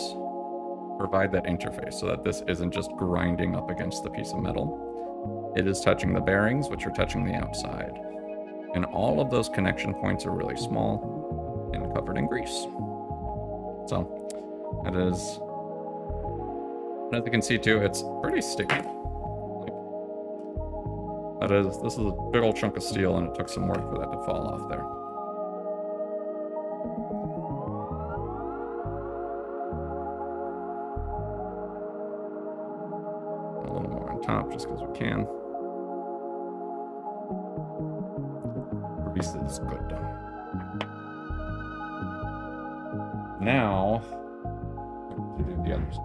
provide that interface so that this isn't just grinding up against the piece of metal. It is touching the bearings, which are touching the outside. And all of those connection points are really small and covered in grease. So that is, as you can see too, it's pretty sticky. This is a big old chunk of steel, and it took some work for that to fall off there. A little more on top, just because we can. Grease is good. Now, to do the others.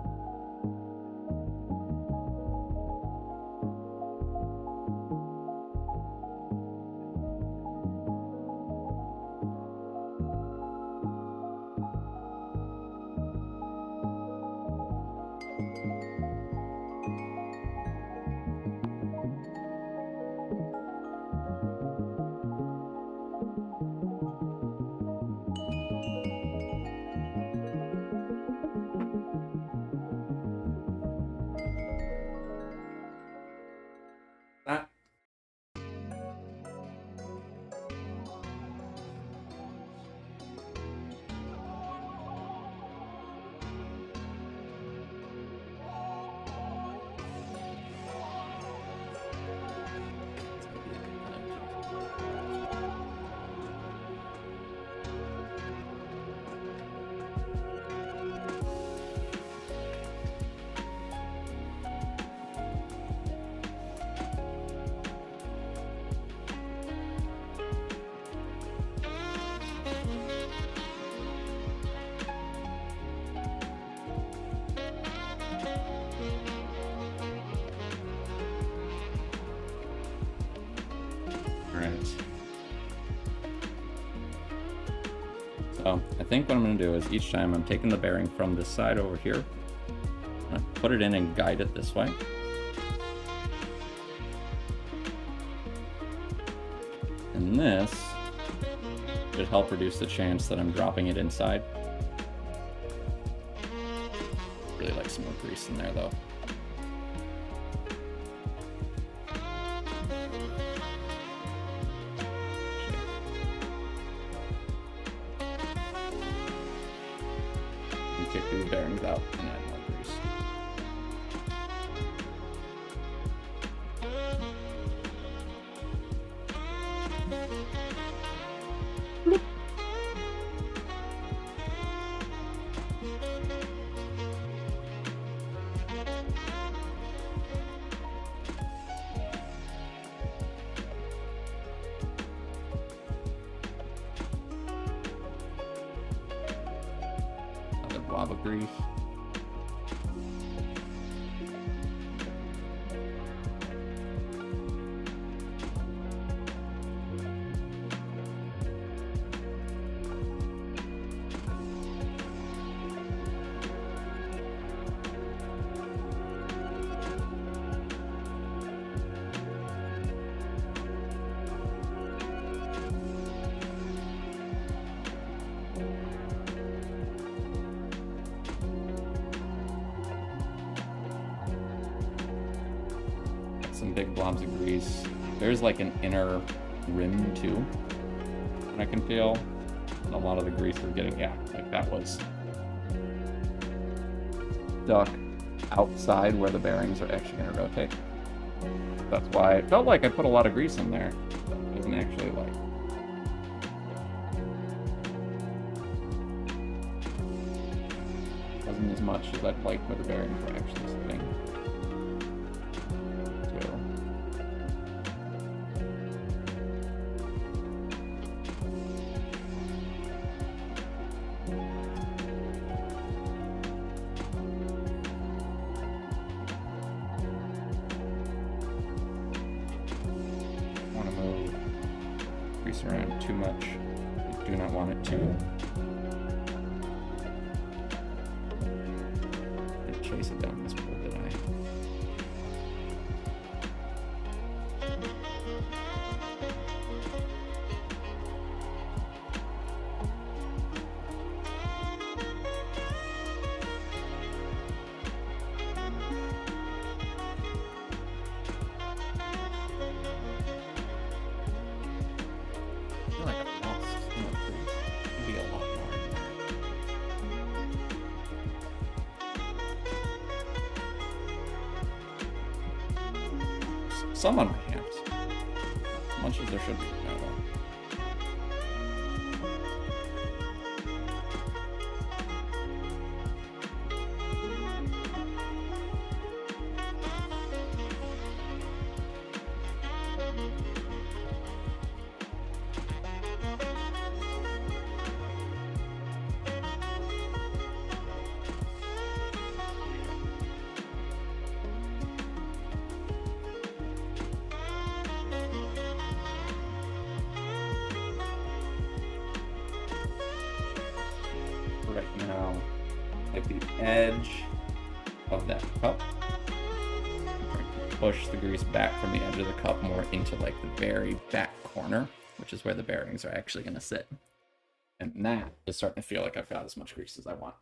So I think what I'm going to do is each time I'm taking the bearing from this side over here, I'm going to put it in and guide it this way. And this should help reduce the chance that I'm dropping it inside. Really like some more grease in there though. Kick these bearings out and add more grease. Another blob of grease. Some big blobs of grease. There's like an inner rim too, and I can feel a lot of the grease we're getting. Yeah, like that was stuck outside where the bearings are actually going to rotate. That's why it felt like I put a lot of grease in there. But it wasn't actually like. Wasn't as much as I'd like where the bearings were actually sitting. Grease around too much. I do not want it to. Didn't chase it down this pole, did I? I feel like I've lost some of these. Maybe a lot more in there. Some on my hands. As much as there should be. No, though. Right now, at the edge of that cup, push the grease back from the edge of the cup more into like the very back corner, which is where the bearings are actually going to sit. And that is starting to feel like I've got as much grease as I want.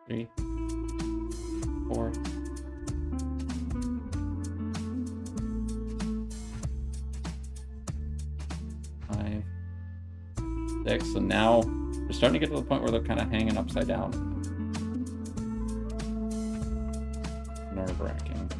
Three, 4, 5, 6. So now we're starting to get to the point where they're kind of hanging upside down. Nerve-wracking.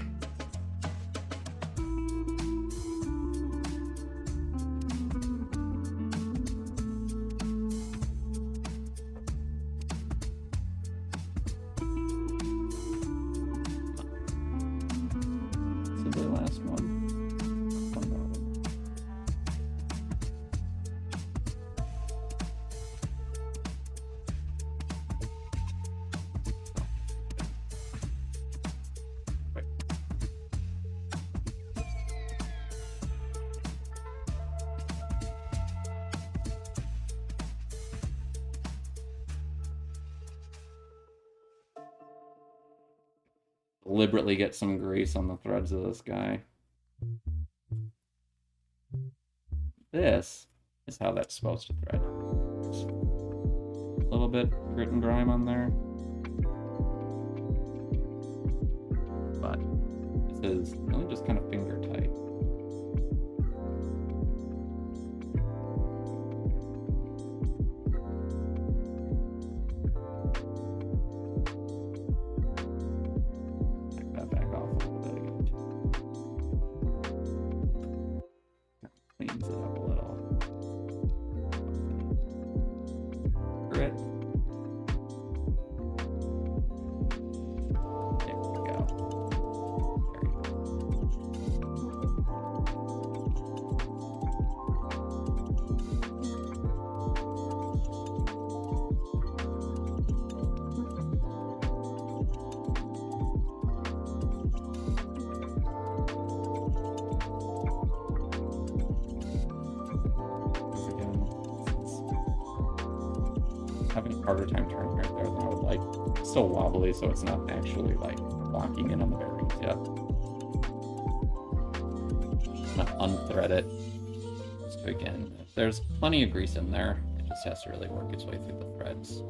deliberately get some grease on the threads of this guy. This is how that's supposed to thread. Just a little bit grit and grime on there. But this is really just kind of finger tight. Take that back off a little bit again. Cleans it up a little. Grit. There we go. There you go. Having a harder time turning right there than I would like. It's still wobbly, so it's not actually like locking in on the bearings yet. I'm gonna unthread it. So again, there's plenty of grease in there. It just has to really work its way through the threads.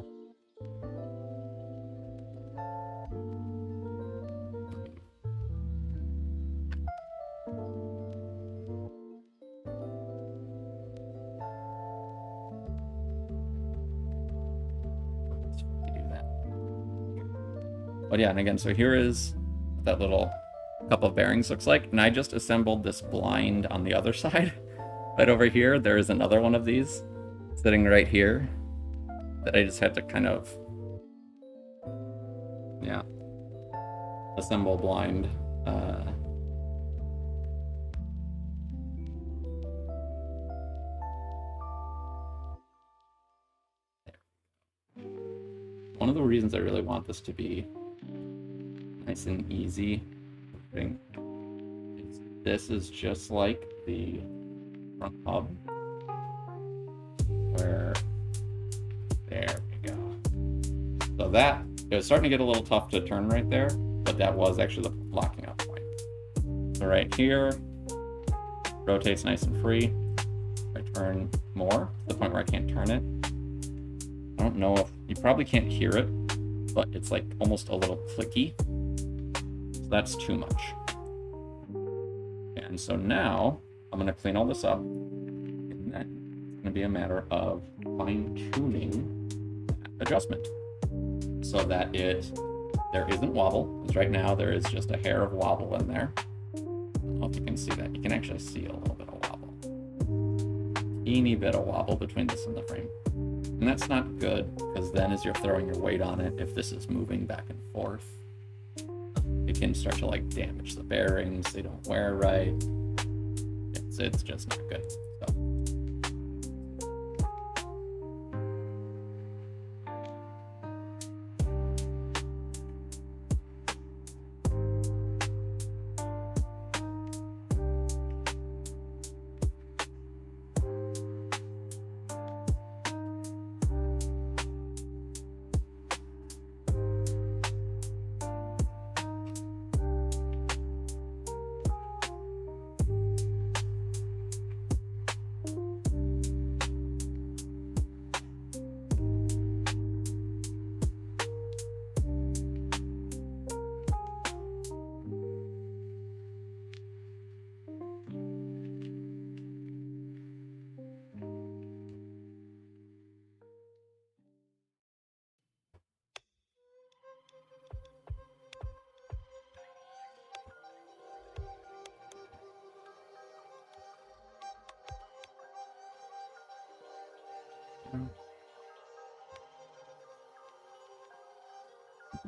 But yeah, and again, so here is what that little cup of bearings looks like. And I just assembled this blind on the other side. Right over here, there is another one of these sitting right here that I just had to kind of, yeah, assemble blind. One of the reasons I really want this to be nice and easy, this is just like the front hub, where, there we go. So that, it was starting to get a little tough to turn right there, but that was actually the locking up point. So right here, rotates nice and free. I turn more, to the point where I can't turn it. I don't know if, you probably can't hear it, but it's like almost a little clicky. So that's too much. And so now I'm gonna clean all this up. And then it's gonna be a matter of fine-tuning that adjustment so that there isn't wobble, because right now there is just a hair of wobble in there. I don't know if you can see that. You can actually see a little bit of wobble. Teeny bit of wobble between this and the frame. And that's not good, because then as you're throwing your weight on it, if this is moving back and forth, it can start to like damage the bearings. They don't wear right. It's just not good. So.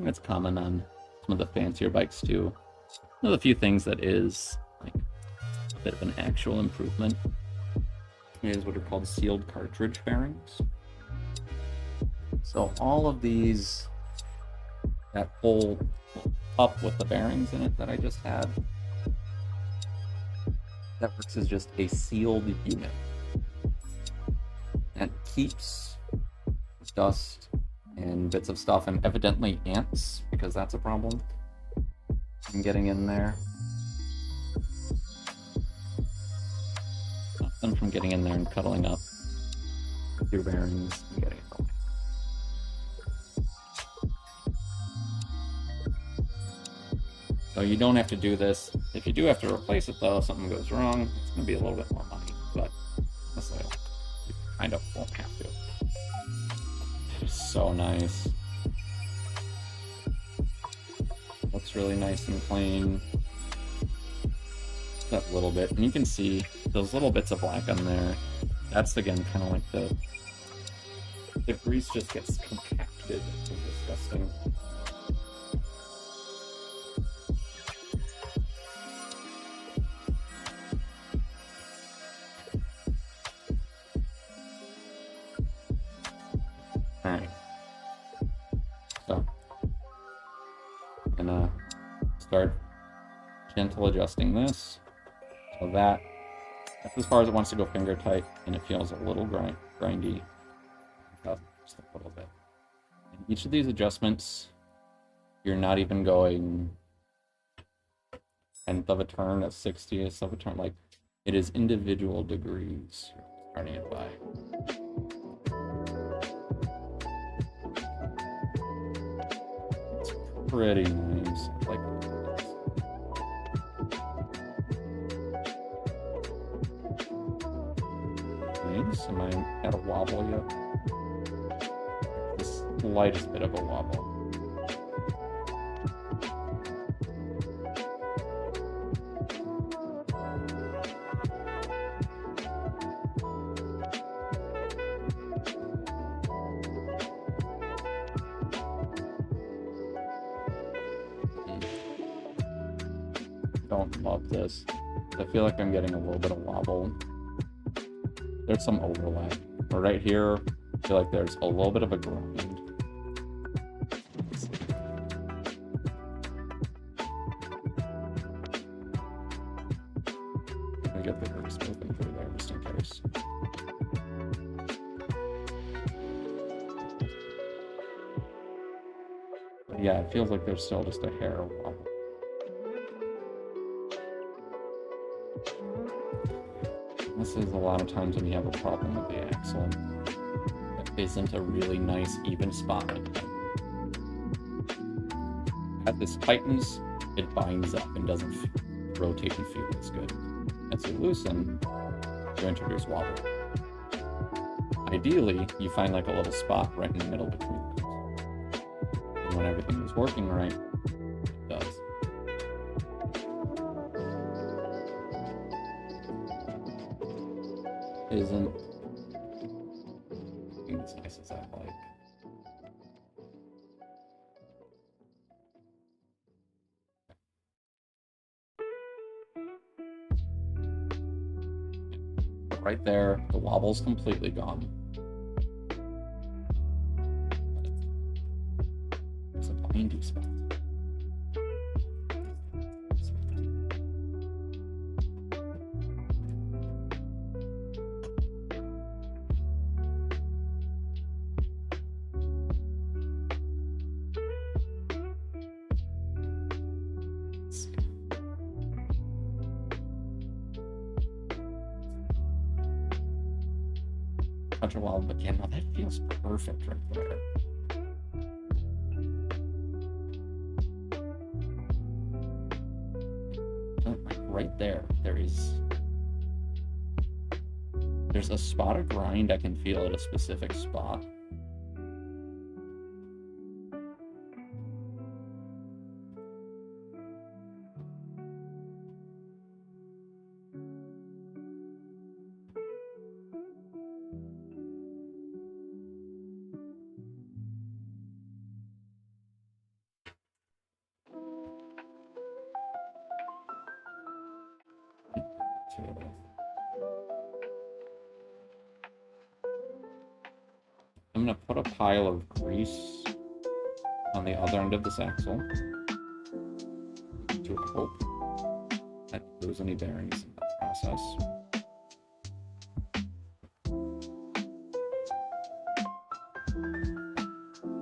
It's common on some of the fancier bikes too. One of the few things that is like a bit of an actual improvement is what are called sealed cartridge bearings. So all of these, that whole cup with the bearings in it that I just had, that works as just a sealed unit. That keeps dust and bits of stuff, and evidently ants, because that's a problem, I'm getting in there. Them from getting in there and cuddling up with your bearings and getting it going. So you don't have to do this. If you do have to replace it though, if something goes wrong, it's going to be a little bit more money, but honestly, you kind of won't have to. It's so nice. Looks really nice and clean. That little bit, and you can see those little bits of black on there. That's again kind of like the grease just gets compacted and disgusting. Alright. So I'm gonna start gentle adjusting this. So that's as far as it wants to go finger tight, and it feels a little grindy. Just a little bit. And each of these adjustments, you're not even going 1/10 of a turn, a 60th of a turn. Like, it is individual degrees you're starting it by. It's pretty nice. Like, am I at a wobble yet? The slightest bit of a wobble. Don't love this. I feel like I'm getting a little bit of wobble. There's some overlap. But right here, I feel like there's a little bit of a grind. Let me get the grease moving through there just in case. But yeah, it feels like there's still just a hair of wobble. This is a lot of times when you have a problem with the axle. It isn't a really nice, even spot like that. As this tightens, it binds up and doesn't rotate and feel as good. As you loosen, you introduce wobble. Ideally, you find like a little spot right in the middle between those. And when everything is working right, it does. Isn't as nice as I like. Right there, the wobble's completely gone. It's a bindy spot. Touch a wobble, but yeah, no, that feels perfect right there. So, like, right there, there's a spot of grind I can feel at a specific spot. I'm going to put a pile of grease on the other end of this axle to hope that I don't lose any bearings in that process.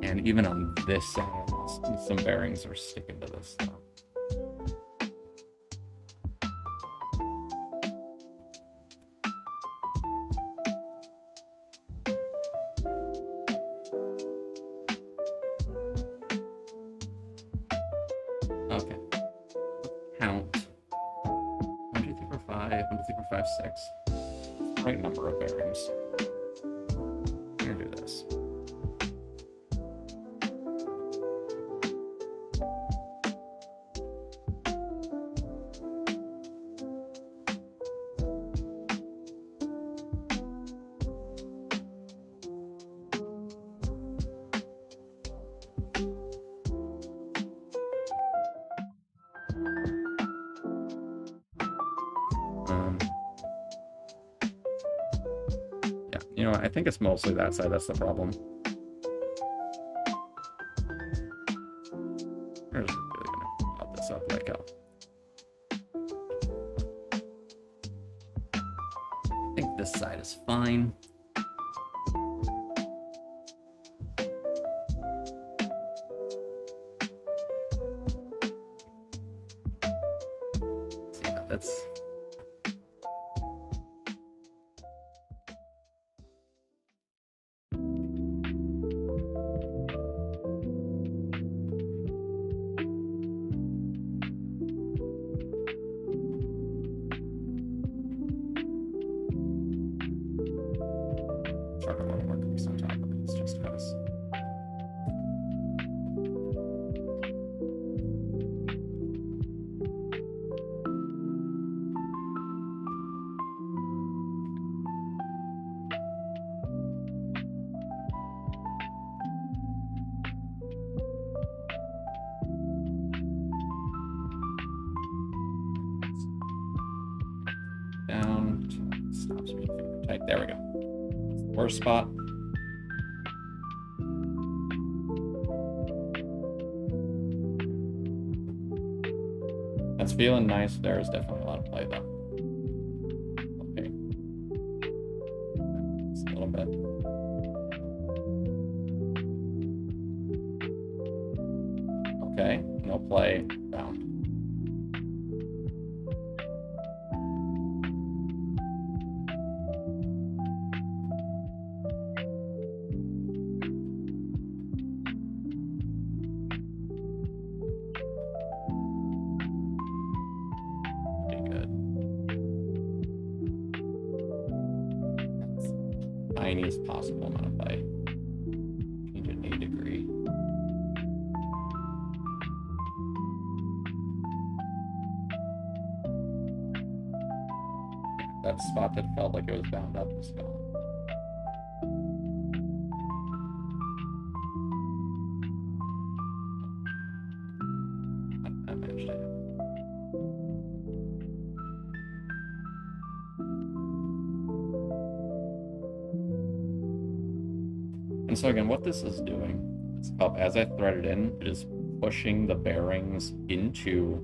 And even on this side, some bearings are sticking to this stuff. count 1, 2, 3, 4, 5, 1, 2, 3, 4, 5, 6. The right number of bearings. I'm gonna do this. Yeah, you know what? I think it's mostly that side that's the problem. We're just really gonna pop this up like a. I think this side is fine. Yeah, that's. Chuck a little more grease on top of this just because. Down until it stops being finger tight. There we go. That's the worst spot. That's feeling nice. There is definitely a lot of play though. Okay. Just a little bit. Okay, no play. Bound. Tiniest possible amount of play. Change it 1 degree. That spot that felt like it was bound up is gone. I managed it. And so again, what this is doing is as I thread it in, it is pushing the bearings into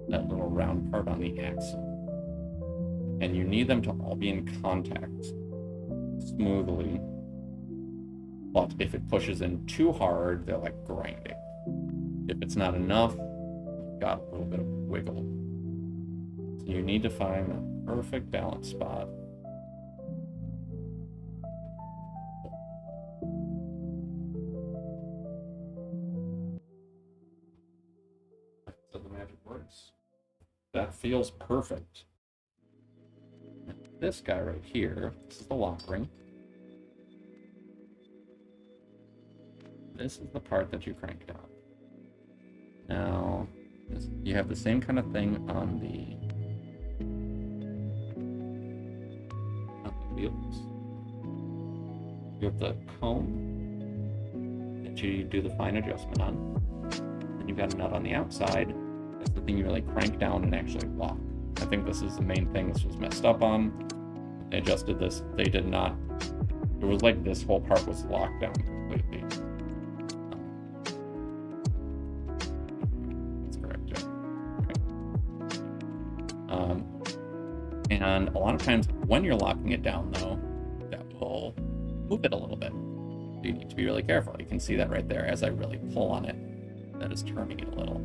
that little round part on the axle. And you need them to all be in contact smoothly. But if it pushes in too hard, they're like grinding. If it's not enough, you've got a little bit of wiggle. So you need to find the perfect balance spot. So the magic words. That feels perfect. This guy right here, this is the lock ring. This is the part that you cranked out. Now, you have the same kind of thing on the wheels. You have the cone that you do the fine adjustment on. Then you've got a nut on the outside. That's the thing you really crank down and actually lock. I think this is the main thing this was messed up on. They adjusted this. They did not. It was like this whole part was locked down completely. That's correct, yeah. Okay. And a lot of times when you're locking it down, though, that will move it a little bit. So you need to be really careful. You can see that right there. As I really pull on it, that is turning it a little.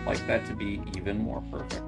Like that to be even more perfect.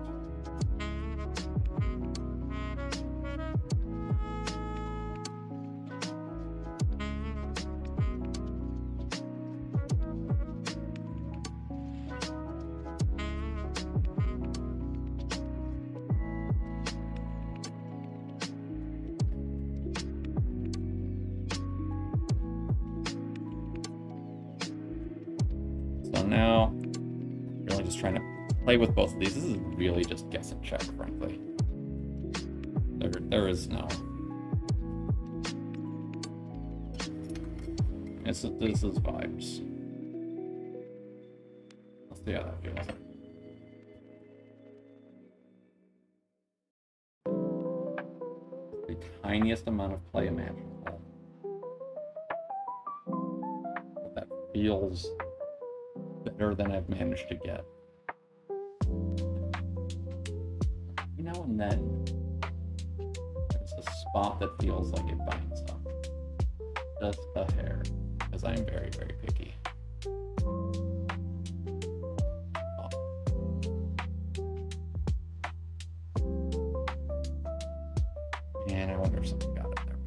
now, I'm really just trying to play with both of these. This is really just guess and check, frankly. There is no... This is vibes. Let's see how that feels. The tiniest amount of play imaginable. But that feels better than I've managed to get. Every now and then, there's a spot that feels like it binds up. Just a hair. Because I'm very, very picky. And I wonder if something got it there.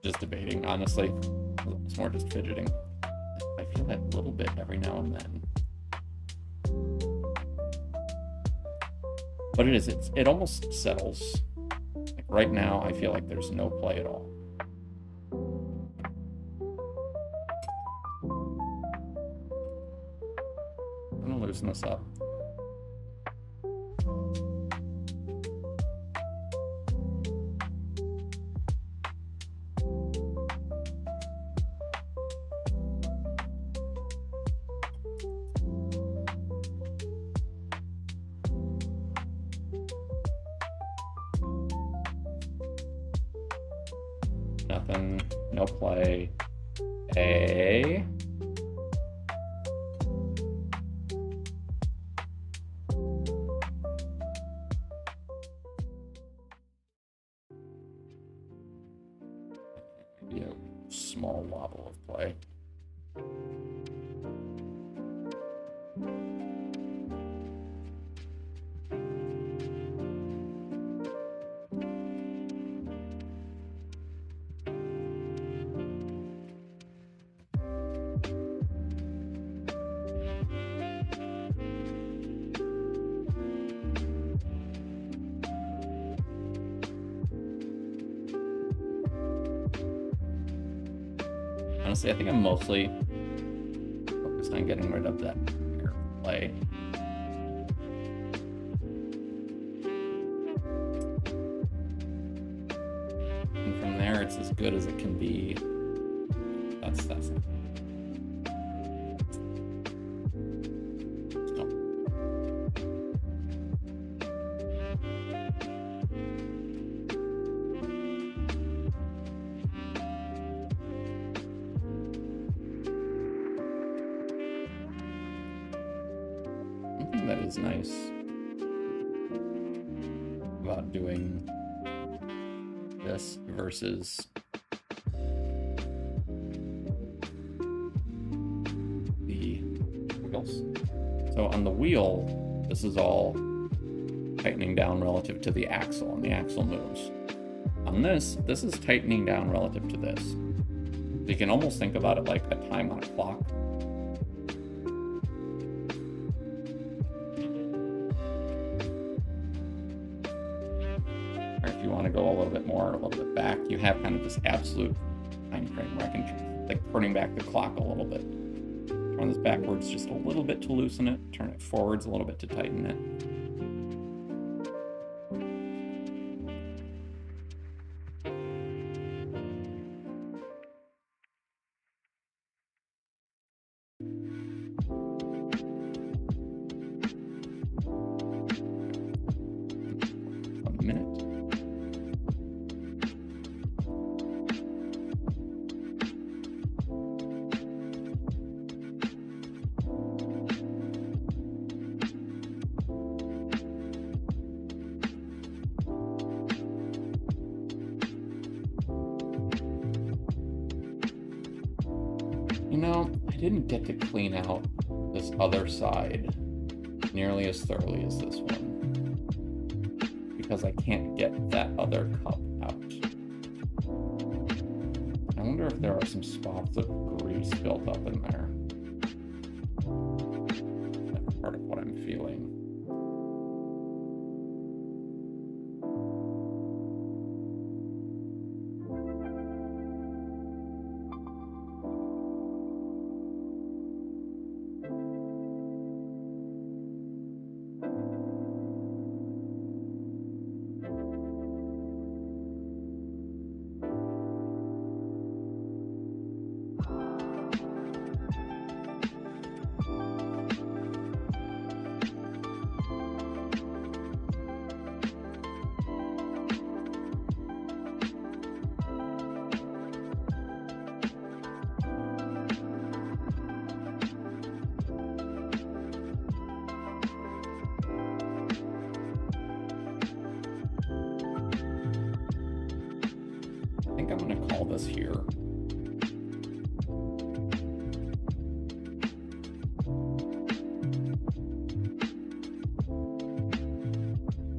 Just debating, honestly. It's more just fidgeting. I feel that little bit every now and then. But it almost settles. Like right now, I feel like there's no play at all. I'm gonna loosen this up. Nothing, no play. A. Maybe a small wobble of play. Honestly, I think I'm mostly focused on getting rid of that air play. And from there, it's as good as it can be. That's it. That is nice about doing this versus the wheels. So on the wheel, this is all tightening down relative to the axle, and the axle moves. On this is tightening down relative to this. So you can almost think about it like a time on a clock. If you want to go a little bit more, a little bit back, you have kind of this absolute time frame where I can, like, turning back the clock a little bit. Turn this backwards just a little bit to loosen it, turn it forwards a little bit to tighten it. A minute. You know, I didn't get to clean out this other side nearly as thoroughly as this one. because I can't get that other cup out. I wonder if there are some spots of grease built up in there. That's part of what I'm feeling. I think I'm going to call this here.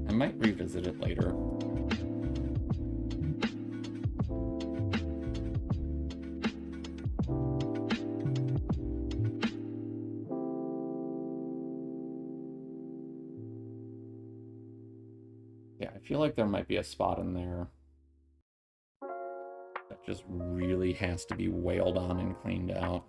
I might revisit it later. Yeah, I feel like there might be a spot in there that just really has to be wailed on and cleaned out.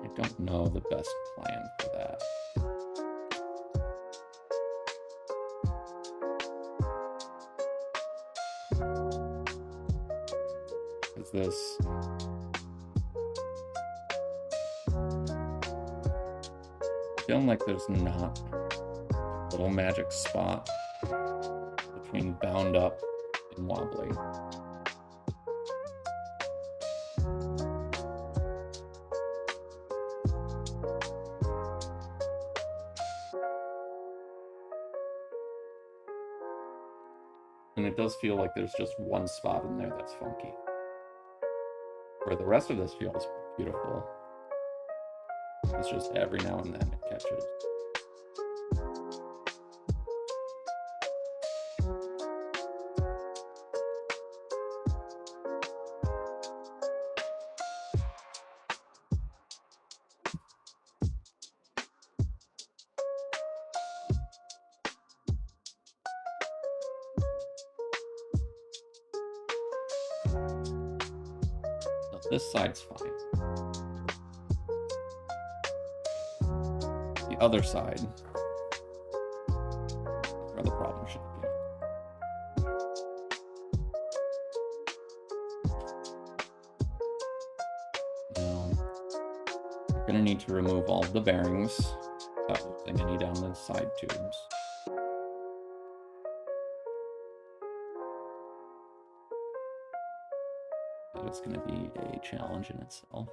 I don't know the best plan for that. Is this... feeling like there's not a little magic spot between bound up and wobbly. And it does feel like there's just one spot in there that's funky. Where the rest of this feels beautiful. It's just every now and then it catches. So this side's fine. The other side is where the problem should be. Now, you're going to need to remove all of the bearings without losing any down the side tubes. It's going to be a challenge in itself.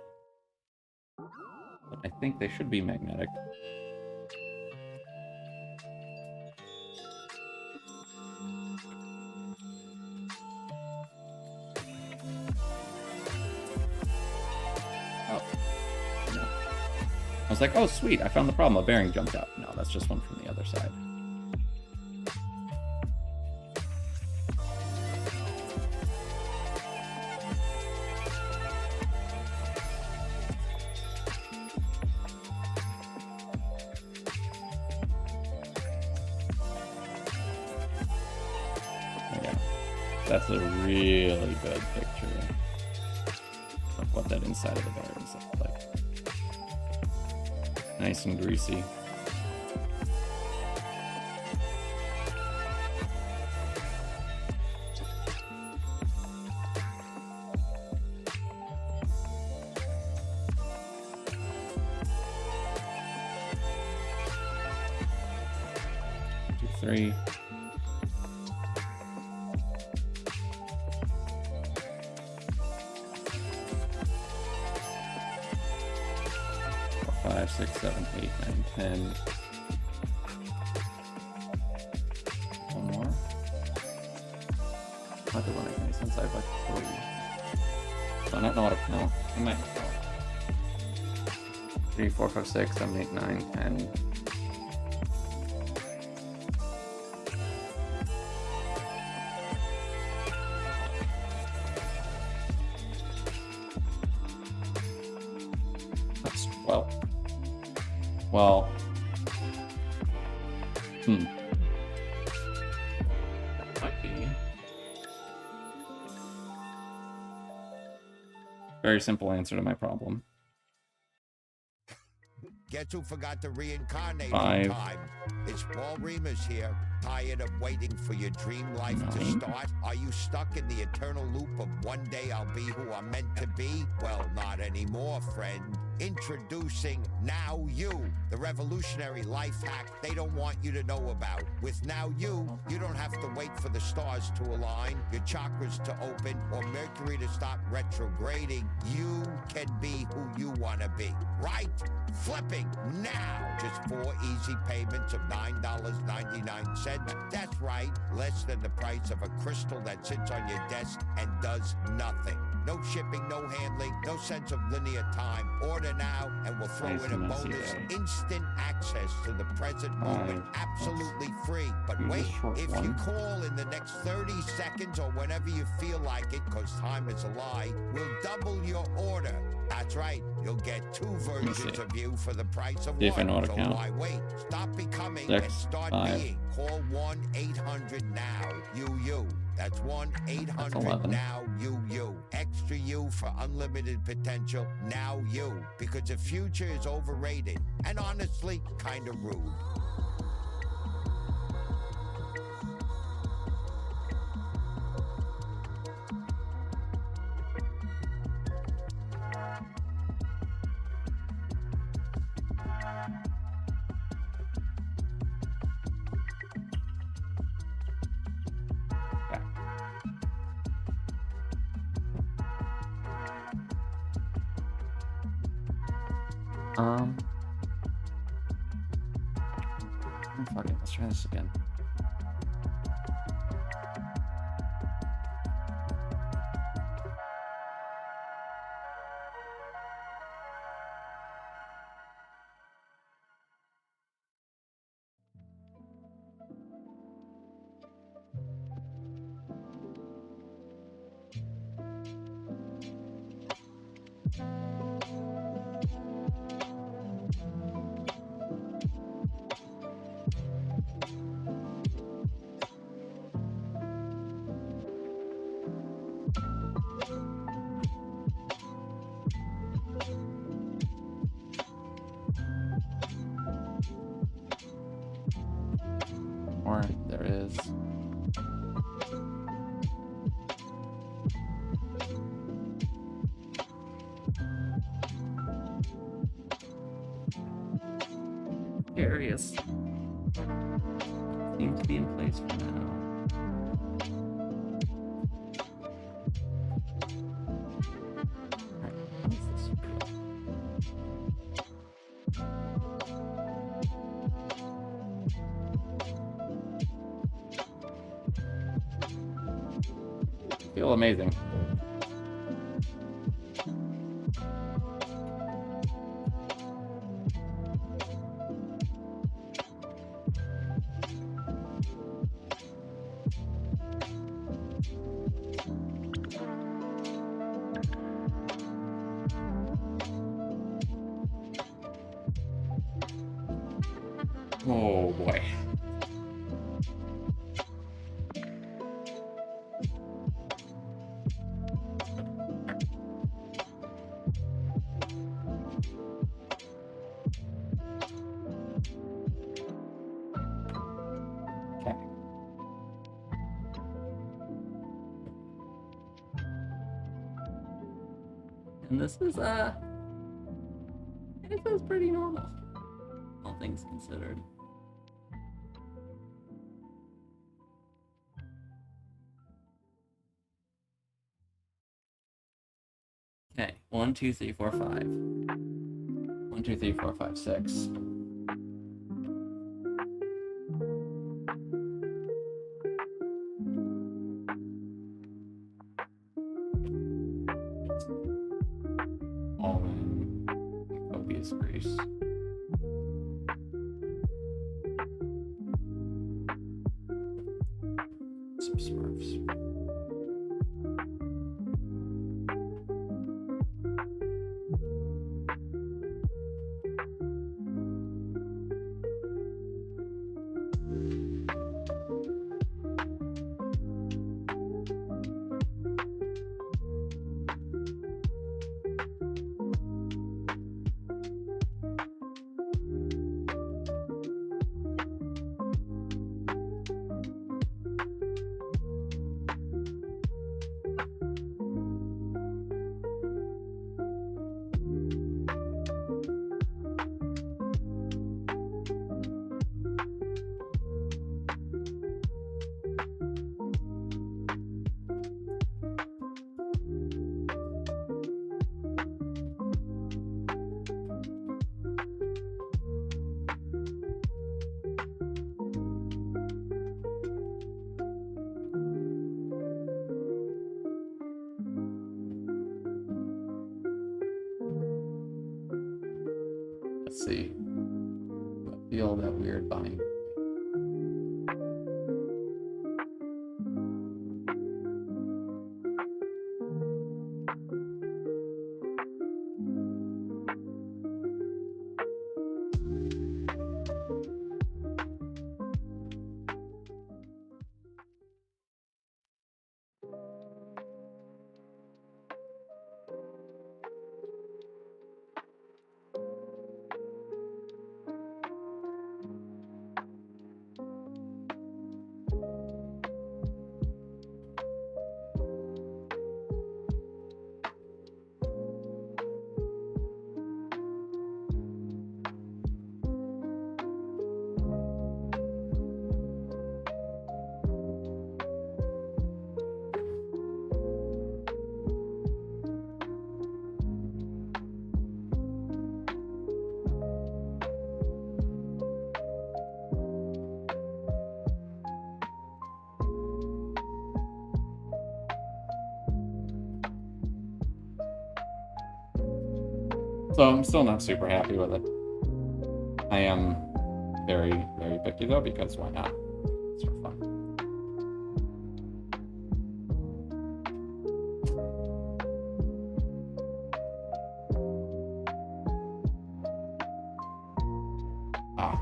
But I think they should be magnetic. Oh. No. I was like, oh sweet, I found the problem. A bearing jumped out. No, that's just one from the other side. That's a really good picture of what that inside of the bearings looks like. Nice and greasy. Two, three. 5, 6, 7, 8, 9, 10. One more. Not the one that makes sense. I have like 3. I don't know how to count. I might. 3, 4, 5, 6, 7, 8, 9, 10. That's 12. Well. Might be. Very simple answer to my problem. Guess who forgot to reincarnate 5. in time? It's Paul Remus here. Tired of waiting for your dream life to 9. start? Are you stuck in the eternal loop of one day I'll be who I'm meant to be? Well, not anymore, friend. Introducing Now You, the revolutionary life hack they don't want you to know about. With Now You, you don't have to wait for the stars to align, your chakras to open, or Mercury to stop retrograding. You can be who you want to be, right? Flipping now. Just 4 easy payments of $9.99. That's right, less than the price of a crystal that sits on your desk and does nothing. No shipping, no handling, no sense of linear time. Order now and we'll throw in a bonus. Instant access to the present moment, absolutely free. But wait, if you call in the next 30 seconds or whenever you feel like it, because time is a lie, we'll double your order. That's right, you'll get 2 versions of you for the price of one. So why wait? Stop becoming and start being. Call 1-800-NOW-YOU. That's 1-800-NOW-YOU. Extra you for unlimited potential. Now you. Because the future is overrated and honestly kind of rude. Fuck it, let's try this again. Or there is. Curious. Seems to be in place for now. Feel amazing. Oh boy. And this is pretty normal, all things considered. Okay, 1, 2, 3, 4, 5. 1, 2, 3, 4, 5, 6. these grease. Some Smurfs. Let's see. I feel that weird bind. So I'm still not super happy with it. I am very, very picky though, because why not? It's for fun. Ah.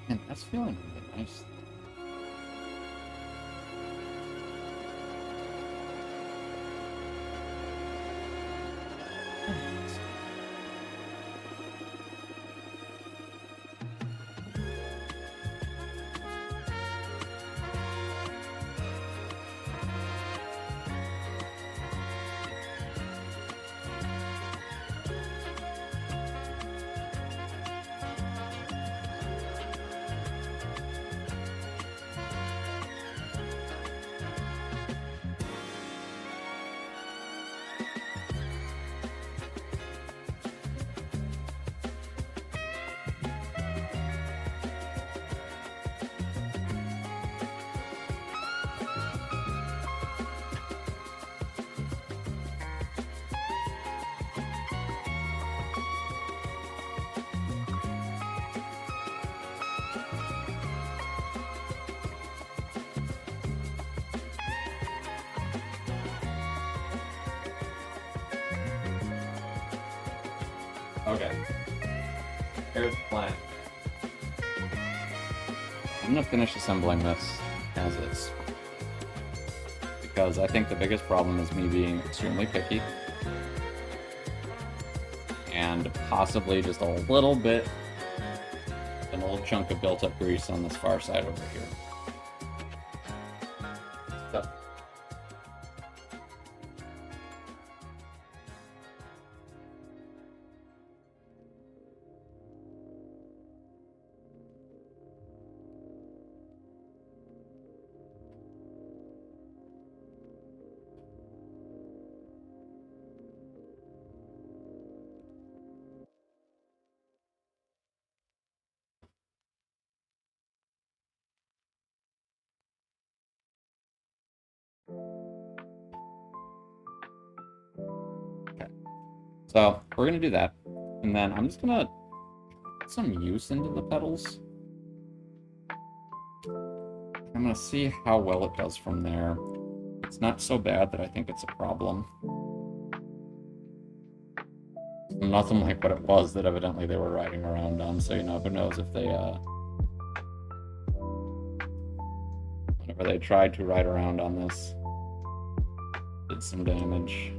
Man, that's feeling really nice. Okay. Here's the plan. I'm gonna finish assembling this as is, because I think the biggest problem is me being extremely picky and possibly just a little bit An old chunk of built-up grease on this far side over here. So. So we're gonna do that, and then I'm just gonna put some use into the pedals. I'm gonna see how well it does from there. It's not so bad that I think it's a problem. Nothing like what it was that evidently they were riding around on, so you know, who knows if they, whenever they tried to ride around on this, did some damage.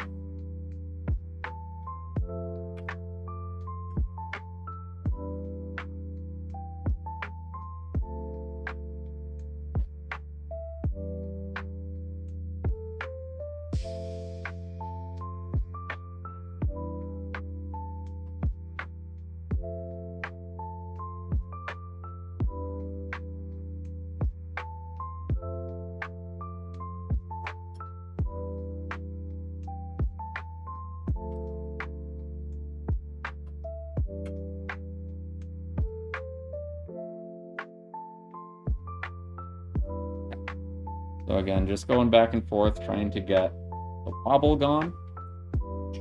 So again, just going back and forth, trying to get the wobble gone,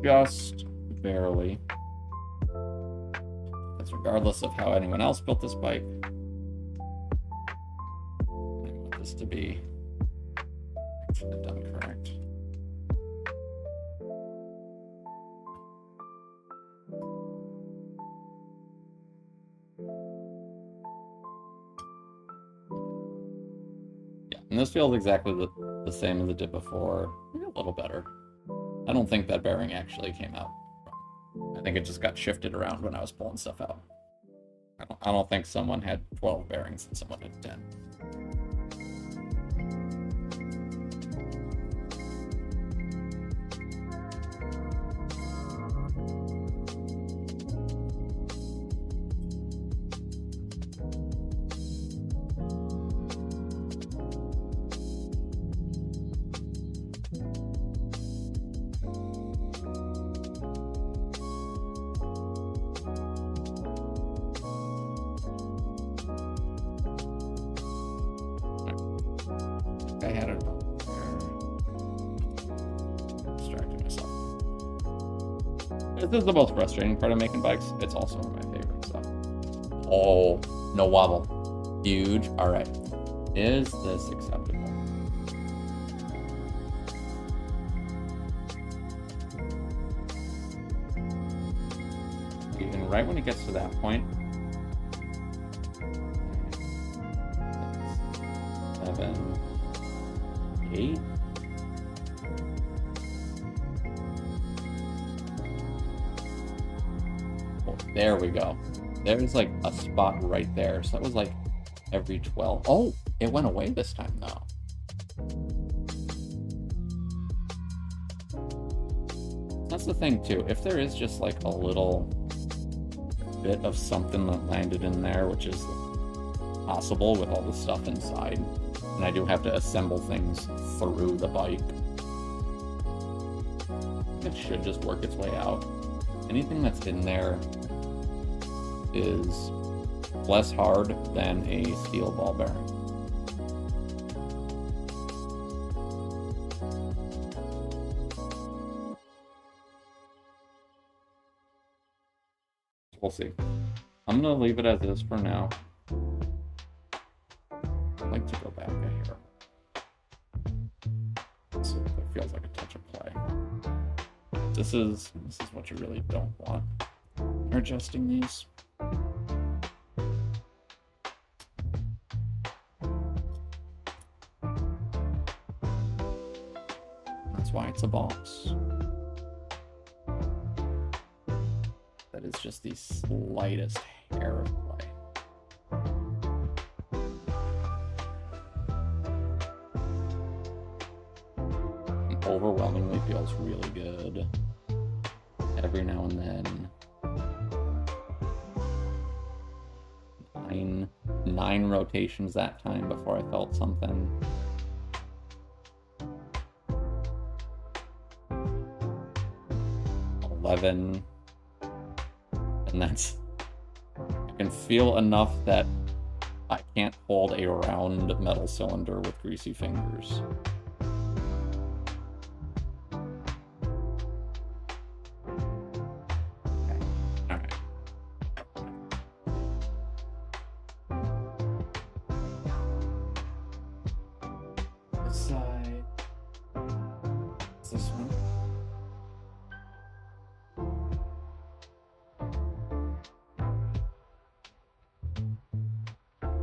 just barely. That's regardless of how anyone else built this bike. I want this to be actually done correct. And this feels exactly the same as it did before, maybe a little better. I don't think that bearing actually came out. I think it just got shifted around when I was pulling stuff out. I don't think someone had 12 bearings and someone had 10. I had it up there. Distracted myself. This is the most frustrating part of making bikes. It's also one of my favorites, so. Oh, no wobble. Huge. Alright. Is this acceptable? Even right when it gets to that point, 7, 8. Oh, there we go. There's like a spot right there. So that was like every 12. Oh, it went away this time though. That's the thing too. If there is just like a little bit of something that landed in there, which is possible with all the stuff inside, and I do have to assemble things through the bike, it should just work its way out. Anything that's in there is less hard than a steel ball bearing. We'll see. I'm gonna leave it as is for now. I'd like to go back a hair. So it feels like a touch of play. This is what you really don't want. You're adjusting these. That's why it's a box. That is just the slightest hair of play. overwhelmingly feels really good. Every now and then. 9 rotations that time before I felt something. And that's, I can feel enough that I can't hold a round metal cylinder with greasy fingers. Okay. All right. This side. Is this one?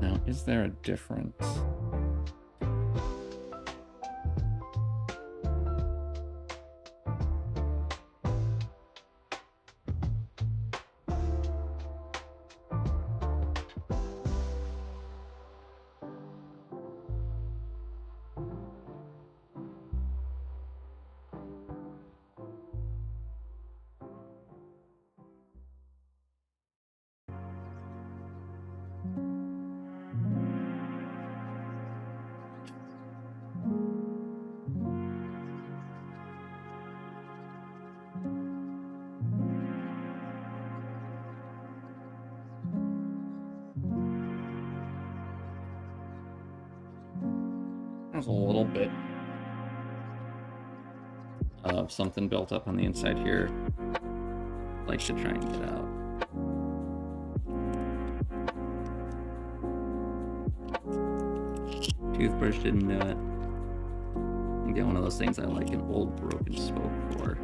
Now, is there a difference? There's a little bit of something built up on the inside here. I'd like to try and get out. Toothbrush didn't do it. I get one of those things I like an old broken spoke for.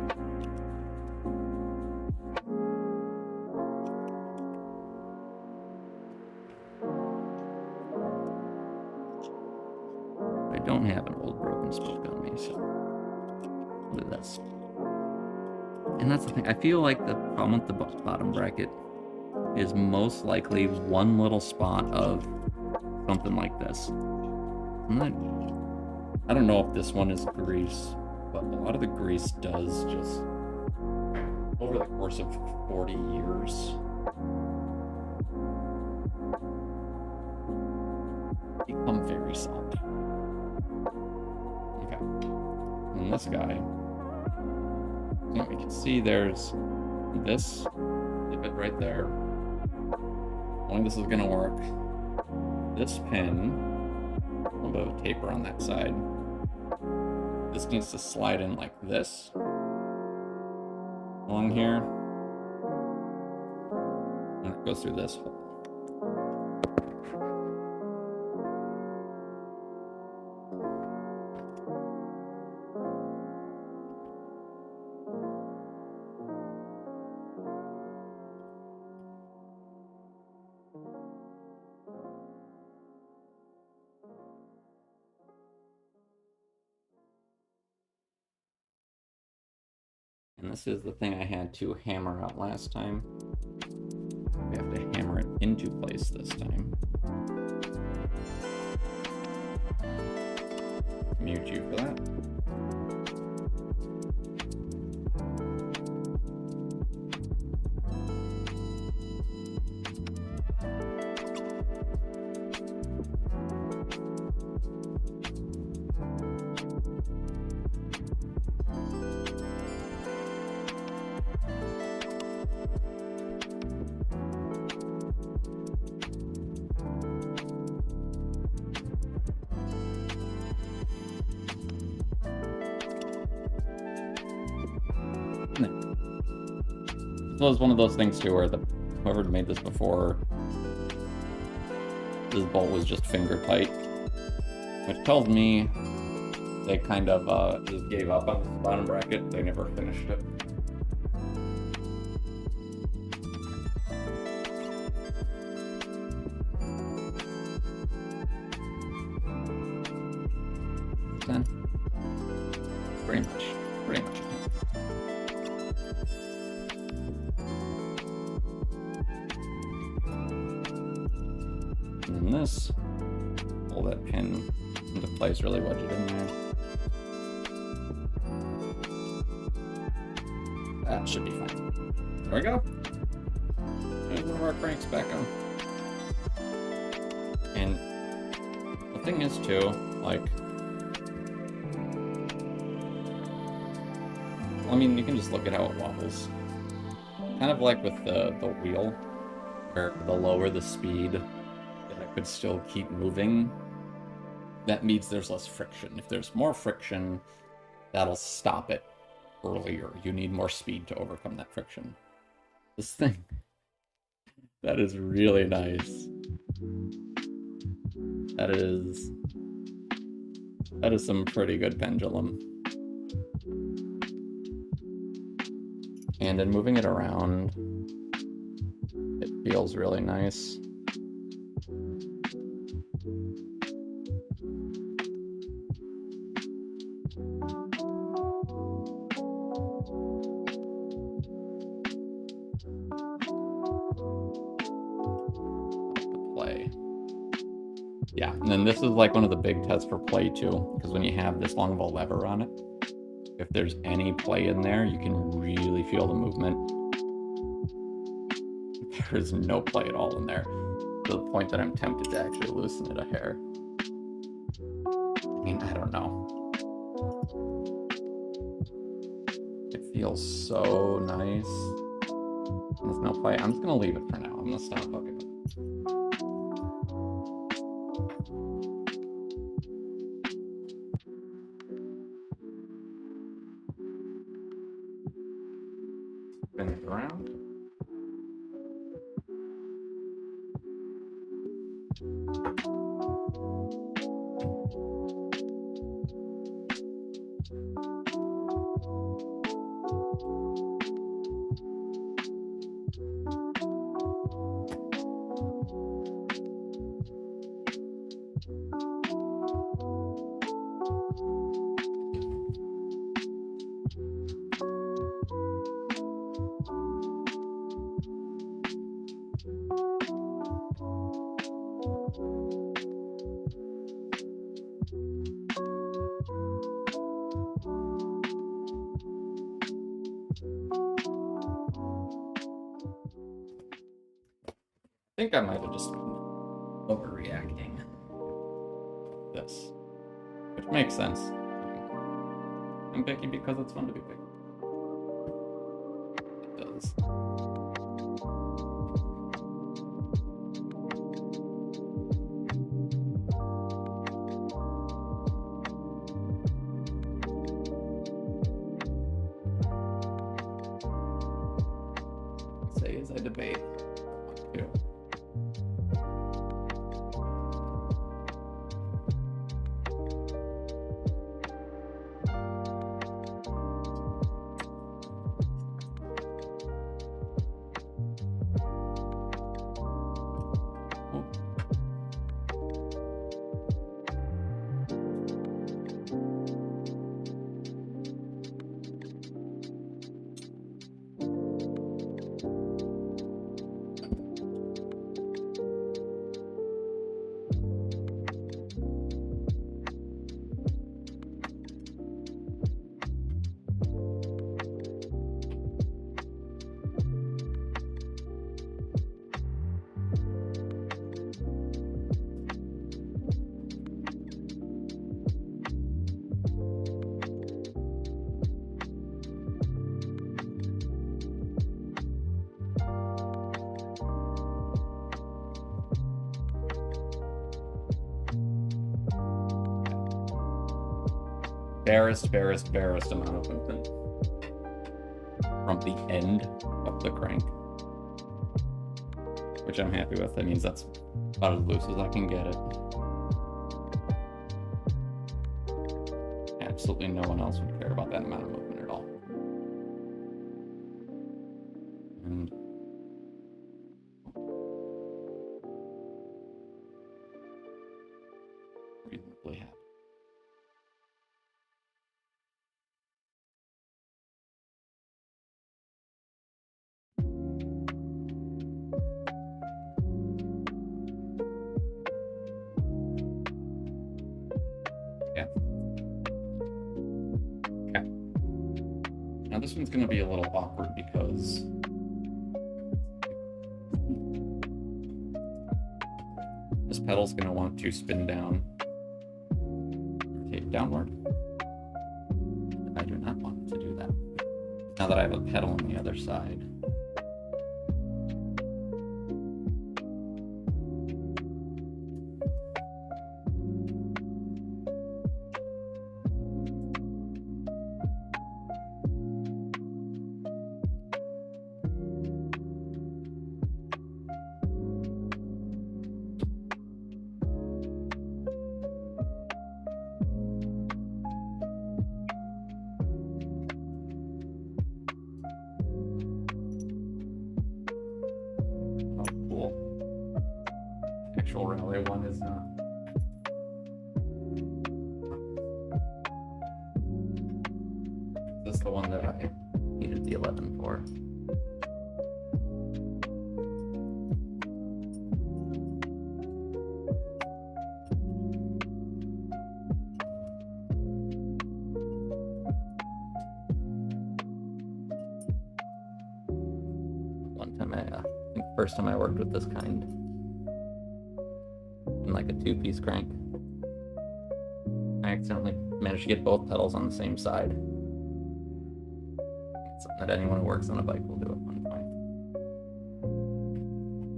I don't have an old broken spoke on me, so look at this. And that's the thing. I feel like the problem with the bottom bracket is most likely one little spot of something like this. I don't know if this one is grease, but a lot of the grease does just, over the course of 40 years, become very soft. Okay. And this guy, you can see there's this divot right there. Only this is going to work. This pin, a little bit of a taper on that side. This needs to slide in like this along here, and it goes through this hole. And this is the thing I had to hammer out last time. We have to hammer it into place this time. Mute you for that. This was one of those things too where whoever made this before, this bolt was just finger tight, which tells me they kind of just gave up on this bottom bracket. They never finished it. Then, pretty much. And this, pull that pin into place, really wedge it in there. That should be fine. There we go. There's one of our cranks back on. And the thing is too, like, I mean, you can just look at how it wobbles. Kind of like with the wheel, where the lower the speed, it could still keep moving. That means there's less friction. If there's more friction, that'll stop it earlier. You need more speed to overcome that friction. This thing, that is really nice. That is some pretty good pendulum. And in moving it around, it feels really nice. Play. Yeah, and then this is like one of the big tests for play too, because when you have this long of a lever on it, if there's any play in there, you can really feel the movement. There is no play at all in there, to the point that I'm tempted to actually loosen it a hair. I mean, I don't know. It feels so nice. There's no play. I'm just gonna leave it for now. I'm gonna stop hooking it. Spin it around. I think I might have just been overreacting this, which makes sense. I'm picky because it's fun to be picky. It does. Say as I debate. Too. Barest amount of movement from the end of the crank, which I'm happy with. That means that's about as loose as I can get it. Absolutely no one else would care about that amount of movement at all. And reasonably happy. this one's gonna be a little awkward because this pedal's gonna want to spin down, rotate downward. I do not want to do that. Now that I have a pedal on the other side. Actual Raleigh one is not. This is the one that I needed the 11 for. One time I think first time I worked with this kind. Like a 2-piece crank. I accidentally managed to get both pedals on the same side. It's something that anyone who works on a bike will do at one point.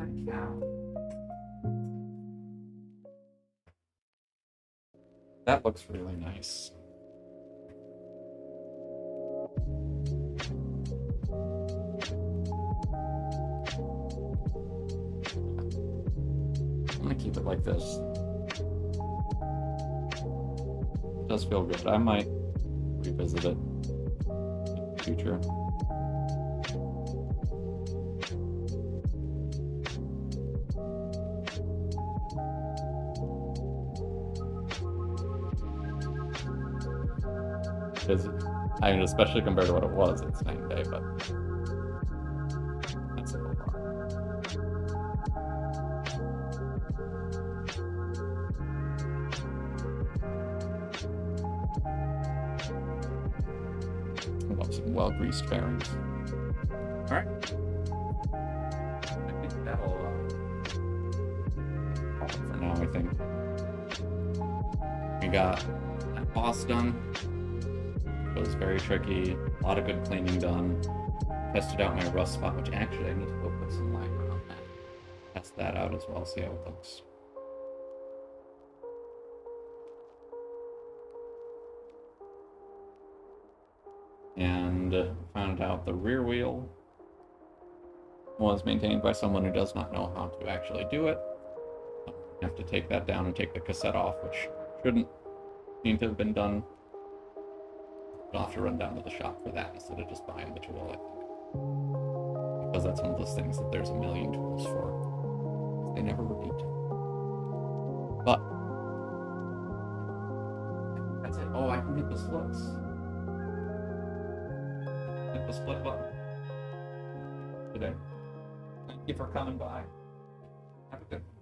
Holy cow. That looks really nice. I'm gonna keep it like this. It does feel good. I might revisit it in the future. Because, I mean, especially compared to what it was, it's night and day, but that's a little far. I love some well-greased bearings. Alright. I think that'll call it for now, I think. We got that boss done. It was very tricky. A lot of good cleaning done. Tested out my rust spot, which actually I need to go put some liner on that. Test that out as well, see how it looks. And found out the rear wheel was maintained by someone who does not know how to actually do it. You have to take that down and take the cassette off, which shouldn't need to have been done. I'll have to run down to the shop for that instead of just buying the tool, I think. Because that's one of those things that there's a million tools for. They never repeat. But that's it. Oh, I can hit the splits. Hit the split button today. Thank you for coming by. Have a good one.